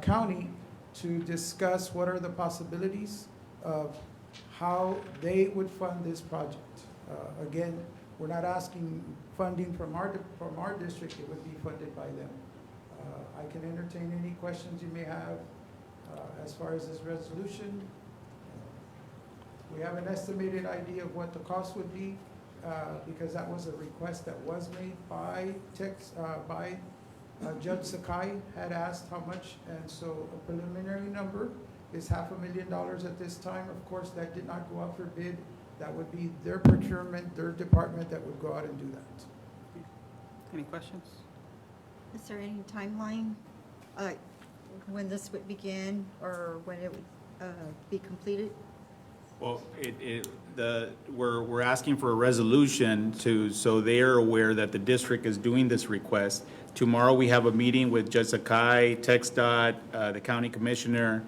county to discuss what are the possibilities of how they would fund this project. Again, we're not asking funding from our district, it would be funded by them. I can entertain any questions you may have as far as this resolution. We have an estimated idea of what the cost would be, because that was a request that was made by Judge Sakai had asked how much, and so a preliminary number is $500,000 at this time. Of course, that did not go out for bid. That would be their procurement, their department that would go out and do that. Any questions? Is there any timeline, when this would begin or when it would be completed? Well, we're asking for a resolution so they're aware that the district is doing this request. Tomorrow, we have a meeting with Judge Sakai, TxDOT, the county commissioner,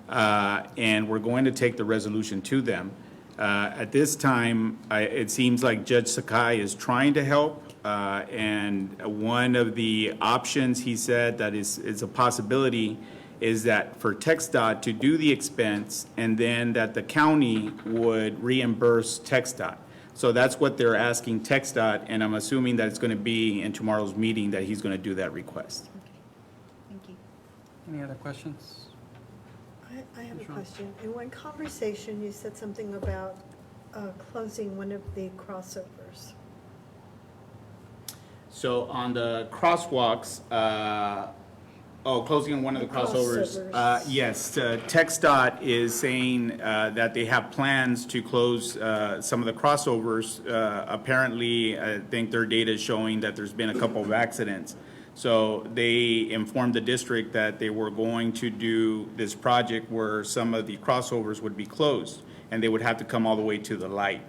and we're going to take the resolution to them. At this time, it seems like Judge Sakai is trying to help, and one of the options he said that is a possibility is that for TxDOT to do the expense, and then that the county would reimburse TxDOT. So that's what they're asking TxDOT, and I'm assuming that it's going to be in tomorrow's meeting that he's going to do that request. Thank you. Any other questions? I have a Ms. Ron? question. In one conversation, you said something about closing one of the crossovers. So on the crosswalks, closing on one of the crossovers. Yes, TxDOT is saying that they have plans to close some of the crossovers. Apparently, I think their data is showing that there's been a couple of accidents. So they informed the district that they were going to do this project where some of the crossovers would be closed, and they would have to come all the way to the light.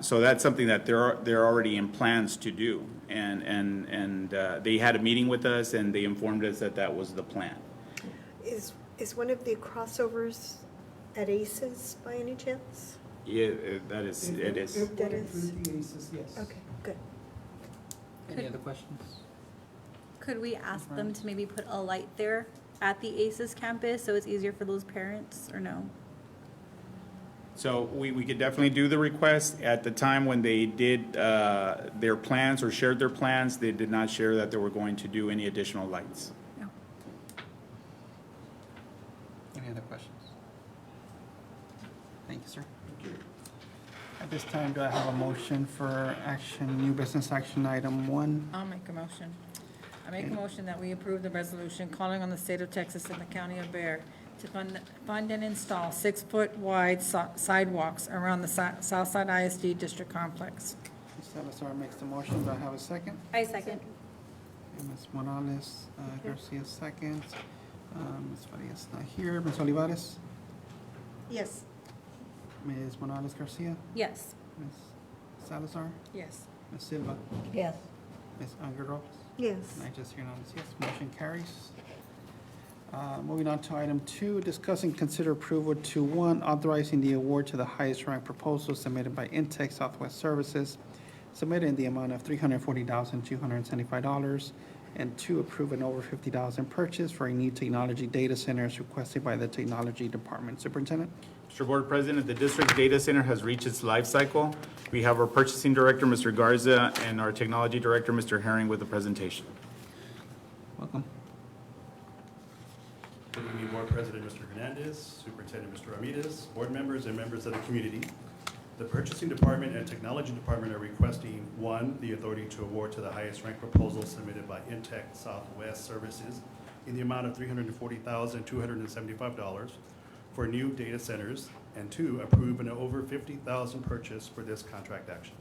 So that's something that they're already in plans to do. And they had a meeting with us, and they informed us that that was the plan. Is one of the crossovers at ACES by any chance? Yeah, that is, it is. If That going is- through the ACES, yes. Okay, good. Any other questions? Could we ask them to maybe put a light there at the ACES campus so it's easier for those parents, or no? So we could definitely do the request. At the time when they did their plans or shared their plans, they did not share that they were going to do any additional lights. No. Any other questions? Thank you, sir. At this time, do I have a motion for action, new business action item 1? I'll make a motion. I make a motion that we approve the resolution calling on the state of Texas and the county of Bexar to fund and install 6-foot wide sidewalks around the Southside ISD District Complex. Ms. Salazar makes the motion. Do I have a second? I second. And Ms. Morales Garcia seconds. Ms. Farias not here. Ms. Olivares? Yes. Ms. Morales Garcia? Yes. Ms. Salazar? Yes. Ms. Silva? Yes. Ms. Aguirre? Yes. And I just hear none, yes, motion carries. Moving on to item 2, discuss and consider approval to, 1, authorizing the award to the highest ranked proposal submitted by Intech Southwest Services, submitted in the amount of $340,275, and 2, approve an over $50,000 purchase for a new technology data center as requested by the Technology Department. Superintendent? Mr. Board President, the district data center has reached its life cycle. We have our purchasing director, Mr. Garza, and our technology director, Mr. Herring, with the presentation. Welcome. Good evening, Board President Mr. Hernandez, Superintendent Mr. Ramirez, board members, and members of the community. The Purchasing Department and Technology Department are requesting, 1, the authority to award to the highest ranked proposal submitted by Intech Southwest Services in the amount of $340,275 for new data centers, and 2, approve an over $50,000 purchase for this contract action.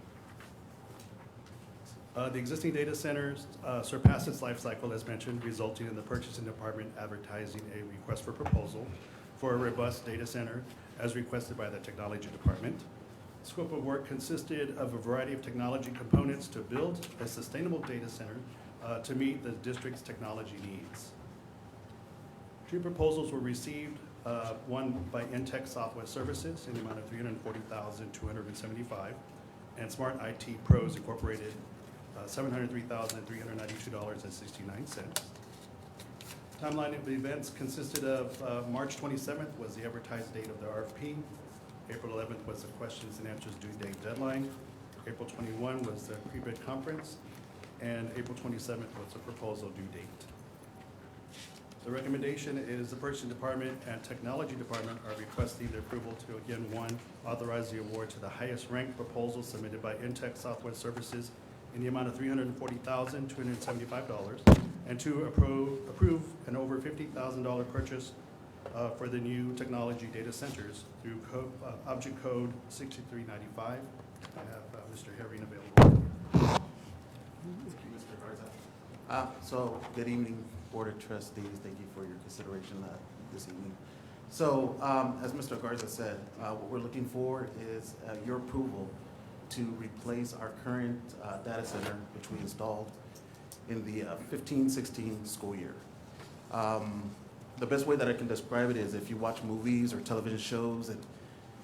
The existing data centers surpassed its life cycle, as mentioned, resulting in the Purchasing Department advertising a request for proposal for a robust data center as requested by the Technology Department. Scope of work consisted of a variety of technology components to build a sustainable data center to meet the district's technology needs. 2 proposals were received, one by Intech Southwest Services in the amount of $340,275, and Smart IT Pros Incorporated, $703,392.69. Timeline of the events consisted of March 27th was the advertised date of the RFP. April 11th was the questions and answers due date deadline. April 21 was the pre-bid conference, and April 27th was the proposal due date. The recommendation is the Purchasing Department and Technology Department are requesting the approval to, again, 1, authorize the award to the highest ranked proposal submitted by Intech Southwest Services in the amount of $340,275, and 2, approve an over $50,000 purchase for the new technology data centers through Object Code 6395. I have Mr. Herring available. Thank you, Mr. Garza. So, good evening, Board of Trustees. Thank you for your consideration this evening. So, as Mr. Garza said, what we're looking for is your approval to replace our current data center, which we installed in the 15-16 school year. The best way that I can describe it is if you watch movies or television shows,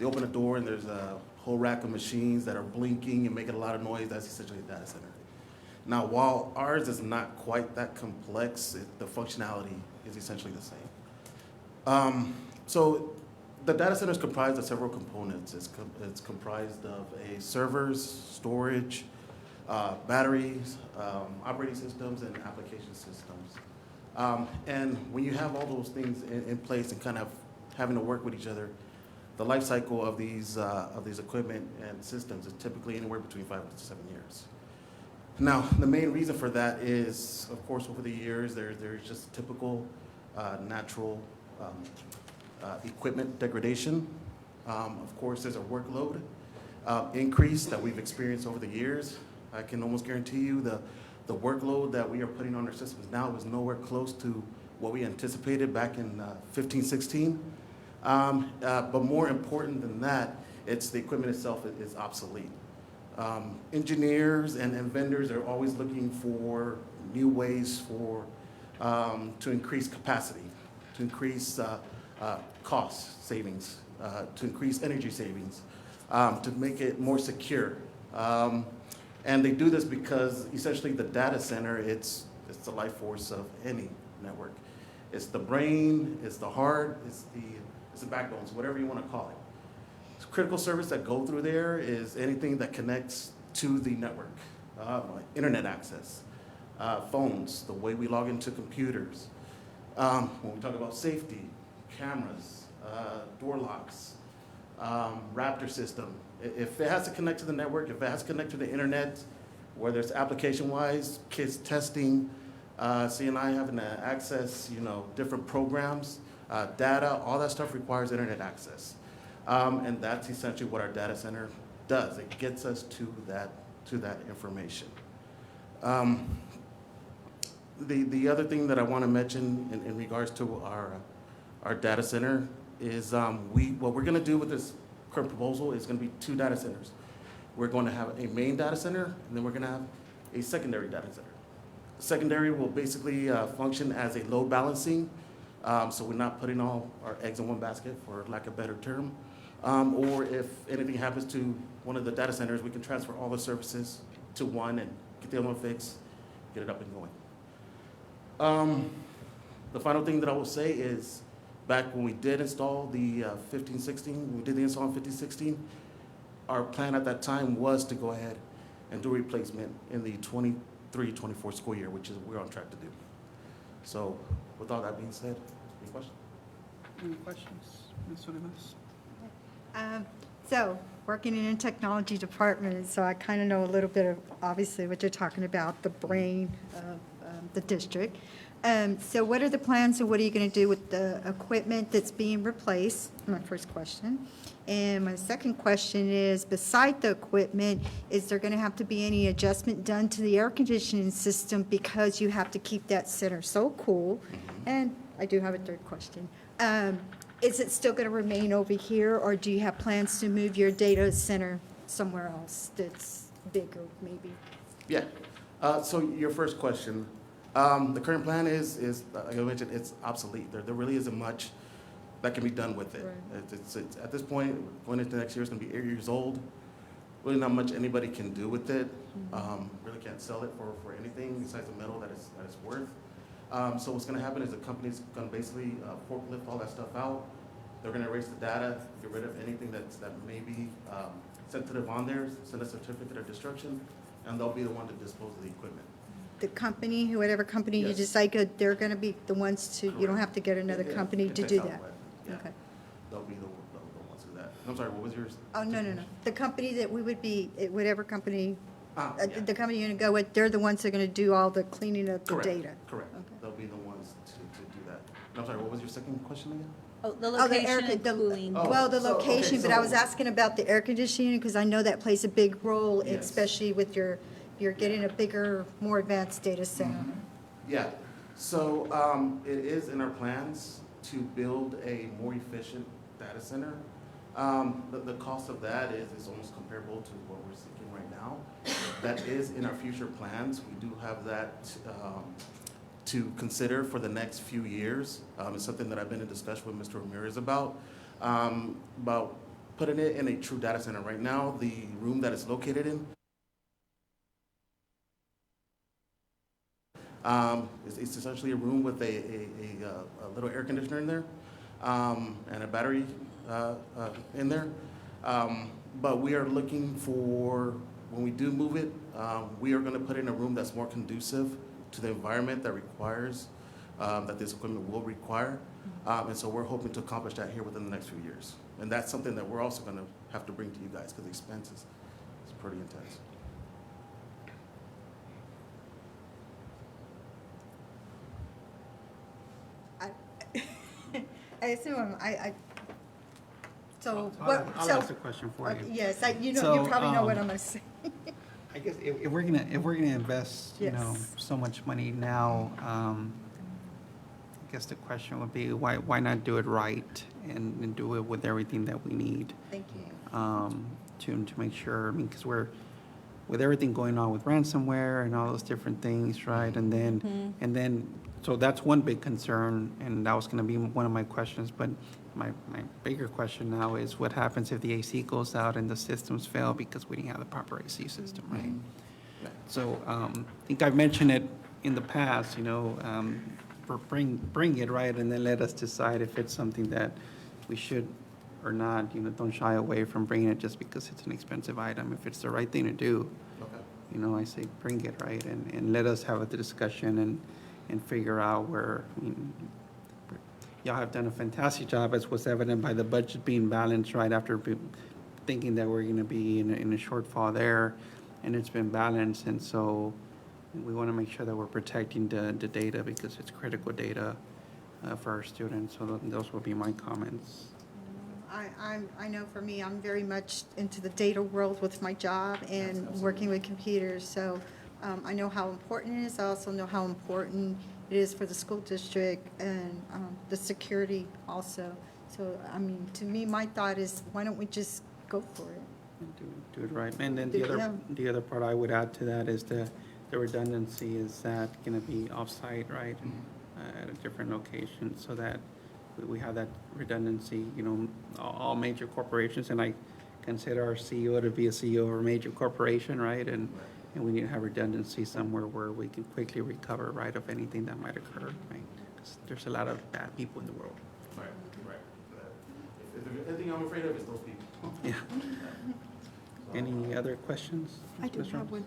they open a door and there's a whole rack of machines that are blinking and making a lot of noise. That's essentially a data center. Now, while ours is not quite that complex, the functionality is essentially the same. So the data center is comprised of several components. It's comprised of servers, storage, batteries, operating systems, and application systems. And when you have all those things in place and kind of having to work with each other, the life cycle of these equipment and systems is typically anywhere between 5 to 7 years. Now, the main reason for that is, of course, over the years, there's just typical natural equipment degradation. Of course, there's a workload increase that we've experienced over the years. I can almost guarantee you the workload that we are putting on our systems now is nowhere close to what we anticipated back in 15, 16. But more important than that, it's the equipment itself is obsolete. Engineers and vendors are always looking for new ways to increase capacity, to increase cost savings, to increase energy savings, to make it more secure. And they do this because essentially the data center, it's the life force of any network. It's the brain, it's the heart, it's the backbones, whatever you want to call it. Critical service that go through there is anything that connects to the network, internet access, phones, the way we log into computers. When we talk about safety, cameras, door locks, Raptor system. If it has to connect to the network, if it has to connect to the internet, whether it's application-wise, kids testing, CNI having to access, different programs, data, all that stuff requires internet access. And that's essentially what our data center does. It gets us to that information. The other thing that I want to mention in regards to our data center is what we're going to do with this current proposal is going to be 2 data centers. We're going to have a main data center, and then we're going to have a secondary data center. Secondary will basically function as a load balancing, so we're not putting all our eggs in one basket, for lack of a better term. Or if anything happens to one of the data centers, we can transfer all the services to one and get the other one fixed, get it up and going. The final thing that I will say is, back when we did install the 15-16, we did the install in 15-16, our plan at that time was to go ahead and do a replacement in the 23-24 school year, which is what we're on track to do. So with all that being said, any questions? Any questions, Ms. Rivas? So, working in a technology department, so I kind of know a little bit of, obviously, what you're talking about, the brain of the district. So what are the plans, and what are you going to do with the equipment that's being replaced? My first question. And my second question is, beside the equipment, is there going to have to be any adjustment done to the air conditioning system because you have to keep that center so cool? And I do have a third question. Is it still going to remain over here, or do you have plans to move your data center somewhere else that's bigger, maybe? Yeah. So your first question, the current plan is like I mentioned, it's obsolete. There really isn't much that can be done with it. Right. It's at this point, going into next year, it's going to be 8 years old. Really not much anybody can do with it. Really can't sell it for anything besides the metal that it's worth. So what's going to happen is the company's going to basically forklift all that stuff out. They're going to erase the data, get rid of anything that may be sensitive on there, send a certificate of destruction, and they'll be the one to dispose of the equipment. The company, whatever company you decide, they're going to be the ones to, you don't have to get another company to do that? Yeah. Okay. They'll be the ones who do that. I'm sorry, what was yours? Oh, no. The company that we would be, whatever company, the company you're going to go with, they're the ones that are going to do all the cleaning of the data? Correct. Okay. They'll be the ones to do that. I'm sorry, what was your second question again? Oh, the location and cooling. Well, the location, but I was asking about the air conditioning, because I know that plays a big role, especially with you're getting a bigger, more advanced data center. Yeah, so it is in our plans to build a more efficient data center. The cost of that is almost comparable to what we're seeking right now. That is in our future plans. We do have that to consider for the next few years. It's something that I've been in discussion with Mr. Ramirez about putting it in a true data center. Right now, the room that it's located in, it's essentially a room with a little air conditioner in there, and a battery in there. But we are looking for, when we do move it, we are gonna put in a room that's more conducive to the environment that requires, that this equipment will require. And so we're hoping to accomplish that here within the next few years. And that's something that we're also gonna have to bring to you guys, because the expense is pretty intense. I assume, so I'll what, I'll so. ask a question for you. Yes, you know, So, you probably know what I'm gonna say. I guess if we're gonna invest, you know, Yes. so much money now, I guess the question would be, why not do it right and do it with everything that we need? Thank you. To make sure, I mean, because with everything going on with ransomware and all those different things, right? And then, so that's one big concern, and that was gonna be one of my questions, but my bigger question now is what happens if the AC goes out and the systems fail because we didn't have the proper AC system, right? So, I think I've mentioned it in the past, you know, bring it, right, and then let us decide if it's something that we should or not, you know, don't shy away from bringing it just because it's an expensive item. If it's the right thing to do, you know, I say bring it, right, and let us have the discussion and figure out where, I mean, y'all have done a fantastic job, as was evident by the budget being balanced right after thinking that we're gonna be in a shortfall there, and it's been balanced, and so we wanna make sure that we're protecting the data because it's critical data for our students, so those will be my comments. I know for me, I'm very much into the data world with my job and working with computers, so I know how important it is. I also know how important it is for the school district and the security also. So, I mean, to me, my thought is, why don't we just go for it? Do it right, and then Yeah. the other part I would add to that is the redundancy. Is that gonna be off-site, right? At a different location, so that we have that redundancy, you know, all major corporations, and I consider our CEO to be a CEO of a major corporation, right? And we need to have redundancy somewhere where we can quickly recover, right, of anything that might occur, right? 'Cause there's a lot of bad people in the world. Right. If there's anything I'm afraid of, it's those people. Yeah. Any other questions? I do Ms. have Ramos? one.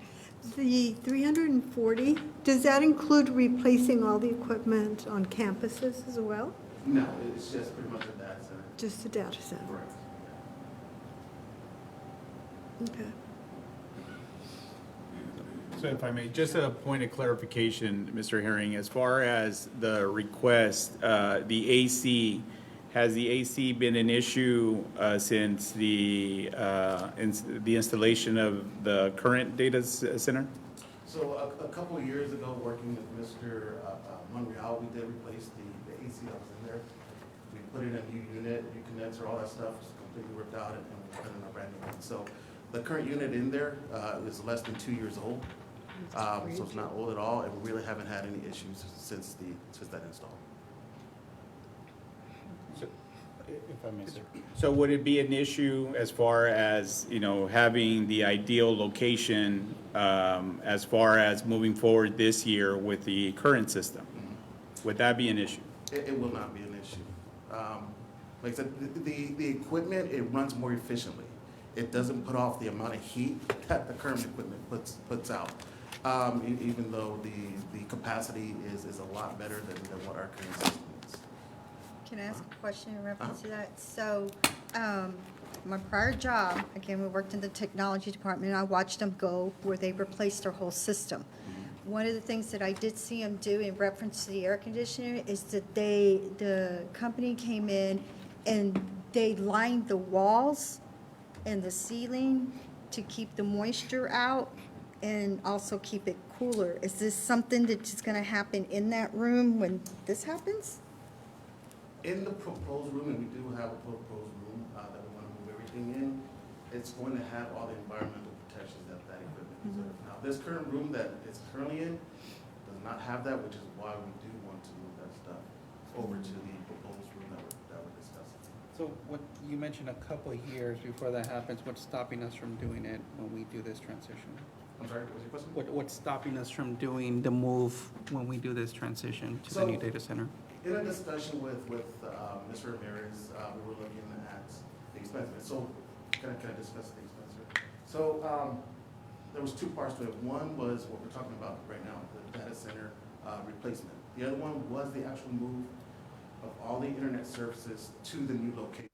The 340, does that include replacing all the equipment on campuses as well? No, it's just pretty much a data center. Just the data center? Correct. Okay. So if I may, just a point of clarification, Mr. Herring, as far as the request, the AC, has the AC been an issue since the installation of the current data center? So a couple of years ago, working with Mr. Monreal, we did replace the AC that was in there. We put in a new unit, new condenser, all that stuff was completely ripped out, and we put in a brand new one. So the current unit in there is less than 2 years old. So it's not old at all, and we really haven't had any issues since that install. If I may, sir. So would it be an issue as far as, you know, having the ideal location as far as moving forward this year with the current system? Would that be an issue? It will not be an issue. Like I said, the equipment, it runs more efficiently. It doesn't put off the amount of heat that the current equipment puts out. Even though the capacity is a lot better than what our current system is. Can I ask a question in reference to that? So, my prior job, again, we worked in the technology department, I watched them go where they replaced their whole system. One of the things that I did see them do in reference to the air conditioner is that the company came in and they lined the walls and the ceiling to keep the moisture out and also keep it cooler. Is this something that's gonna happen in that room when this happens? In the proposed room, and we do have a proposed room that we want to move everything in, it's going to have all the environmental protections that equipment deserves. Now, this current room that it's currently in does not have that, which is why we do want to move that stuff over to the proposed room that we're discussing. So what, you mentioned a couple of years before that happens. What's stopping us from doing it when we do this transition? I'm sorry, what was your question? What's stopping us from doing the move when we do this transition to the new data center? In a discussion with Mr. Ramirez, we were looking at the expenses. So can I discuss the expense here? So there was two parts to it. One was what we're talking about right now, the data center replacement. The other one was the actual move of all the internet services to the new location,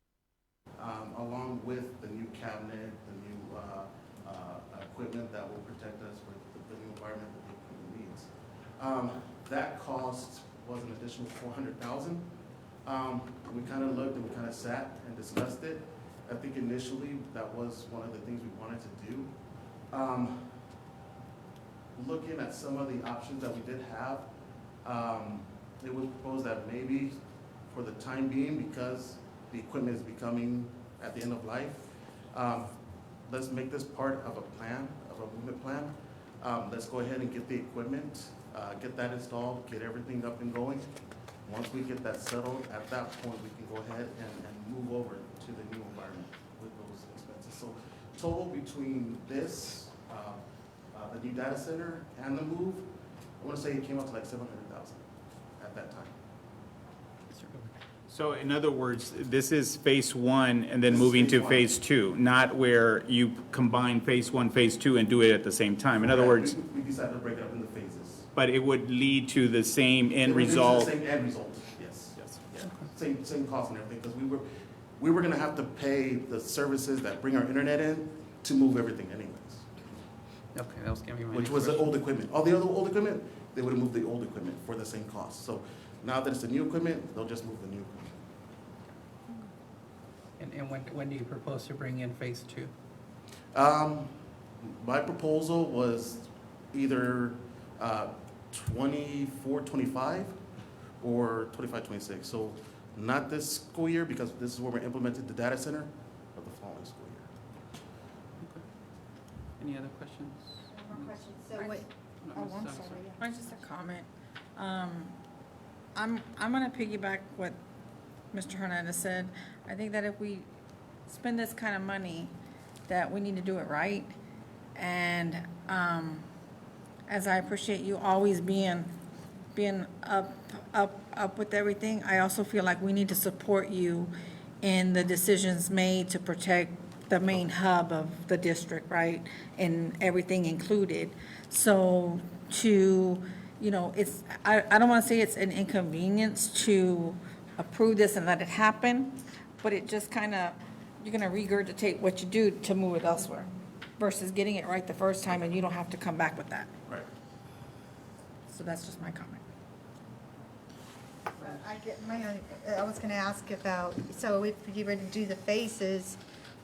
along with the new cabinet, the new equipment that will protect us with the new environment that the equipment needs. That cost was an additional $400,000. We kind of looked and we kind of sat and discussed it. I think initially that was one of the things we wanted to do. Looking at some of the options that we did have, it was proposed that maybe for the time being, because the equipment is becoming at the end of life, let's make this part of a plan, of a movement plan. Let's go ahead and get the equipment, get that installed, get everything up and going. Once we get that settled, at that point, we can go ahead and move over to the new environment with those expenses. So total between this, the new data center and the move, I want to say it came out to like $700,000 at that time. So in other words, this is phase one and then moving to phase two, not where you combine phase one, phase two and do it at the same time. In other words, We decided to break it up into phases. but it would lead to the same end It would lead to result. the same end result, yes. Yeah. Same cost and everything, because we were gonna have to pay the services that bring our internet in to move everything anyways. Okay, that was gonna be my Which next was the question. old equipment. All the other old equipment, they would have moved the old equipment for the same cost. So now that it's the new equipment, they'll just move the new equipment. And when do you propose to bring in phase two? My proposal was either 24, 25 or 25, 26. So not this school year, because this is where we're implementing the data center, but the following school year. Any other questions? One more question. So Right. wait, No, oh, Ms. I'm Thompson. sorry. I just a comment. I'm gonna piggyback what Mr. Hernandez said. I think that if we spend this kind of money, that we need to do it right. And, as I appreciate you always being up with everything, I also feel like we need to support you in the decisions made to protect the main hub of the district, right? And everything included. So to, it's, I don't want to say it's an inconvenience to approve this and let it happen, but it just kind of, you're going to regurgitate what you do to move it elsewhere versus getting it right the first time and you don't have to come back with that. Right. So that's just my comment. I was going to ask about, so if you were to do the phases,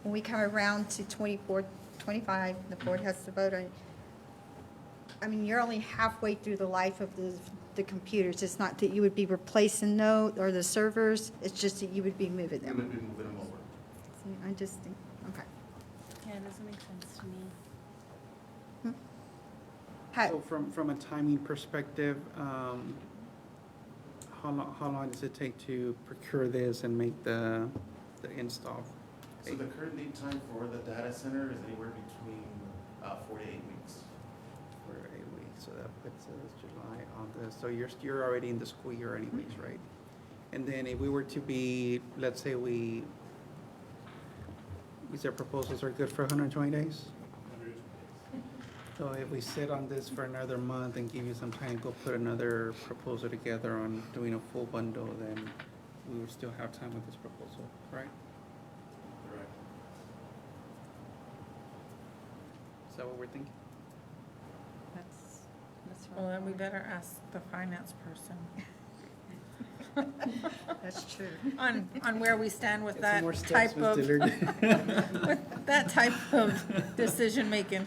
when we come around to 24, 25, the board has to vote on, I mean, you're only halfway through the life of the computers. It's not that you would be replacing or the servers, it's just that you would be moving We them. would be moving them over. See, I just think, okay. Yeah, it doesn't make sense to me. So from a timing perspective, how long does it take to procure this and make the install? So the current lead time for the data center is anywhere between 4 to 8 weeks. 4 to 8 weeks, so that puts us July, August, so you're already in the school year anyways, right? And then if we were to be, let's say we said proposals are good for 120 days? So if we sit on this for another month and give you some time to go put another proposal together on doing a full bundle, then we would still have time with this proposal, right? Correct. Is that what we're thinking? Well, then we better ask the finance person. That's true. On where we stand with Get that some more steps, type Ms. of, Dillard. with that type of decision-making.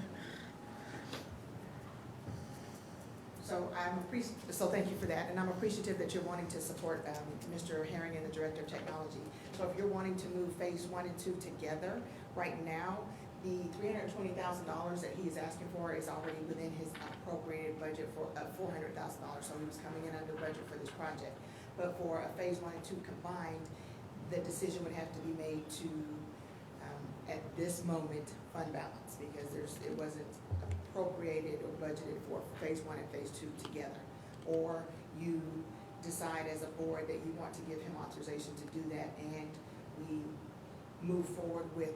So thank you for that, and I'm appreciative that you're wanting to support Mr. Harrington, the Director of Technology. So if you're wanting to move phase 1 and 2 together, right now, the $320,000 that he is asking for is already within his appropriated budget for $400,000, so he was coming in under budget for this project. But for a phase 1 and 2 combined, the decision would have to be made to, at this moment, fund balance, because it wasn't appropriated or budgeted for phase one and phase two together. Or you decide as a board that you want to give him authorization to do that, and we move forward with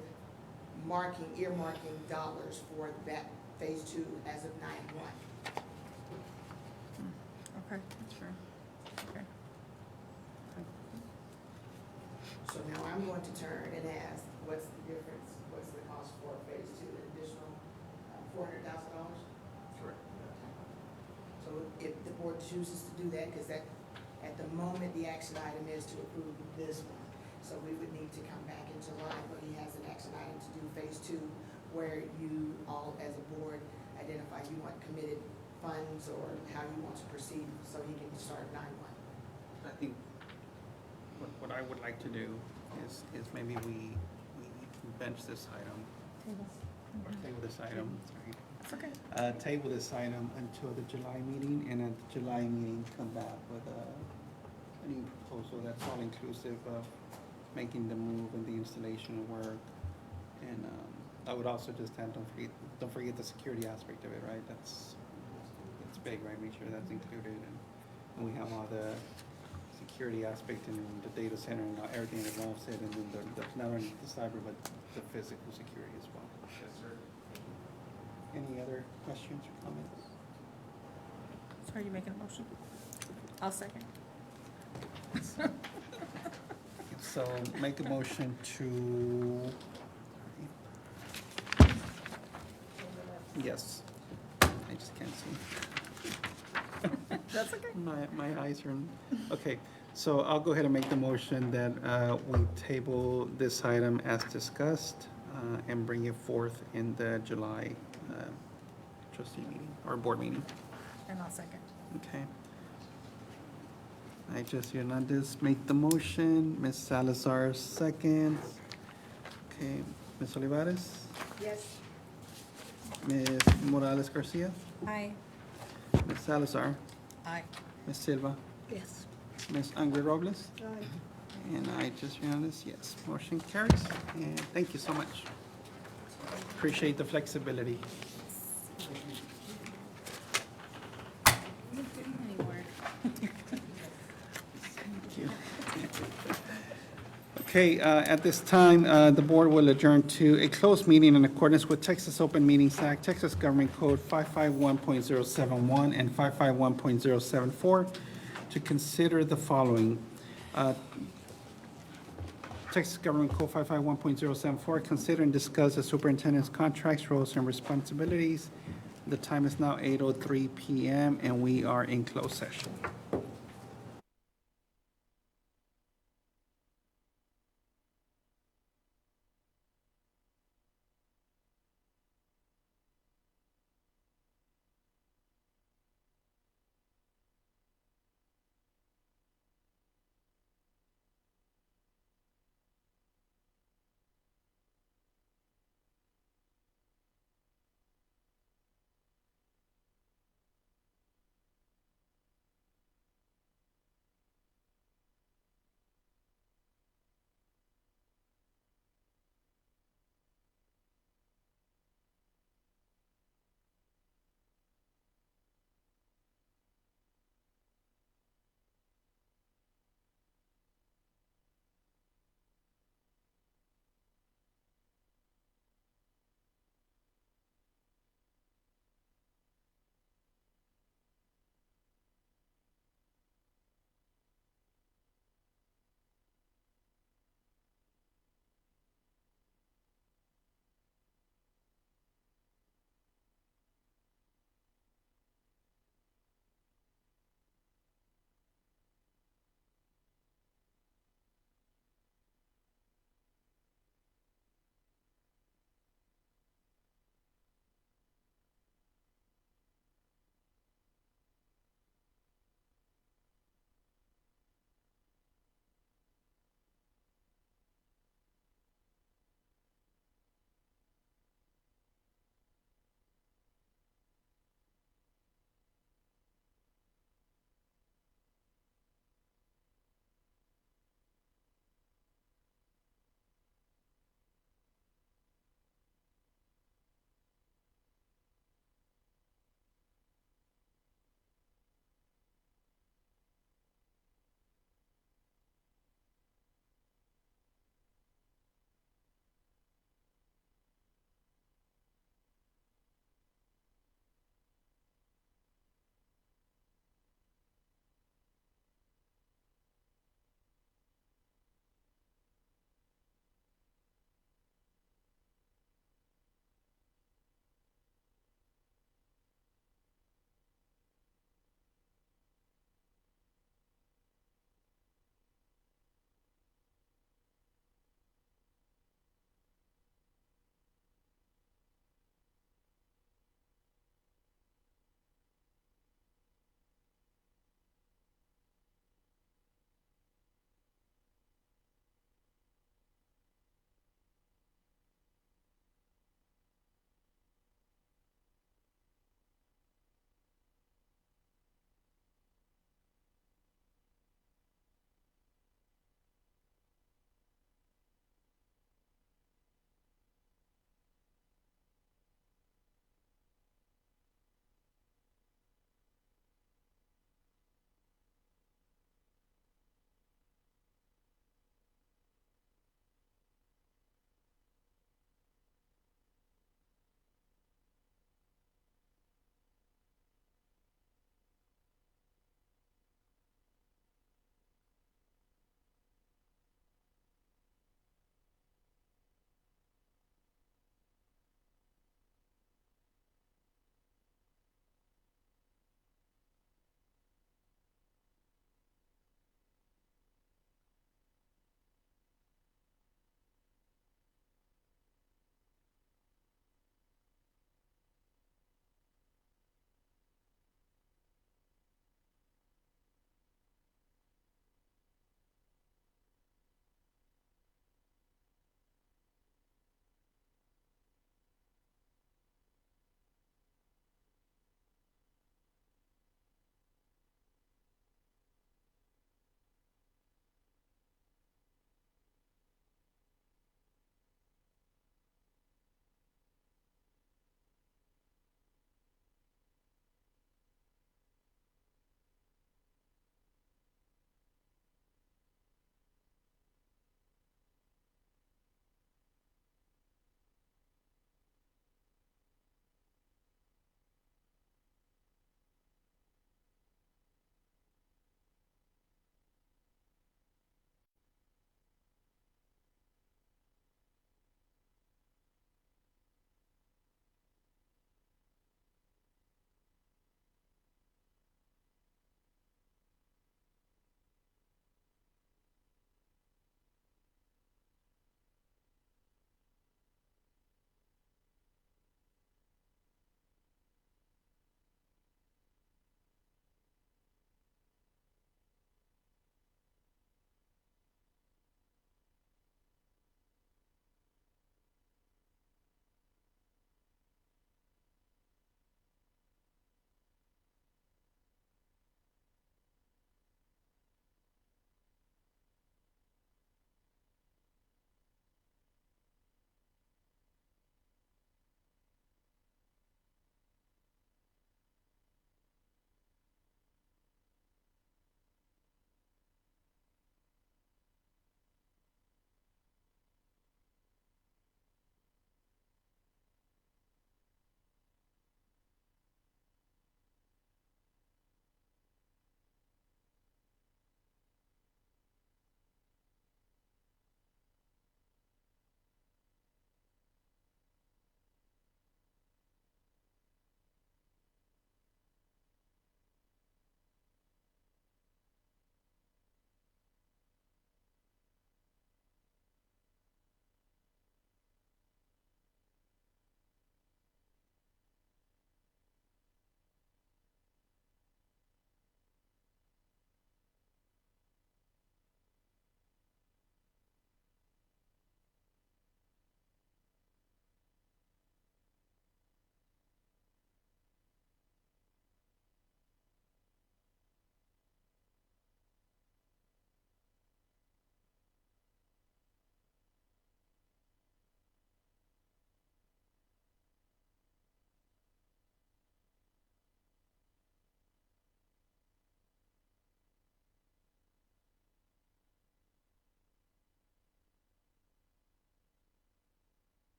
earmarking dollars for that phase two as of 9/1. Okay, sure. Okay. So now I'm going to turn and ask, what's the difference, what's the cost for phase two, an additional $400,000? Correct. So if the board chooses to do that, because that, at the moment, the action item is to approve this one. So we would need to come back in July when he has an action item to do phase two, where you all, as a board, identify you want committed funds or how you want to proceed, so he can start 9/1. I think what I would like to do is maybe we bench this item, or table this item, sorry. That's okay. Table this item until the July meeting, and at the July meeting, come back with a new proposal that's all inclusive of making the move and the installation of work. And I would also just add, don't forget the security aspect of it, right? That's big, right? Make sure that's included, and we have all the security aspect and the data center and everything that involves it, and then the not only the cyber but the physical security as well. Yes, sir. Any other questions or comments? So are you making a motion? I'll second. So make a motion to, yes, I just can't see. That's okay. My eyes are, okay, so I'll go ahead and make the motion that we table this item as discussed and bring it forth in the July trustee meeting, or board meeting. And I'll second. Okay. I just Hernandez make the motion, Ms. Salazar seconds. Okay, Ms. Olivares, Yes. Ms. Morales Garcia, Aye. Ms. Salazar, Aye. Ms. Silva, Yes. Ms. Angre Robles, Aye. and I just Hernandez, yes. Motion carries, and thank you so much. Appreciate the flexibility. Thank you. Okay, at this time, the board will adjourn to a closed meeting in accordance with Texas Open Meetings Act, Texas Government Code 551.071 and 551.074 to consider the following. Texas Government Code 551.074, consider and discuss the superintendent's contracts, roles, and responsibilities. The time is now 8:03 p.m., and we are in closed session.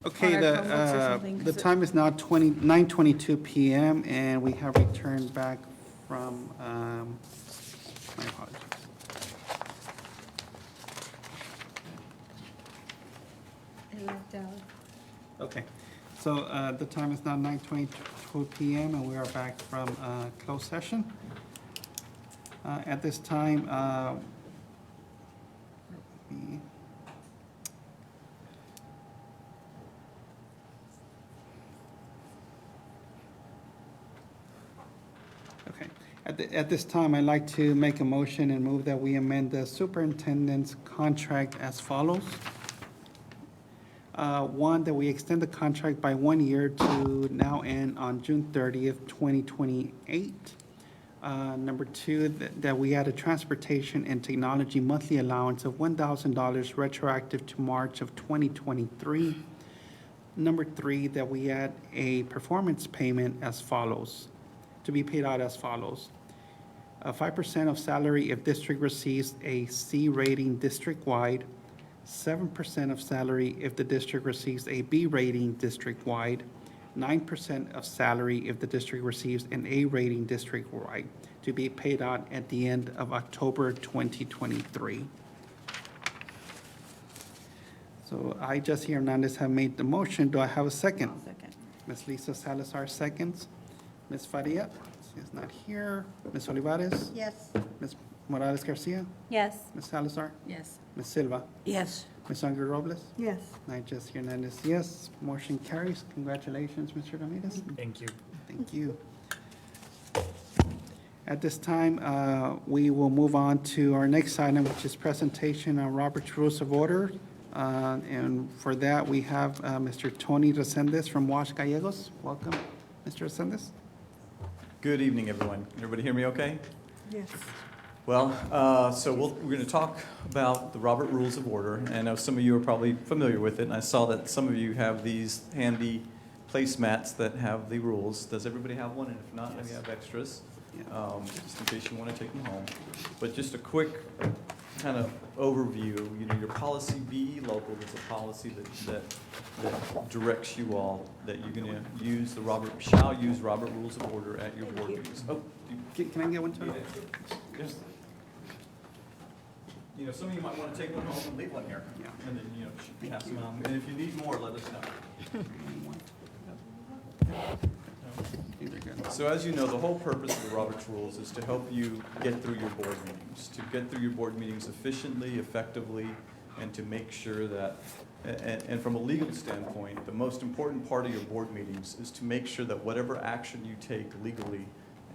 Okay, on our Chromebooks or something, the 'cause it- time is now 9:22 PM, and we have returned back from, my apologies. It left out. Okay, so the time is now 9:22 PM, and we are back from closed session. At this time, okay. At this time, I'd like to make a motion and move that we amend the superintendent's contract as follows. One, that we extend the contract by 1 year to now end on June 30th, 2028. Number two, that we add a transportation and technology monthly allowance of $1,000 retroactive to March of 2023. Number three, that we add a performance payment as follows, to be paid out as follows. 5% of salary if district receives a C rating district-wide, 7% of salary if the district receives a B rating district-wide, 9% of salary if the district receives an A rating district-wide, to be paid out at the end of October 2023. So I, Jesse Hernandez, have made the motion. Do I have a second? Second. Ms. Lisa Salazar seconds. Ms. Faria, she is not here. Ms. Olivares? Yes. Ms. Morales Garcia? Yes. Ms. Salazar? Yes. Ms. Silva? Yes. Ms. Anger Robles? Yes. And I, Jesse Hernandez, yes. Motion carries. Congratulations, Mr. Ramirez. Thank you. Thank you. At this time, we will move on to our next item, which is presentation on Robert's Rules of Order. And for that, we have Mr. Tony Resendez from Wash Gallegos. Welcome, Mr. Resendez. Good evening, everyone. Everybody hear me okay? Yes. Well, so we're going to talk about the Robert Rules of Order. And I know some of you are probably familiar with it, and I saw that some of you have these handy placemats that have the rules. Does everybody have one? And if not, we have extras, just in case you want to take them home. But just a quick kind of overview. You know, your policy BE local is a policy that directs you all that you're going to use shall use Robert Rules of Order at your board meetings. Oh, Can I get one, Tony? yes. You know, some of you might want to take one home and leave one here. Yeah. And then, you know, pass them out. And if you need more, let us know. So as you know, the whole purpose of the Roberts Rules is to help you get through your board meetings, efficiently, effectively, and to make sure that, and from a legal standpoint, the most important part of your board meetings is to make sure that whatever action you take legally,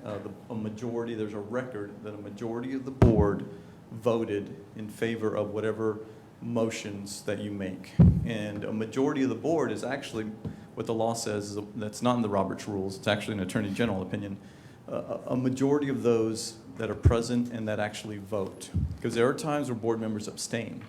there's a record that a majority of the board voted in favor of whatever motions that you make. And a majority of the board is actually what the law says, that's not in the Roberts Rules, it's actually an Attorney General opinion, a majority of those that are present and that actually vote. Because there are times where board members abstain.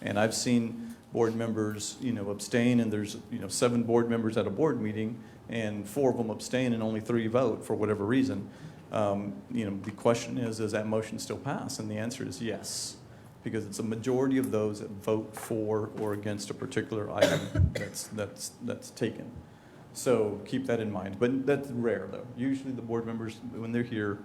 And I've seen board members, abstain, and there's, 7 board members at a board meeting, and 4 of them abstain and only 3 vote for whatever reason. The question is, does that motion still pass? And the answer is yes, because it's a majority of those that vote for or against a particular item that's taken. So keep that in mind. But that's rare, though. Usually the board members, when they're here,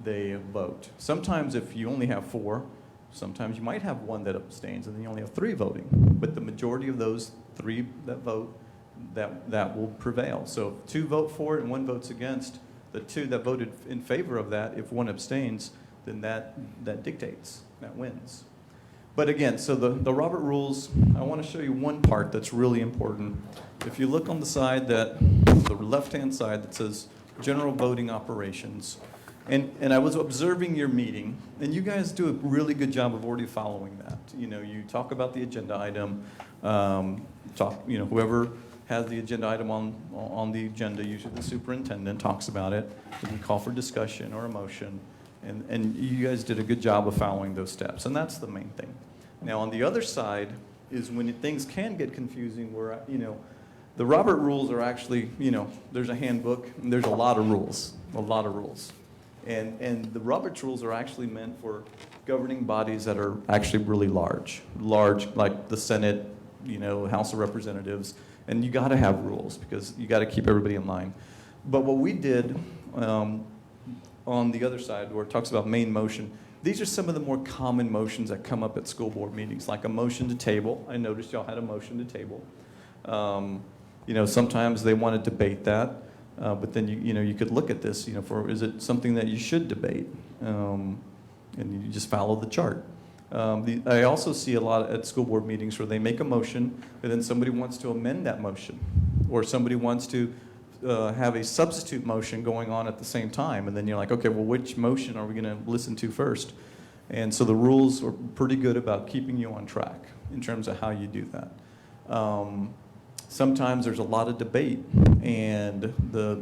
they vote. Sometimes if you only have 4, sometimes you might have 1 that abstains, and then you only have 3 voting. But the majority of those 3 that vote, that will prevail. So if 2 vote for it and 1 votes against, the 2 that voted in favor of that, if 1 abstains, then that dictates, that wins. But again, so the Robert Rules, I want to show you one part that's really important. If you look on the side the left-hand side that says General Voting Operations, and I was observing your meeting, and you guys do a really good job of already following that. You talk about the agenda item, whoever has the agenda item on the agenda, usually the superintendent talks about it. We call for discussion or a motion. And you guys did a good job of following those steps, and that's the main thing. Now, on the other side is when things can get confusing, where, the Robert Rules are actually, there's a handbook, and there's a lot of rules. And the Roberts Rules are actually meant for governing bodies that are actually really large, like the Senate, House of Representatives. And you got to have rules because you got to keep everybody in line. But what we did on the other side, where it talks about main motion, these are some of the more common motions that come up at school board meetings, like a motion to table. I noticed y'all had a motion to table. You know, sometimes they want to debate that, but then you could look at this, is it something that you should debate? And you just follow the chart. I also see a lot at school board meetings where they make a motion, and then somebody wants to amend that motion, or somebody wants to have a substitute motion going on at the same time, and then you're like, okay, well, which motion are we going to listen to first? And so the rules are pretty good about keeping you on track in terms of how you do that. Sometimes there's a lot of debate, and the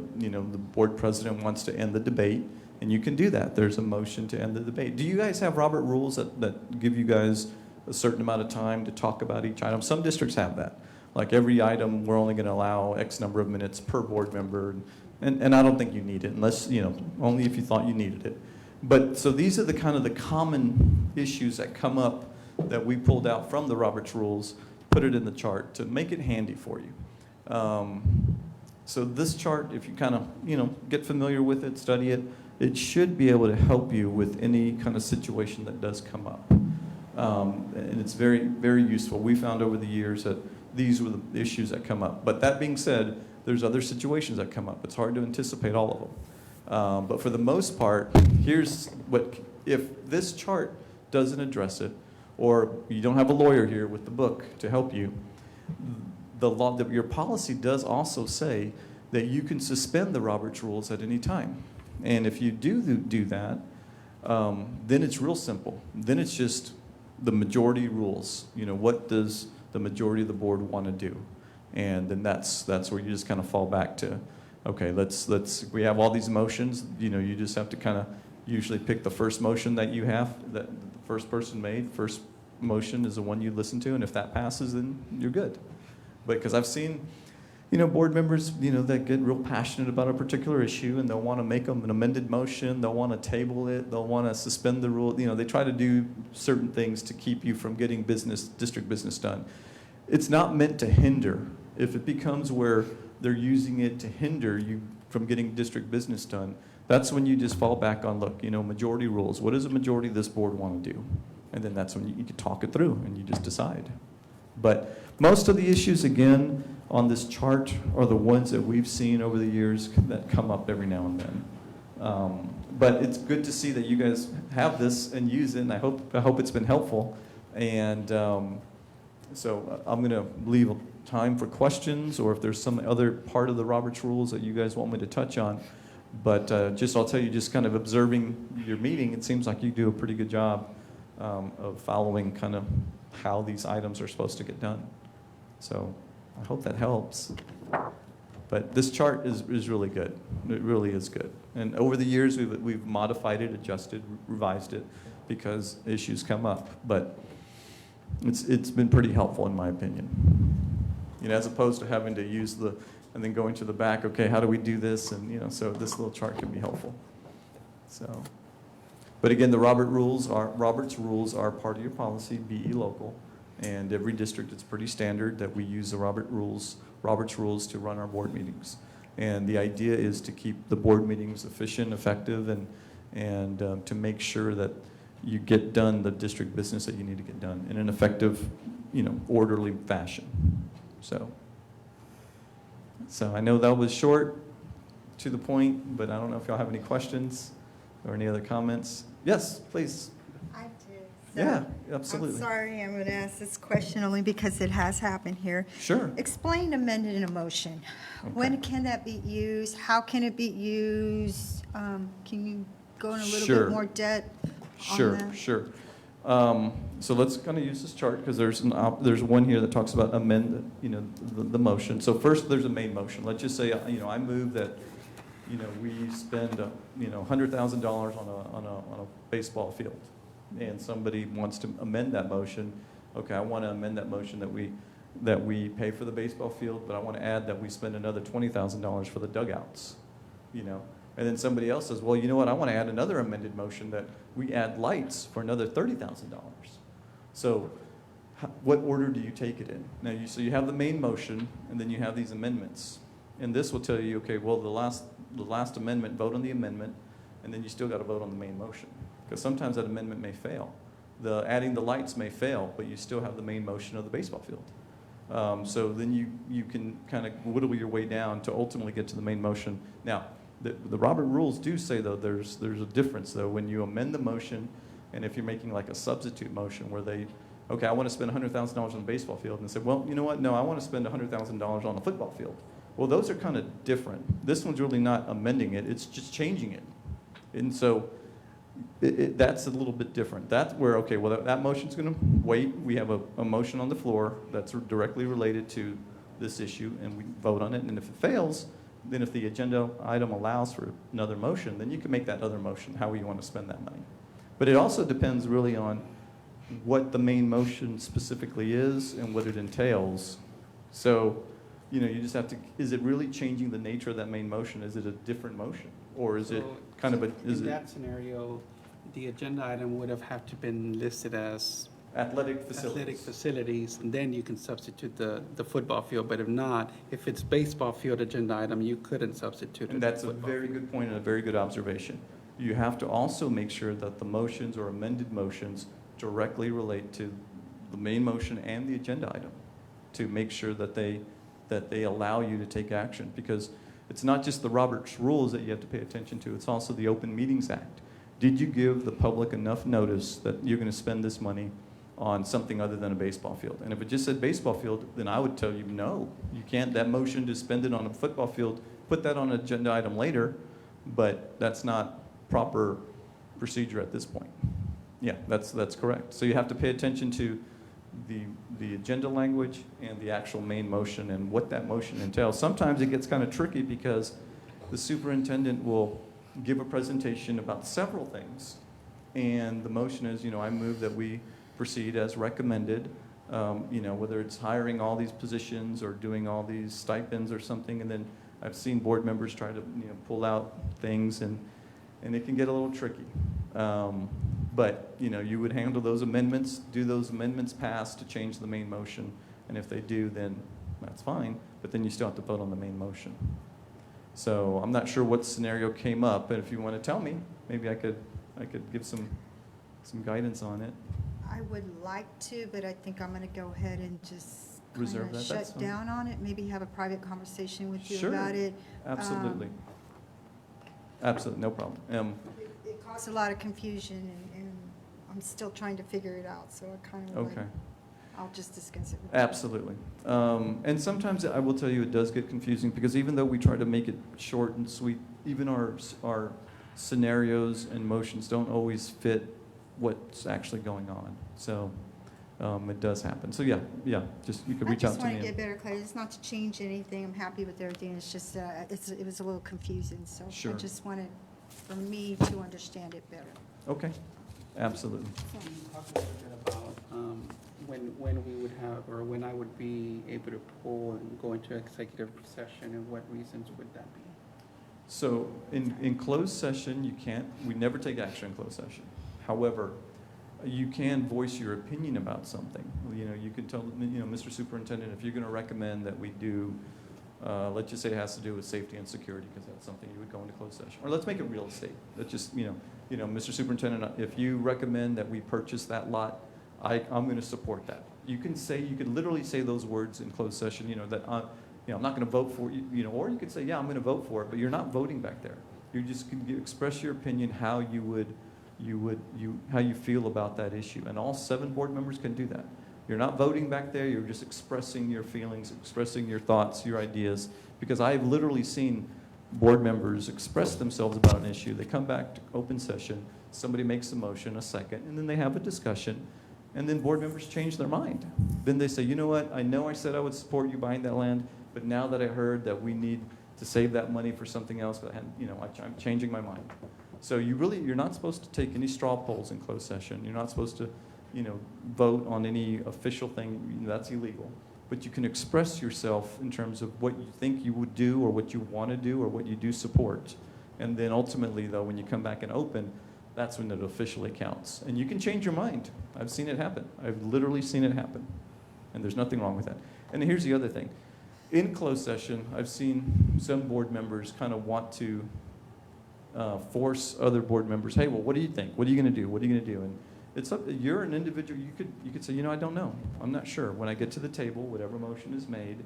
board president wants to end the debate, and you can do that. There's a motion to end the debate. Do you guys have Robert rules that give you guys a certain amount of time to talk about each item? Some districts have that. Like every item, we're only going to allow X number of minutes per board member. And I don't think you need it unless, only if you thought you needed it. But so these are the kind of the common issues that come up that we pulled out from the Roberts Rules, put it in the chart to make it handy for you. So this chart, if you kind of, get familiar with it, study it, it should be able to help you with any kind of situation that does come up. And it's very, very useful. We found over the years that these were the issues that come up. But that being said, there's other situations that come up. It's hard to anticipate all of them. But for the most part, here's what, if this chart doesn't address it, or you don't have a lawyer here with the book to help you, your policy does also say that you can suspend the Roberts Rules at any time. And if you do that, then it's real simple. Then it's just the majority rules. What does the majority of the board want to do? And then that's where you just kind of fall back to, okay, we have all these motions, you just have to kind of usually pick the first motion that you have, that the first person made. First motion is the one you listen to, and if that passes, then you're good. But because I've seen, board members, that get real passionate about a particular issue, and they'll want to make them an amended motion, they'll want to table it, they'll want to suspend the rule. They try to do certain things to keep you from getting district business done. It's not meant to hinder. If it becomes where they're using it to hinder you from getting district business done, that's when you just fall back on, look, majority rules. What does a majority of this board want to do? And then that's when you can talk it through and you just decide. But most of the issues, again, on this chart are the ones that we've seen over the years that come up every now and then. But it's good to see that you guys have this and use it, and I hope it's been helpful. And so I'm going to leave time for questions, or if there's some other part of the Roberts Rules that you guys want me to touch on. But I'll tell you, just kind of observing your meeting, it seems like you do a pretty good job of following kind of how these items are supposed to get done. So I hope that helps. But this chart is really good. It really is good. And over the years, we've modified it, adjusted, revised it, because issues come up. But it's been pretty helpful in my opinion. As opposed to having to use and then going to the back, okay, how do we do this? And so this little chart can be helpful. So, but again, the Roberts Rules are part of your policy, BE local, and every district, it's pretty standard that we use the Roberts Rules to run our board meetings. And the idea is to keep the board meetings efficient, effective, and to make sure that you get done the district business that you need to get done in an effective, orderly fashion. So I know that was short, to the point, but I don't know if y'all have any questions or any other comments. Yes, please. I do. Yeah, absolutely. I'm sorry, I'm going to ask this question only because it has happened here. Sure. Explain amended in a motion. Okay. When can that be used? How can it be used? Can you go in a little Sure. bit more depth on that? Sure. So let's kind of use this chart because there's one here that talks about amend, the motion. So first, there's a main motion. Let's just say, I move that, we spend, $100,000 on a baseball field, and somebody wants to amend that motion. Okay, I want to amend that motion that we pay for the baseball field, but I want to add that we spend another $20,000 for the dugouts, And then somebody else says, well, you know what, I want to add another amended motion that we add lights for another $30,000. So what order do you take it in? Now, so you have the main motion, and then you have these amendments. And this will tell you, okay, well, the last amendment, vote on the amendment, and then you still got to vote on the main motion. Because sometimes that amendment may fail. Adding the lights may fail, but you still have the main motion of the baseball field. So then you can kind of whittle your way down to ultimately get to the main motion. Now, the Robert rules do say, though, there's a difference, though, when you amend the motion, and if you're making like a substitute motion where okay, I want to spend $100,000 on a baseball field, and they say, well, you know what, no, I want to spend $100,000 on a football field. Well, those are kind of different. This one's really not amending it, it's just changing it. And so that's a little bit different. That's where, okay, well, that motion's going to wait. We have a motion on the floor that's directly related to this issue, and we vote on it. And if it fails, then if the agenda item allows for another motion, then you can make that other motion how you want to spend that money. But it also depends really on what the main motion specifically is and what it entails. So, you just have to, is it really changing the nature of that main motion? Is it a different motion? Or is it kind of In that scenario, the agenda item would have had to been listed as athletic facilities, and then you can substitute the football field. But if not, if it's baseball field agenda item, you couldn't substitute it. And that's a very good point and a very good observation. You have to also make sure that the motions or amended motions directly relate to the main motion and the agenda item to make sure that they allow you to take action, because it's not just the Roberts rules that you have to pay attention to, it's also the Open Meetings Act. Did you give the public enough notice that you're going to spend this money on something other than a baseball field? And if it just said baseball field, then I would tell you, no, you can't. That motion to spend it on a football field, put that on an agenda item later, but that's not proper procedure at this point. Yeah, that's correct. So you have to pay attention to the agenda language and the actual main motion and what that motion entails. Sometimes it gets kind of tricky because the superintendent will give a presentation about several things, and the motion is, I move that we proceed as recommended, whether it's hiring all these positions or doing all these stipends or something, and then I've seen board members try to, pull out things, and it can get a little tricky. But, you would handle those amendments, do those amendments pass to change the main motion, and if they do, then that's fine, but then you still have to vote on the main motion. So I'm not sure what scenario came up, but if you want to tell me, maybe I could give some guidance on it. I would like to, but I think I'm going to go ahead and just Reserve that, that's shut fine. down on it, maybe have a private conversation with you Sure. about it. Absolutely. Absolutely, no problem. It caused a lot of confusion, and I'm still trying to figure it out, so I kind of Okay. I'll just discuss it with you. Absolutely. And sometimes I will tell you it does get confusing, because even though we try to make it short and sweet, even our scenarios and motions don't always fit what's actually going on. So it does happen. So yeah, just you could reach out to me. I just want to get better clarity. It's not to change anything. I'm happy with everything. It's just, it was a little confusing, so Sure. I just wanted for me to understand it better. Okay, absolutely. Can you talk a little bit about when we would have, or when I would be able to pull and go into executive session, and what reasons would that be? So in closed session, we never take action in closed session. However, you can voice your opinion about something. You can tell, Mr. Superintendent, if you're going to recommend that we do, let's just say it has to do with safety and security, because that's something you would go into closed session. Or let's make it real estate. Let's just, Mr. Superintendent, if you recommend that we purchase that lot, I'm going to support that. You can literally say those words in closed session, that I'm not going to vote for you, or you could say, yeah, I'm going to vote for it, but you're not voting back there. You just can express your opinion, how you feel about that issue, and all 7 board members can do that. You're not voting back there. You're just expressing your feelings, expressing your thoughts, your ideas, because I've literally seen board members express themselves about an issue. They come back to open session, somebody makes a motion, a second, and then they have a discussion. And then board members change their mind. Then they say, you know what, I know I said I would support you buying that land, but now that I heard that we need to save that money for something else, but I'm changing my mind. So you're not supposed to take any straw polls in closed session. You're not supposed to, vote on any official thing. That's illegal. But you can express yourself in terms of what you think you would do, or what you want to do, or what you do support. And then ultimately, though, when you come back and open, that's when it officially counts. And you can change your mind. I've seen it happen. I've literally seen it happen. And there's nothing wrong with that. And here's the other thing. In closed session, I've seen some board members kind of want to force other board members, hey, well, what do you think? What are you going to do? What are you going to do? And it's up, you're an individual, you could say, I don't know. I'm not sure. When I get to the table, whatever motion is made,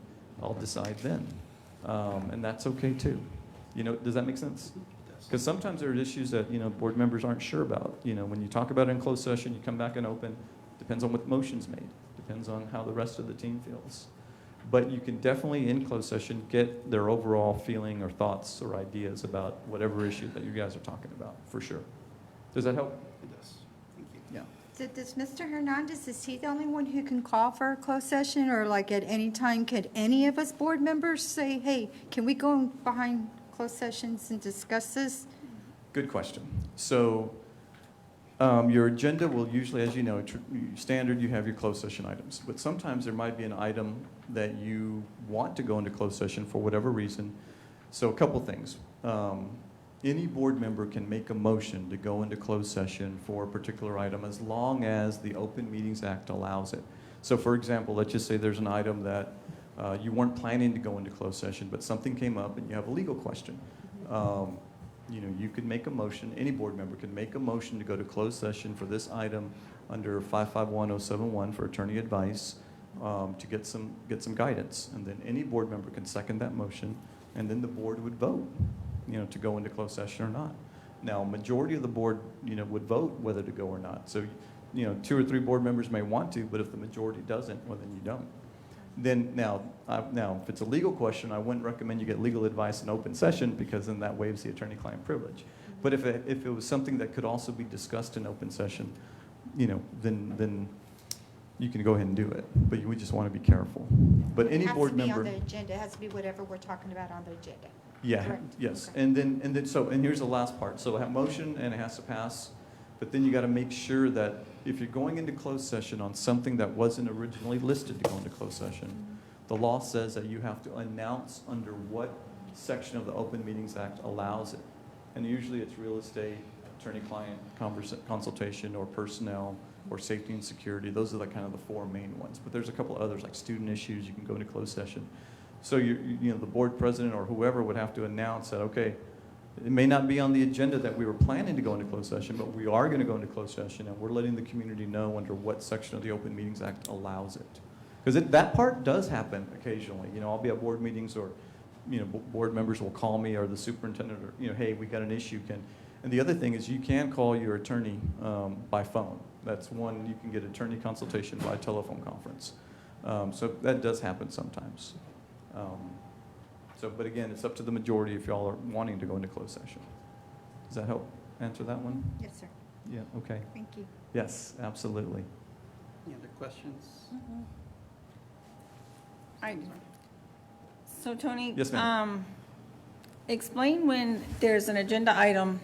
I'll decide then. And that's okay too. Does that make sense? Because sometimes there are issues that, board members aren't sure about. When you talk about it in closed session, you come back and open, depends on what motion's made, depends on how the rest of the team feels. But you can definitely, in closed session, get their overall feeling or thoughts or ideas about whatever issue that you guys are talking about, for sure. Does that help? It does. Thank you. Yeah. So does Mr. Hernandez, is he the only one who can call for a closed session? Or like at any time, could any of us board members say, hey, can we go behind closed sessions and discuss this? Good question. So your agenda will usually, as you know, standard, you have your closed session items. But sometimes there might be an item that you want to go into closed session for whatever reason. So a couple things. Any board member can make a motion to go into closed session for a particular item as long as the Open Meetings Act allows it. So for example, let's just say there's an item that you weren't planning to go into closed session, but something came up and you have a legal question. You could make a motion, any board member could make a motion to go to closed session for this item under 551071 for attorney advice to get some guidance. And then any board member can second that motion, and then the board would vote, to go into closed session or not. Now, majority of the board, would vote whether to go or not. So, 2 or 3 board members may want to, but if the majority doesn't, well, then you don't. Then now, if it's a legal question, I wouldn't recommend you get legal advice in open session because then that waives the attorney-client privilege. But if it was something that could also be discussed in open session, then you can go ahead and do it. But you would just want to be careful. But any board member. It has to be on the agenda. It has to be whatever we're talking about on the agenda. Yeah. Correct. Yes. Okay. And here's the last part. So I have motion and it has to pass. But then you got to make sure that if you're going into closed session on something that wasn't originally listed to go into closed session, the law says that you have to announce under what section of the Open Meetings Act allows it. And usually it's real estate, attorney-client consultation, or personnel, or safety and security. Those are the kind of the 4 main ones. But there's a couple others like student issues. You can go into closed session. So the board president or whoever would have to announce that, okay, it may not be on the agenda that we were planning to go into closed session, but we are going to go into closed session, and we're letting the community know under what section of the Open Meetings Act allows it. Because that part does happen occasionally. I'll be at board meetings, or board members will call me, or the superintendent, or hey, we got an issue. And the other thing is you can call your attorney by phone. That's one, you can get attorney consultation by telephone conference. So that does happen sometimes. But again, it's up to the majority if y'all are wanting to go into closed session. Does that help answer that one? Yes, sir. Yeah, okay. Thank you. Yes, absolutely. Any other questions? So Tony? Yes, ma'am. Explain when there's an agenda item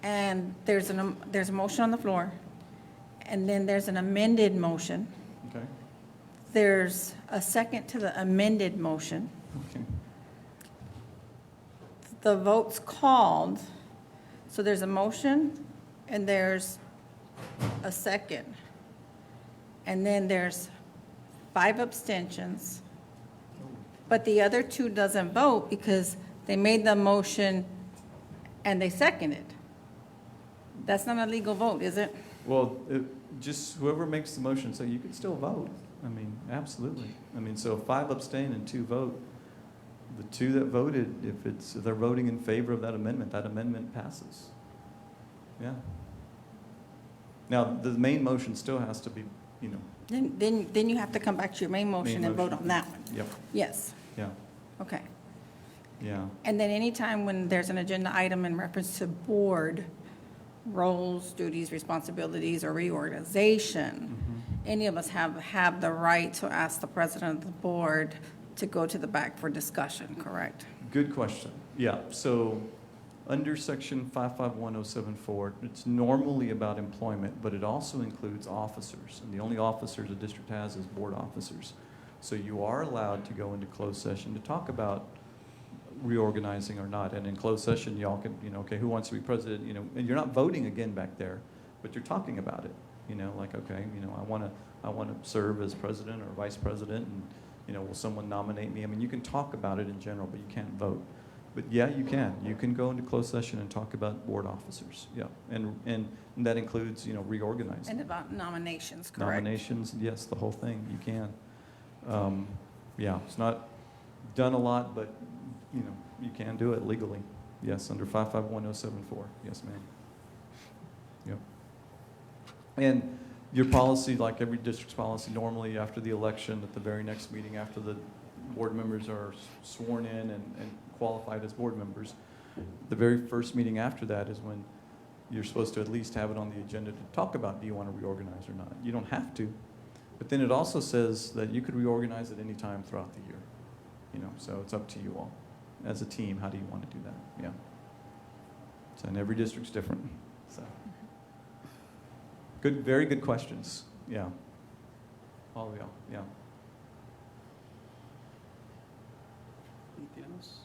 and there's a motion on the floor, and then there's an amended motion. Okay. There's a second to the amended motion. Okay. The vote's called, so there's a motion and there's a second. And then there's 5 abstentions. But the other 2 doesn't vote because they made the motion and they seconded. That's not a legal vote, is it? Well, just whoever makes the motion, so you can still vote. Absolutely. So 5 abstain and 2 vote. The 2 that voted, if they're voting in favor of that amendment passes. Yeah. Now, the main motion still has to be, Then you have to come back to your main motion and vote on that one. Yep. Yes. Yeah. Okay. Yeah. And then anytime when there's an agenda item in reference to board roles, duties, responsibilities, or reorganization, any of us have the right to ask the president of the board to go to the back for discussion, correct? Good question. Yeah. So under section 551074, it's normally about employment, but it also includes officers. And the only officers the district has is board officers. So you are allowed to go into closed session to talk about reorganizing or not. And in closed session, y'all can, okay, who wants to be president, and you're not voting again back there, but you're talking about it, like, okay, I want to serve as president or vice president, and, will someone nominate me? I mean, you can talk about it in general, but you can't vote. But yeah, you can. You can go into closed session and talk about board officers, yeah. And that includes, reorganizing. And about nominations, correct? Nominations, yes, the whole thing, you can. Yeah, it's not done a lot, but, you can do it legally. Yes, under 551074, yes, ma'am. Yep. And your policy, like every district's policy, normally after the election, at the very next meeting, after the board members are sworn in and qualified as board members, the very first meeting after that is when you're supposed to at least have it on the agenda to talk about, do you want to reorganize or not? You don't have to, but then it also says that you could reorganize at any time throughout the year. So it's up to you all. As a team, how do you want to do that? Yeah. So, and every district's different. So, good, very good questions. Yeah. All of y'all. Yeah. Anything else?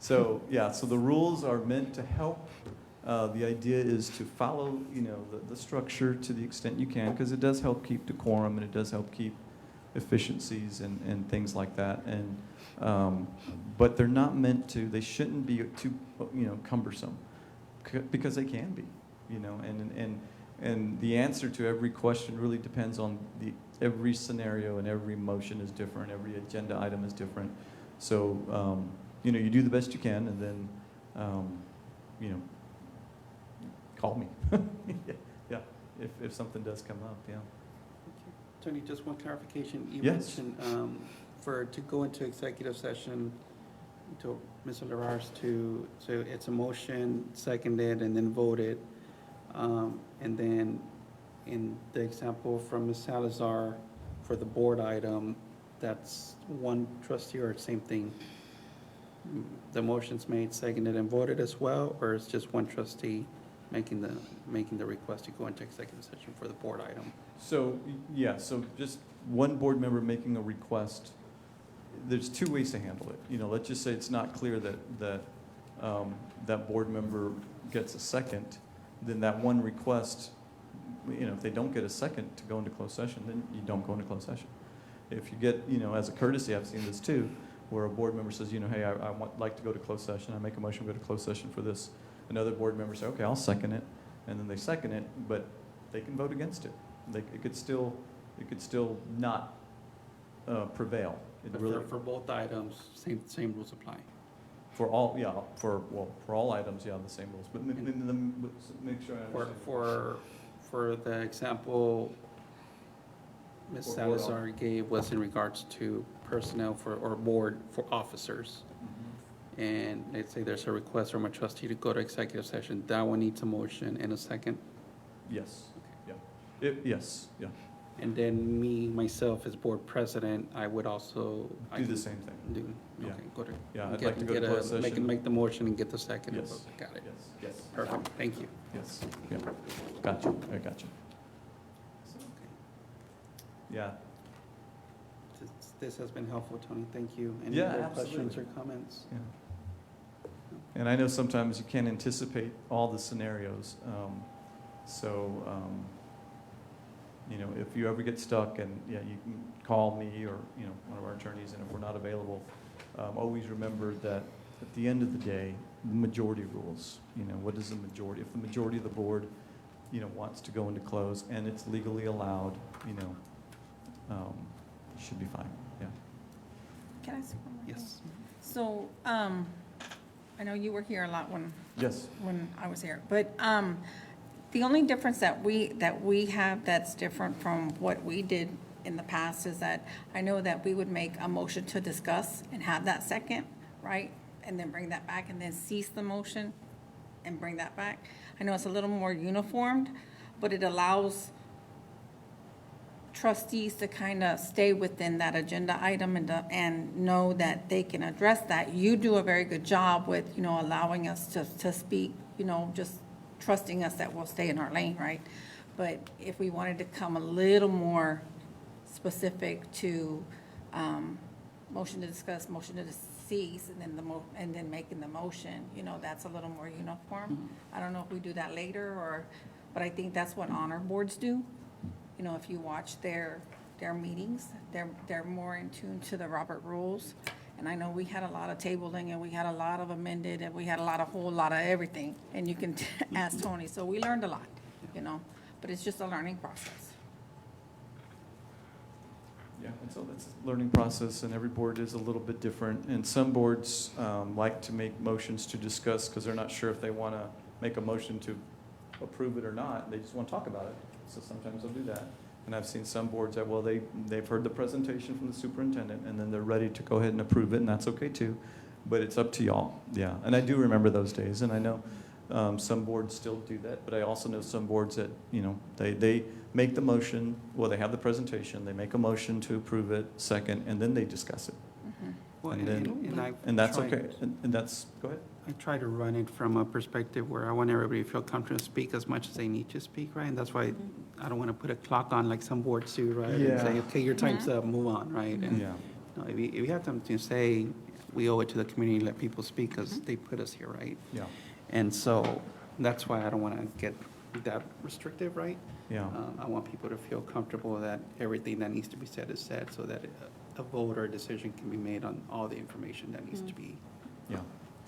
So, yeah, so the rules are meant to help. The idea is to follow, the structure to the extent you can, because it does help keep decorum and it does help keep efficiencies and things like that. And but they're not meant to. They shouldn't be too, cumbersome, because they can be, And the answer to every question really depends on every scenario, and every motion is different. Every agenda item is different. So, you do the best you can, and then, call me. Yeah, if something does come up, yeah. Tony, just one clarification. You Yes. mentioned to go into executive session, to Mr. Larraz, so it's a motion, seconded, and then voted. And then in the example from Ms. Salazar for the board item, that's one trustee or same thing? The motion's made, seconded, and voted as well, or it's just one trustee making the request to go into executive session for the board item? So, yeah, so just one board member making a request, there's two ways to handle it. Let's just say it's not clear that that board member gets a second, then that one request, if they don't get a second to go into closed session, then you don't go into closed session. If you get, as a courtesy, I've seen this too, where a board member says, hey, I like to go to closed session, I make a motion to go to closed session for this. Another board member say, okay, I'll second it, and then they second it, but they can vote against it. It could still not prevail. For both items, same rules apply? For all, yeah, for all items, yeah, the same rules, but make sure I understand. For the example Ms. For board Salazar gave was in regards to personnel or board for officers. And let's say there's a request from a trustee to go to executive session, that one needs a motion and a second? Yes, yeah. Yes, yeah. And then myself, as board president, I would also... Do the same thing. Okay, Yeah. go to... Yeah, I'd like to go to closed session. Make the motion and get the second. Yes. Got it. Yes. Perfect, thank you. Yes, yeah, gotcha, I gotcha. Yeah. This has been helpful, Tony, thank you. Any Yeah, other absolutely. questions or comments? Yeah. And I know sometimes you can't anticipate all the scenarios. If you ever get stuck, and you can call me or one of our attorneys, and if we're not available, always remember that at the end of the day, the majority rules. What is the majority? If the majority of the board, wants to go into close and it's legally allowed, should be fine. Yeah. Can I say one more thing? Yes. So, I know you were here a lot when I was here, but the only difference that we have that's different from what we did in the past is that I know that we would make a motion to discuss and have that second, right? And then bring that back and then cease the motion and bring that back. I know it's a little more uniformed, but it allows trustees to kind of stay within that agenda item and know that they can address that. You do a very good job with, allowing us to speak, just trusting us that we'll stay in our lane, right? But if we wanted to come a little more specific to motion to discuss, motion to cease, and then and then making the motion, that's a little more uniform. I don't know if we do that later but I think that's what honor boards do. If you watch their meetings, they're more in tune to the Robert rules. And I know we had a lot of tabling and we had a lot of amended and we had a whole lot of everything. And you can ask Tony. So we learned a lot, but it's just a learning process. Yeah, and so that's a learning process, and every board is a little bit different. And some boards like to make motions to discuss because they're not sure if they want to make a motion to approve it or not. They just want to talk about it. So sometimes they'll do that. And I've seen some boards that, well, they've heard the presentation from the superintendent, and then they're ready to go ahead and approve it, and that's okay too. But it's up to y'all, yeah. And I do remember those days, and I know some boards still do that, but I also know some boards that, they make the motion, well, they have the presentation, they make a motion to approve it, second, and then they discuss it. Well, And I've that's tried- okay, and that's, go ahead. I try to run it from a perspective where I want everybody to feel comfortable to speak as much as they need to speak, right? And that's why I don't want to put a clock on like some boards do, right? And Yeah. say, okay, your time's up, move on, right? And, Yeah. if you have something to say, we owe it to the community to let people speak because they put us here, right? Yeah. And so that's why I don't want to get that restrictive, right? Yeah. I want people to feel comfortable that everything that needs to be said is said so that a vote or a decision can be made on all the information that needs to be. Yeah.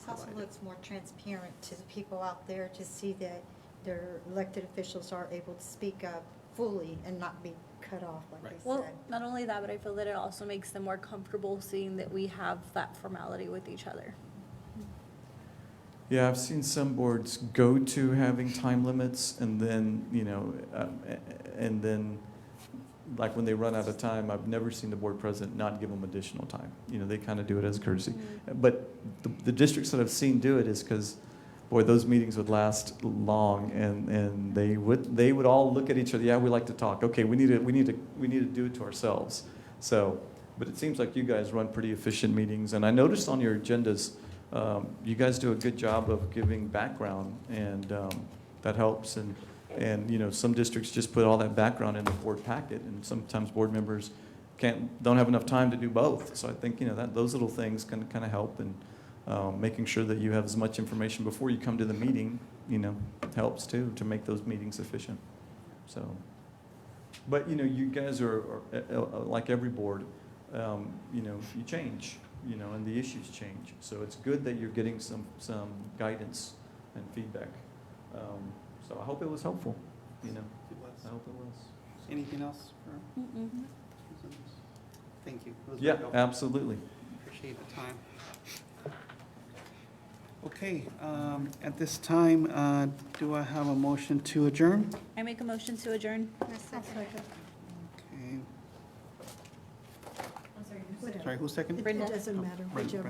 It also looks more transparent to the people out there to see that their elected officials are able to speak up fully and not be cut off, like they Well, said. not only that, but I feel that it also makes them more comfortable seeing that we have that formality with each other. Yeah, I've seen some boards go to having time limits and then, and then, like when they run out of time, I've never seen the board president not give them additional time. They kind of do it as a courtesy. But the districts that I've seen do it is because, boy, those meetings would last long, and they would all look at each other. Yeah, we like to talk. Okay, we need to do it to ourselves. So, but it seems like you guys run pretty efficient meetings, and I noticed on your agendas, you guys do a good job of giving background, and that helps. And some districts just put all that background in the board packet, and sometimes board members don't have enough time to do both. So I think that those little things can kind of help, and making sure that you have as much information before you come to the meeting, helps too to make those meetings efficient. So, but you guys are like every board, you change. And the issues change. So it's good that you're getting some guidance and feedback. So I hope it was helpful, I hope it was. Anything else? Thank you. It was very Yeah, helpful. absolutely. Appreciate the time. Okay, at this time, do I have a motion to adjourn? I make a motion to adjourn. Okay. Sorry, who seconded? Brenda. It doesn't matter, whichever.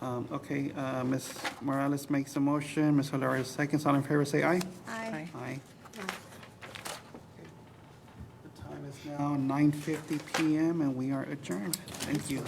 Brenda. Okay, Ms. Morales makes a motion, Ms. Hilario seconds. All in favor, say aye. Aye. Aye. The time is now 9:50 PM and we are adjourned. Thank you.